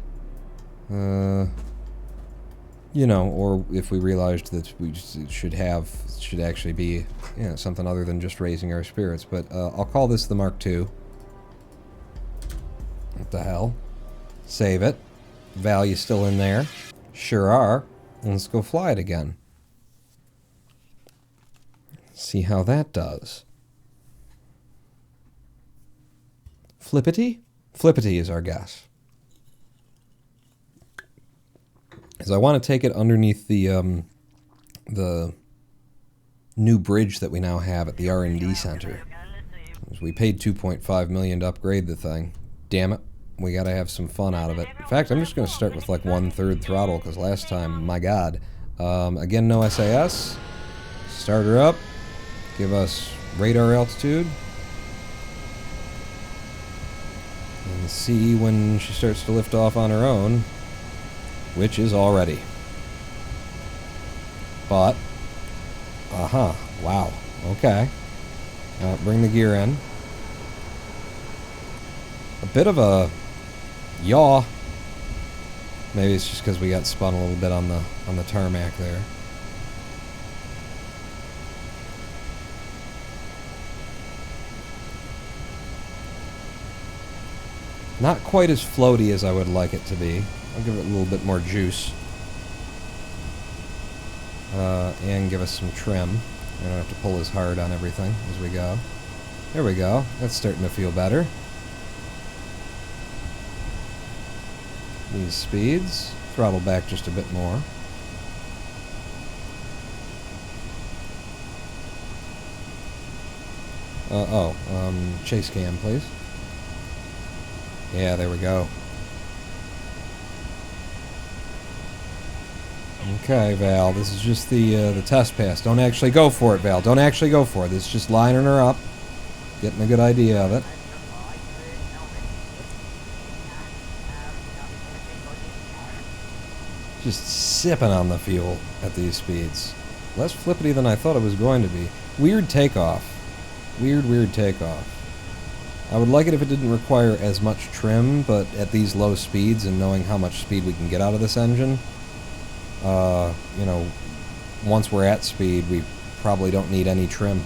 You know, or if we realized that we should actually be, you know, something other than just raising our spirits. But I'll call this the Mark II. What the hell? Save it. Value still in there. Sure are. And let's go fly it again. See how that does. Flippity? Flippity is our guess. Because I want to take it underneath the new bridge that we now have at the R&D center. We paid $2.5 million to upgrade the thing. Damn it, we got to have some fun out of it. In fact, I'm just going to start with like 1/3 throttle, because last time, my God. Again, no SAS. Start her up. Give us radar altitude. And see when she starts to lift off on her own, which is already. But, wow, okay. Bring the gear in. A bit of a yaw. Maybe it's just because we got spun a little bit on the tarmac there. Not quite as floaty as I would like it to be. I'll give it a little bit more juice. And give us some trim. I don't have to pull as hard on everything as we go. There we go. That's starting to feel better. These speeds. Throttle back just a bit more. Chase cam, please. Yeah, there we go. Okay, Val, this is just the test pass. Don't actually go for it, Val. Don't actually go for it. This is just lining her up. Getting a good idea of it. Just sipping on the fuel at these speeds. Less flippity than I thought it was going to be. Weird takeoff. Weird takeoff. I would like it if it didn't require as much trim, but at these low speeds and knowing how much speed we can get out of this engine, you know, once we're at speed, we probably don't need any trim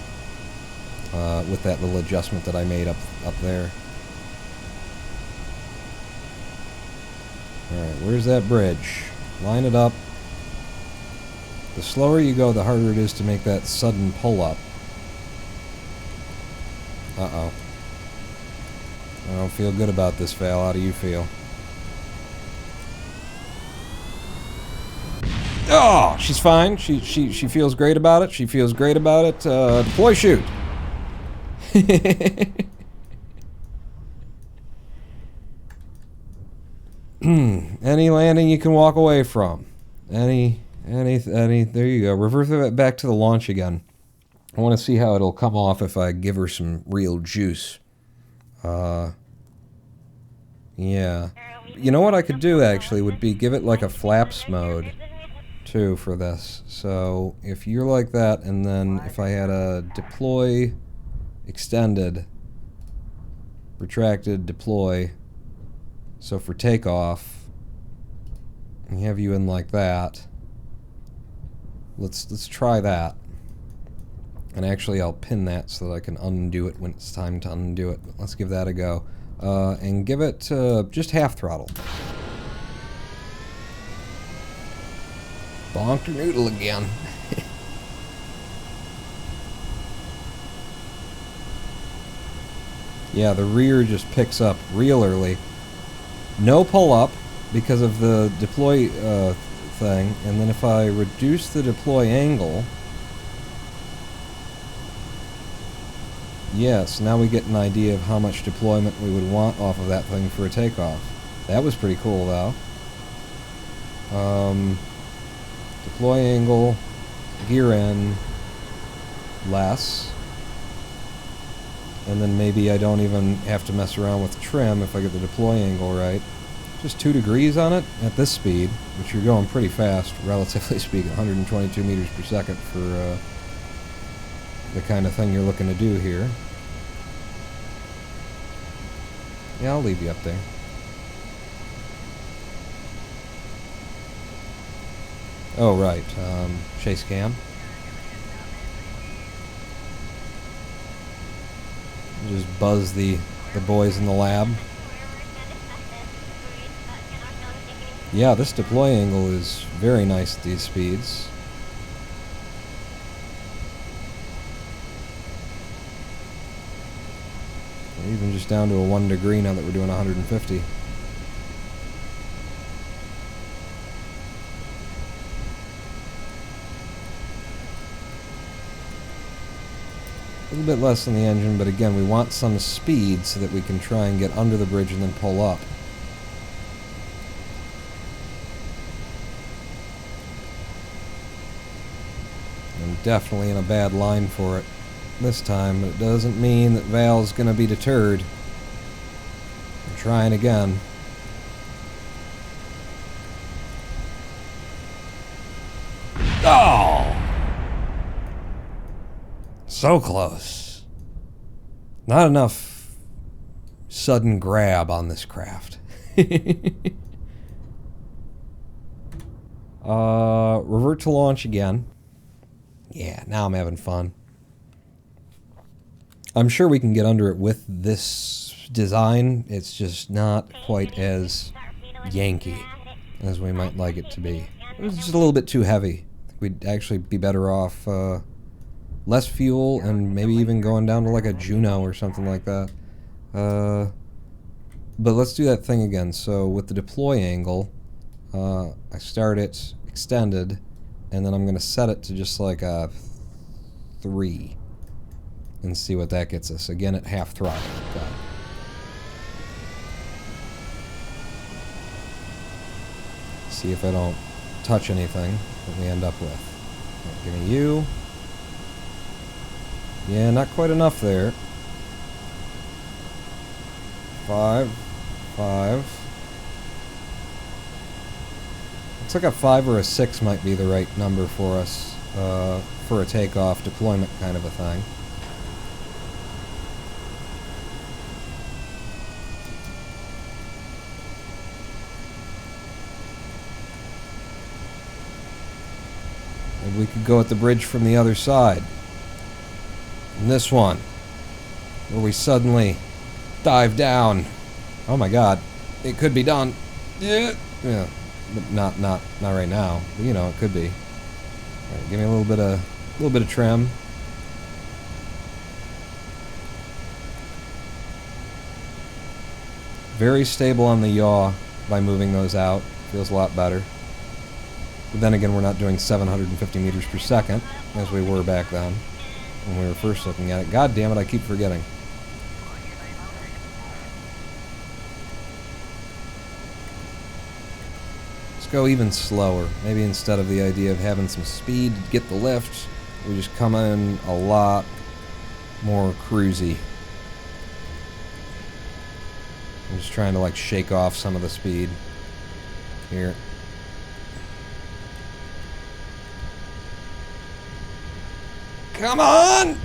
with that little adjustment that I made up there. Alright, where's that bridge? Line it up. The slower you go, the harder it is to make that sudden pull-up. Uh-oh. I don't feel good about this, Val. How do you feel? Oh, she's fine. She feels great about it. She feels great about it. Deploy shoot. Any landing you can walk away from. Any, there you go. Reverse it back to the launch again. I want to see how it'll come off if I give her some real juice. Yeah. You know what I could do, actually, would be give it like a flaps mode, too, for this. So, if you're like that, and then if I had a deploy, extended, retracted, deploy, so for takeoff, and have you in like that, let's try that. And actually I'll pin that so that I can undo it when it's time to undo it. Let's give that a go. And give it just half throttle. Bonked her noodle again. Yeah, the rear just picks up real early. No pull up because of the deploy thing. And then if I reduce the deploy angle... Yes, now we get an idea of how much deployment we would want off of that thing for a takeoff. That was pretty cool, though. Deploy angle, gear in, less. And then maybe I don't even have to mess around with trim if I get the deploy angle right. Just 2 degrees on it at this speed, which you're going pretty fast, relatively speaking, 122 meters per second for the kind of thing you're looking to do here. Yeah, I'll leave you up there. Oh, right. Chase cam. Just buzz the boys in the lab. Yeah, this deploy angle is very nice at these speeds. Even just down to a 1 degree now that we're doing 150. A little bit less than the engine, but again, we want some speed so that we can try and get under the bridge and then pull up. I'm definitely in a bad line for it this time, but it doesn't mean that Val's gonna be deterred. I'm trying again. Oh! So close. Not enough sudden grab on this craft. Revert to launch again. Yeah, now I'm having fun. I'm sure we can get under it with this design. It's just not quite as Yankee as we might like it to be. It's just a little bit too heavy. I think we'd actually be better off less fuel and maybe even going down to like a Juno or something like that. But let's do that thing again. So with the deploy angle, I start it extended, and then I'm going to set it to just like a 3 and see what that gets us. Again at half throttle. Okay. See if I don't touch anything that we end up with. Right, give me you. Yeah, not quite enough there. 5. Looks like a 5 or a 6 might be the right number for us for a takeoff deployment kind of a thing. And we could go at the bridge from the other side. And this one, where we suddenly dive down. Oh my god, it could be done. Yeah, but not right now. But, you know, it could be. All right, give me a little bit of trim. Very stable on the yaw by moving those out. Feels a lot better. But then again, we're not doing 750 meters per second as we were back then when we were first looking at it. God damn it, I keep forgetting. Let's go even slower. Maybe instead of the idea of having some speed to get the lift, we just come in a lot more cruisy. I'm just trying to like shake off some of the speed here. Come on!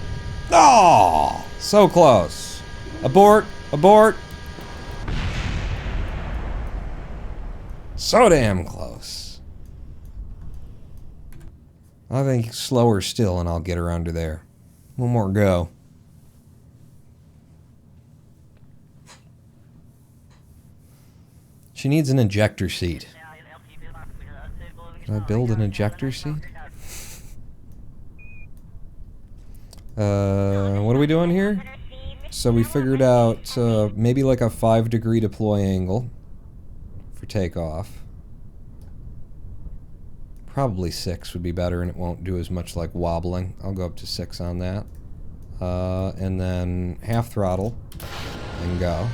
Oh, so close. Abort! Abort! So damn close. I think slower still and I'll get her under there. One more go. She needs an ejector seat. Can I build an ejector seat? What are we doing here? So we figured out maybe like a 5-degree deploy angle for takeoff. Probably 6 would be better and it won't do as much like wobbling. I'll go up to 6 on that. And then half throttle and go.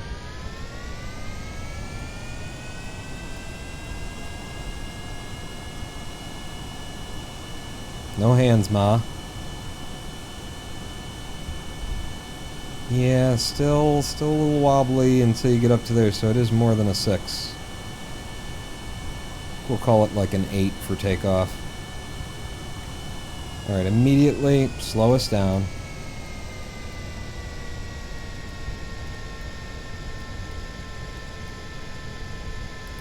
No hands, Ma. Yeah, still a little wobbly until you get up to there, so it is more than a 6. We'll call it like an 8 for takeoff. Alright, immediately slow us down.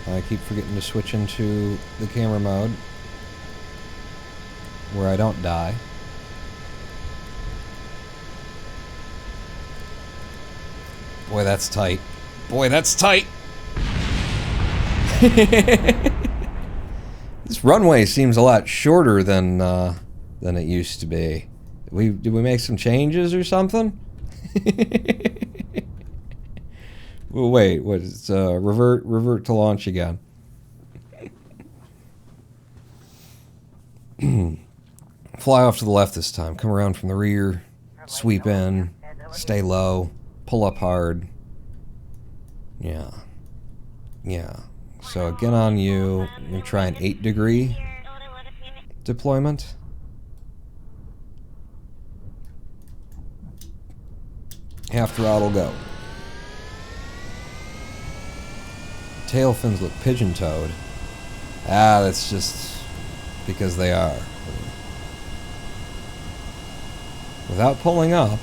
I keep forgetting to switch into the camera mode where I don't die. Boy, that's tight. Boy, that's tight! This runway seems a lot shorter than it used to be. Did we make some changes or something? Well, wait, what is revert to launch again. Fly off to the left this time. Come around from the rear, sweep in, stay low, pull up hard. Yeah. Yeah. So again on you, I'm going to try an 8-degree deployment. Half throttle, go. Tail fins look pigeon-toed. Ah, that's just because they are. Without pulling up,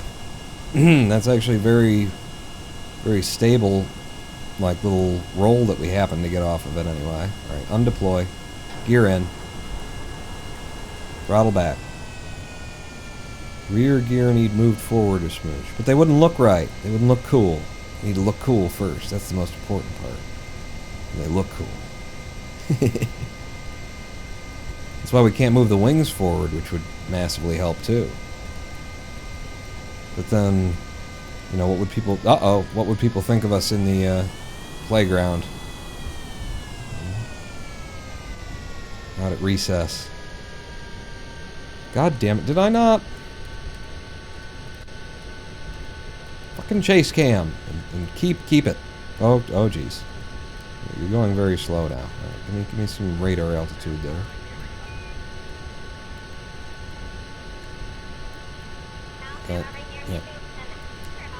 That's actually very, very stable, like, little roll that we happen to get off of it anyway. Alright, undeploy. Gear in. Throttle back. Rear gear need moved forward a smooch. But they wouldn't look right. They wouldn't look cool. They need to look cool first. That's the most important part. They look cool. That's why we can't move the wings forward, which would massively help too. But then, you know, what would people... Uh-oh. What would people think of us in the playground? Out at recess. God damn it. Did I not? Fucking chase cam. And keep it. Oh, jeez. You're going very slow now. Right, give me some radar altitude there. Yeah.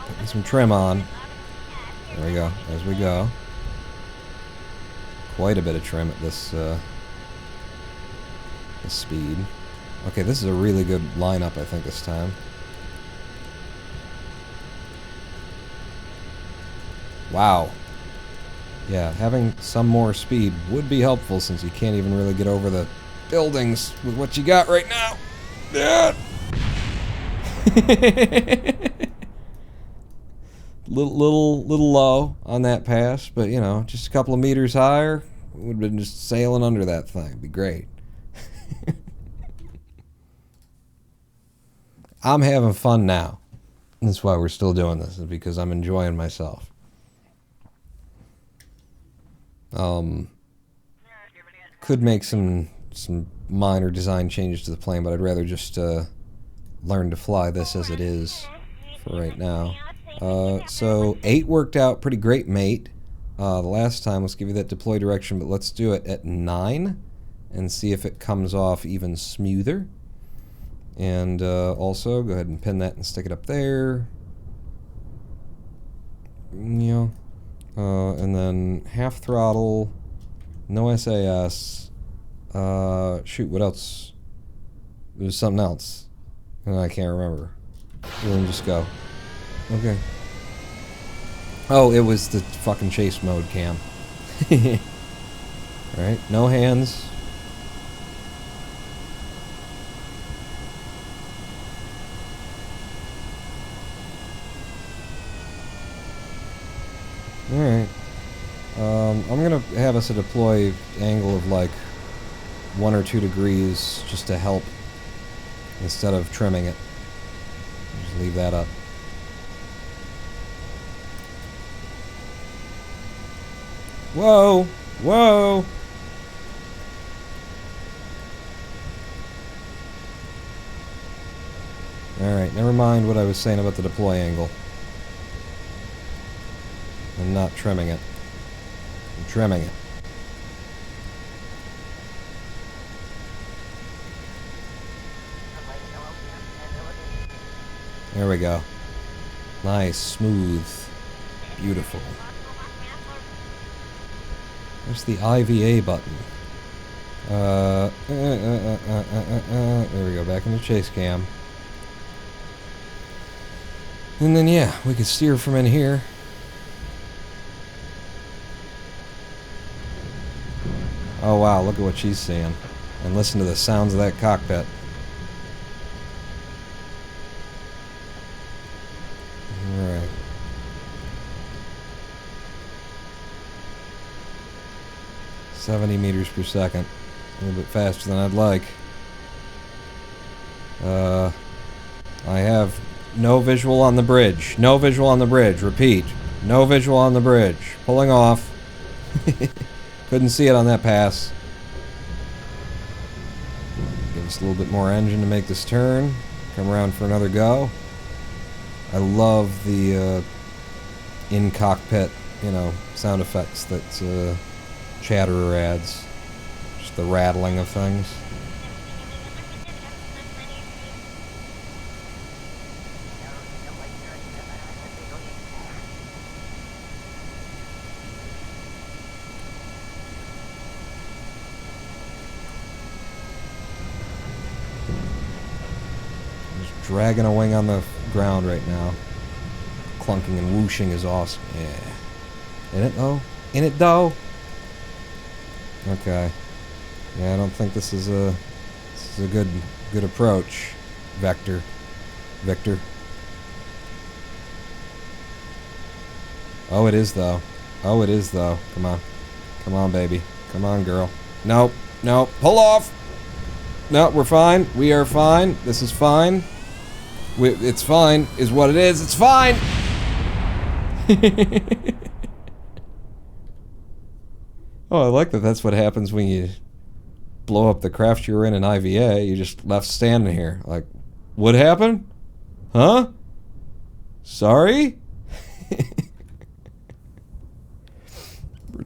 Put me some trim on. There we go. As we go. Quite a bit of trim at this speed. Okay, this is a really good lineup, I think, this time. Wow. Yeah, having some more speed would be helpful since you can't even really get over the buildings with what you got right now. Yeah. little low on that pass, but you know, just a couple of meters higher, would have been just sailing under that thing. It'd be great. I'm having fun now. That's why we're still doing this, is because I'm enjoying myself. Could make some minor design changes to the plane, but I'd rather just learn to fly this as it is for right now. So 8 worked out pretty great, mate. The last time, let's give you that deploy direction, but let's do it at 9 and see if it comes off even smoother. And also, go ahead and pin that and stick it up there. Yeah. And then half throttle, no SAS. Shoot, what else? There's something else. And I can't remember. We'll just go. Okay. Oh, it was the fucking chase mode cam. Alright, no hands. Alright. I'm gonna have us a deploy angle of like 1 or 2 degrees just to help instead of trimming it. Just leave that up. Whoa! Whoa! Alright, never mind what I was saying about the deploy angle. And not trimming it. I'm trimming it. There we go. Nice, smooth, beautiful. There's the IVA button. There we go, back into chase cam. And then yeah, we could steer from in here. Oh wow, look at what she's seeing. And listen to the sounds of that cockpit. Alright. "70 meters per second. A little bit faster than I'd like. I have no visual on the bridge. No visual on the bridge. Repeat. No visual on the bridge. Pulling off. Couldn't see it on that pass. Give us a little bit more engine to make this turn. Come around for another go. I love the in-cockpit, you know, sound effects that Chatterer adds. Just the rattling of things. Dragging a wing on the ground right now. clunking and whooshing is awesome. Yeah. In it though? In it though? Okay. Yeah, I don't think this is a good approach, Victor. Oh, it is though. Oh, it is though. Come on. Come on, baby. Come on, girl. Nope. Nope. Pull off. No, we're fine. We are fine. This is fine. It's fine, is what it is. It's fine! Oh, I like that that's what happens when you blow up the craft you were in an IVA. You just left standing here. Like, what happened? Huh? Sorry?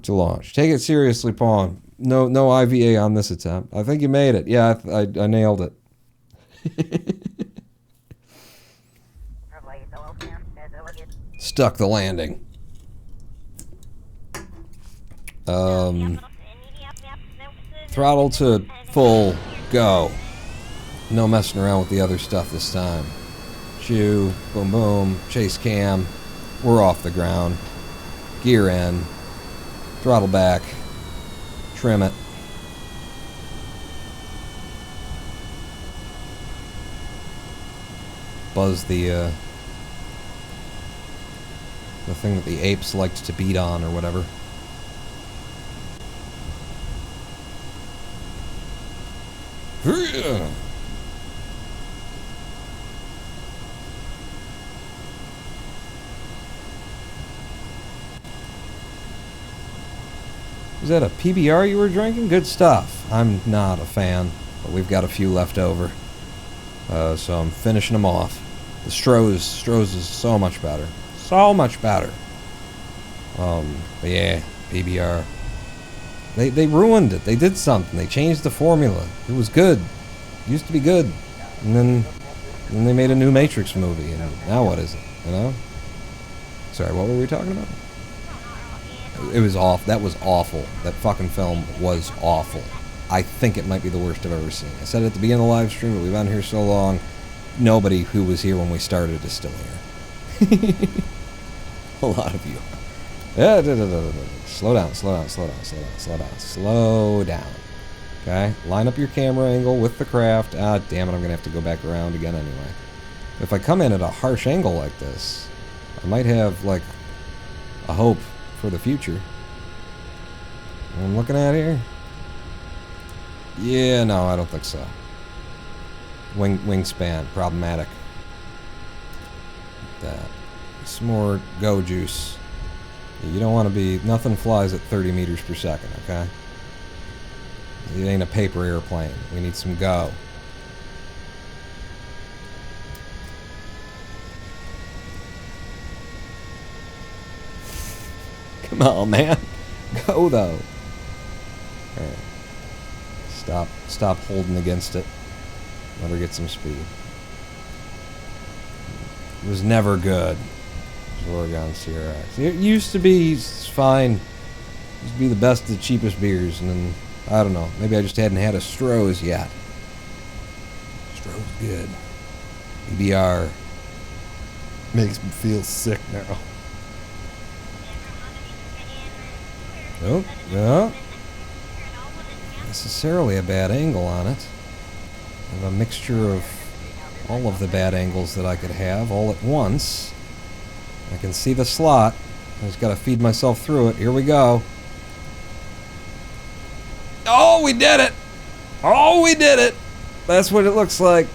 To launch. Take it seriously, Pawn. No IVA on this attempt. I think you made it. Yeah, I nailed it. Stuck the landing. Throttle to full. Go. No messing around with the other stuff this time. Chew. Boom boom. Chase cam. We're off the ground. Gear in. Throttle back. Trim it. Buzz the thing that the apes liked to beat on or whatever. Is that a PBR you were drinking? Good stuff. I'm not a fan, but we've got a few left over. So I'm finishing them off. The Stroh's is so much better. So much better. But yeah, PBR. They ruined it. They did something. They changed the formula. It was good. It used to be good. And then they made a new Matrix movie. And now what is it? You know? Sorry, what were we talking about? It was off. That was awful. That fucking film was awful. I think it might be the worst I've ever seen. I said it at the beginning of the live stream, but we've been here so long. Nobody who was here when we started is still here. A lot of you. Yeah, slow down. Slow down. Okay? Line up your camera angle with the craft. Ah, damn it, I'm going to have to go back around again anyway. If I come in at a harsh angle like this, I might have, like, a hope for the future. What I'm looking at here? Yeah, no, I don't think so. Wingspan, problematic. That. Some more go juice. You don't want to be... Nothing flies at 30 meters per second, okay? It ain't a paper airplane. We need some go. Come on, man. Go, though. Alright. Stop holding against it. Let her get some speed. It was never good. Oregon CRX. It used to be fine. It used to be the best of the cheapest beers, and then, I don't know, maybe I just hadn't had a Stroh's yet. Stroh's good. EBR makes me feel sick now. Nope, no. Necessarily a bad angle on it. I have a mixture of all of the bad angles that I could have all at once. I can see the slot. I just gotta feed myself through it. Here we go. Oh, we did it! Oh, we did it! That's what it looks like.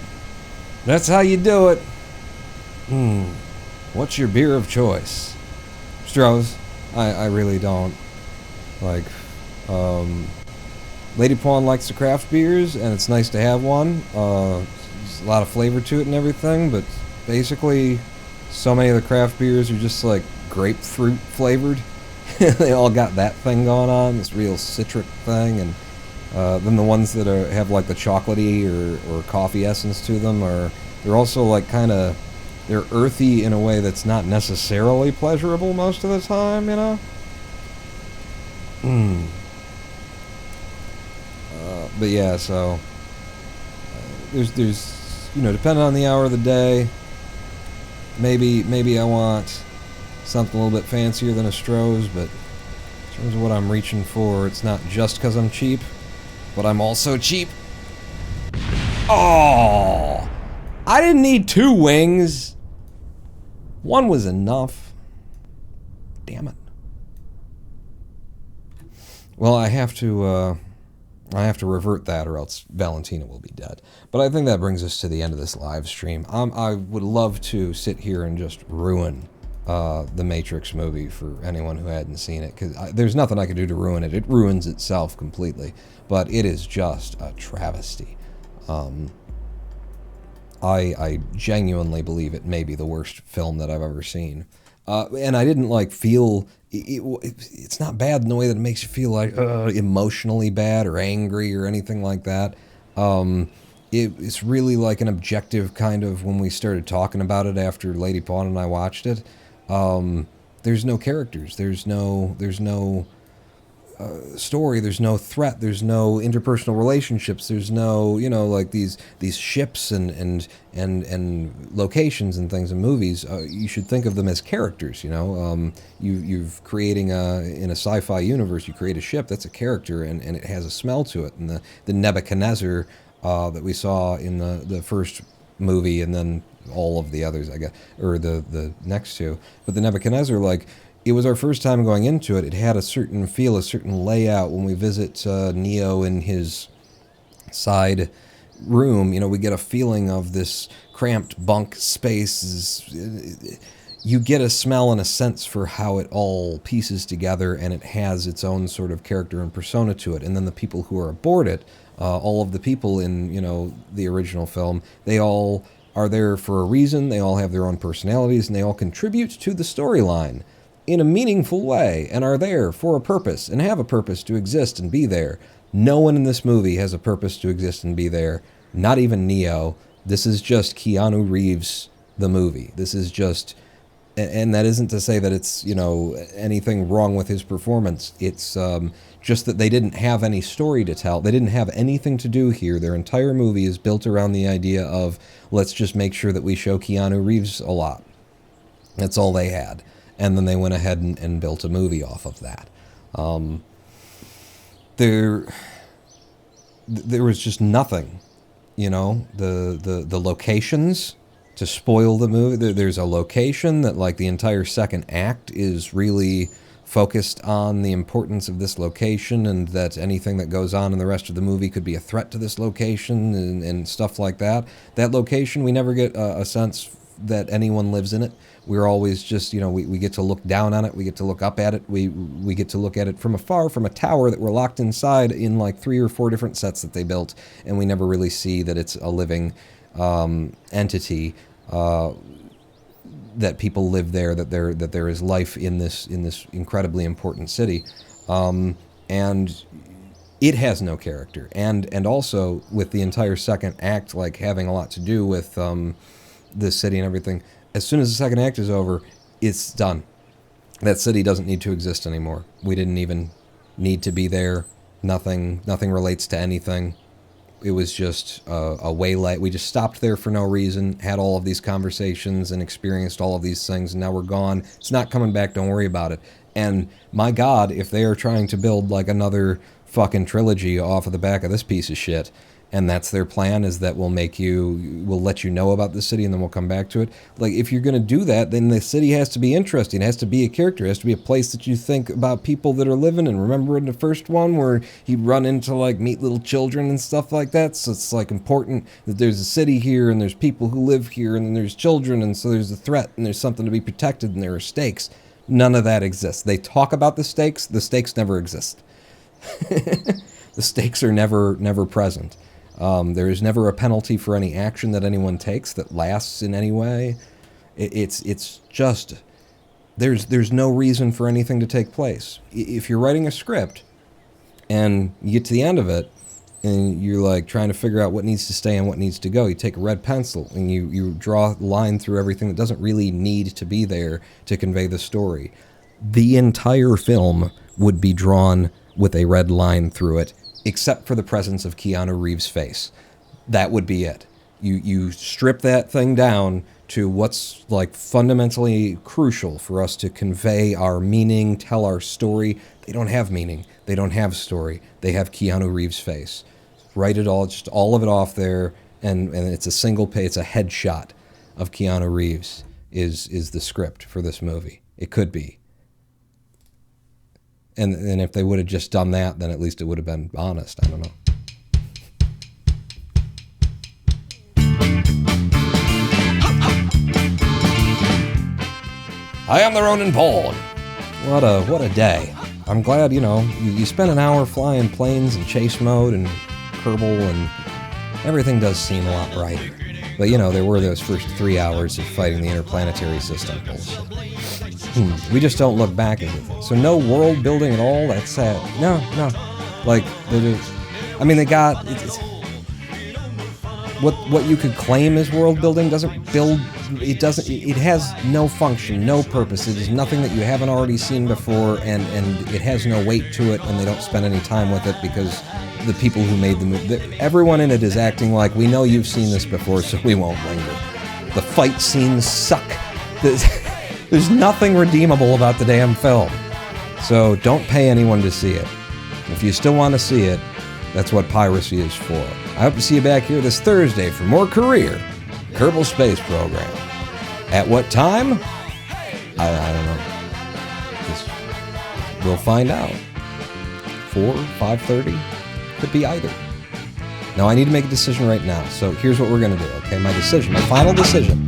That's how you do it. What's your beer of choice? Stroh's. I really don't. Like, Lady Pawn likes the craft beers, and it's nice to have one. There's a lot of flavor to it and everything, but basically, so many of the craft beers are just like grapefruit flavored. They all got that thing going on, this real citric thing, and then the ones that have like the chocolatey or coffee essence to them they're also like they're earthy in a way that's not necessarily pleasurable most of the time, you know. But yeah, so there's depending on the hour of the day, maybe I want something a little bit fancier than a Stroh's, but in terms of what I'm reaching for, it's not just because I'm cheap, but I'm also cheap. Oh! I didn't need 2 wings. 1 was enough. Damn it. Well, I have to revert that, or else Valentina will be dead. But I think that brings us to the end of this live stream. I would love to sit here and just ruin the Matrix movie for anyone who hadn't seen it, because there's nothing I could do to ruin it. It ruins itself completely, but it is just a travesty. I genuinely believe it may be the worst film that I've ever seen. And I didn't feel it's not bad in the way that it makes you feel like emotionally bad or angry or anything like that. It's really like an objective kind of, when we started talking about it after Lady Pawn and I watched it. There's no characters. There's no story. There's no threat. There's no interpersonal relationships. There's no, these ships and locations and things in movies. You should think of them as characters. You've creating in a sci-fi universe, you create a ship that's a character, and it has a smell to it. And the Nebuchadnezzar that we saw in the first movie, and then all of the others, I guess, or the next two. But the Nebuchadnezzar, it was our first time going into it. It had a certain feel, a certain layout. When we visit Neo in his side room, we get a feeling of this cramped bunk space. You get a smell and a sense for how it all pieces together, and it has its own sort of character and persona to it. And then the people who are aboard it, all of the people in, the original film, they all are there for a reason. They all have their own personalities, and they all contribute to the storyline in a meaningful way, and are there for a purpose, and have a purpose to exist and be there. No one in this movie has a purpose to exist and be there, not even Neo. This is just Keanu Reeves, the movie. This is just, and that isn't to say that it's, anything wrong with his performance. It's just that they didn't have any story to tell. They didn't have anything to do here. Their entire movie is built around the idea of, let's just make sure that we show Keanu Reeves a lot. That's all they had. And then they went ahead and built a movie off of that. There was just nothing, the locations to spoil the movie. There's a location that, the entire second act is really focused on the importance of this location, and that anything that goes on in the rest of the movie could be a threat to this location and stuff like that. That location, we never get a sense that anyone lives in it. We're always just, we get to look down on it. We get to look up at it. We get to look at it from afar, from a tower that we're locked inside in 3 or 4 different sets that they built. And we never really see that it's a living entity, that people live there, that there is life in this incredibly important city. And it has no character. And also with the entire second act, having a lot to do with this city and everything, as soon as the second act is over, it's done. That city doesn't need to exist anymore. We didn't even need to be there. Nothing relates to anything. It was just a waylay. We just stopped there for no reason, had all of these conversations and experienced all of these things, and now we're gone. It's not coming back, don't worry about it. And my God, if they are trying to build another fucking trilogy off of the back of this piece of shit, and that's their plan, is that we'll let you know about the city and then we'll come back to it. If you're going to do that, then the city has to be interesting. It has to be a character. It has to be a place that you think about people that are living in. Remember in the first one where he'd run into meet little children and stuff like that? So it's important that there's a city here and there's people who live here and then there's children, and so there's a threat and there's something to be protected and there are stakes. None of that exists. They talk about the stakes never exist. The stakes are never present. There is never a penalty for any action that anyone takes that lasts in any way. It's just, there's no reason for anything to take place. If you're writing a script and you get to the end of it and you're trying to figure out what needs to stay and what needs to go, you take a red pencil and you draw a line through everything that doesn't really need to be there to convey the story. The entire film would be drawn with a red line through it, except for the presence of Keanu Reeves' face. That would be it. You strip that thing down to what's like fundamentally crucial for us to convey our meaning, tell our story. They don't have meaning. They don't have story. They have Keanu Reeves' face. Write it all, just all of it off there, and it's a single page, it's a headshot of Keanu Reeves is the script for this movie. It could be. And if they would have just done that, then at least it would have been honest. I don't know. I am the Ronin Paul. What a day. I'm glad, you spend an hour flying planes in chase mode and Kerbal, and everything does seem a lot brighter. But, there were those first 3 hours of fighting the interplanetary system. Bullshit. We just don't look back at it. So no world building at all? That's sad. No. Like, they got... What you could claim as world building doesn't build... It has no function, no purpose. It is nothing that you haven't already seen before, and it has no weight to it, and they don't spend any time with it because the people who made the movie... Everyone in it is acting like, we know you've seen this before, so we won't linger. The fight scenes suck. There's nothing redeemable about the damn film. So don't pay anyone to see it. If you still want to see it, that's what piracy is for. I hope to see you back here this Thursday for more Career Kerbal Space Program. At what time? I don't know. We'll find out. 4, 5:30? Could be either. Now I need to make a decision right now. So here's what we're going to do, okay? My final decision.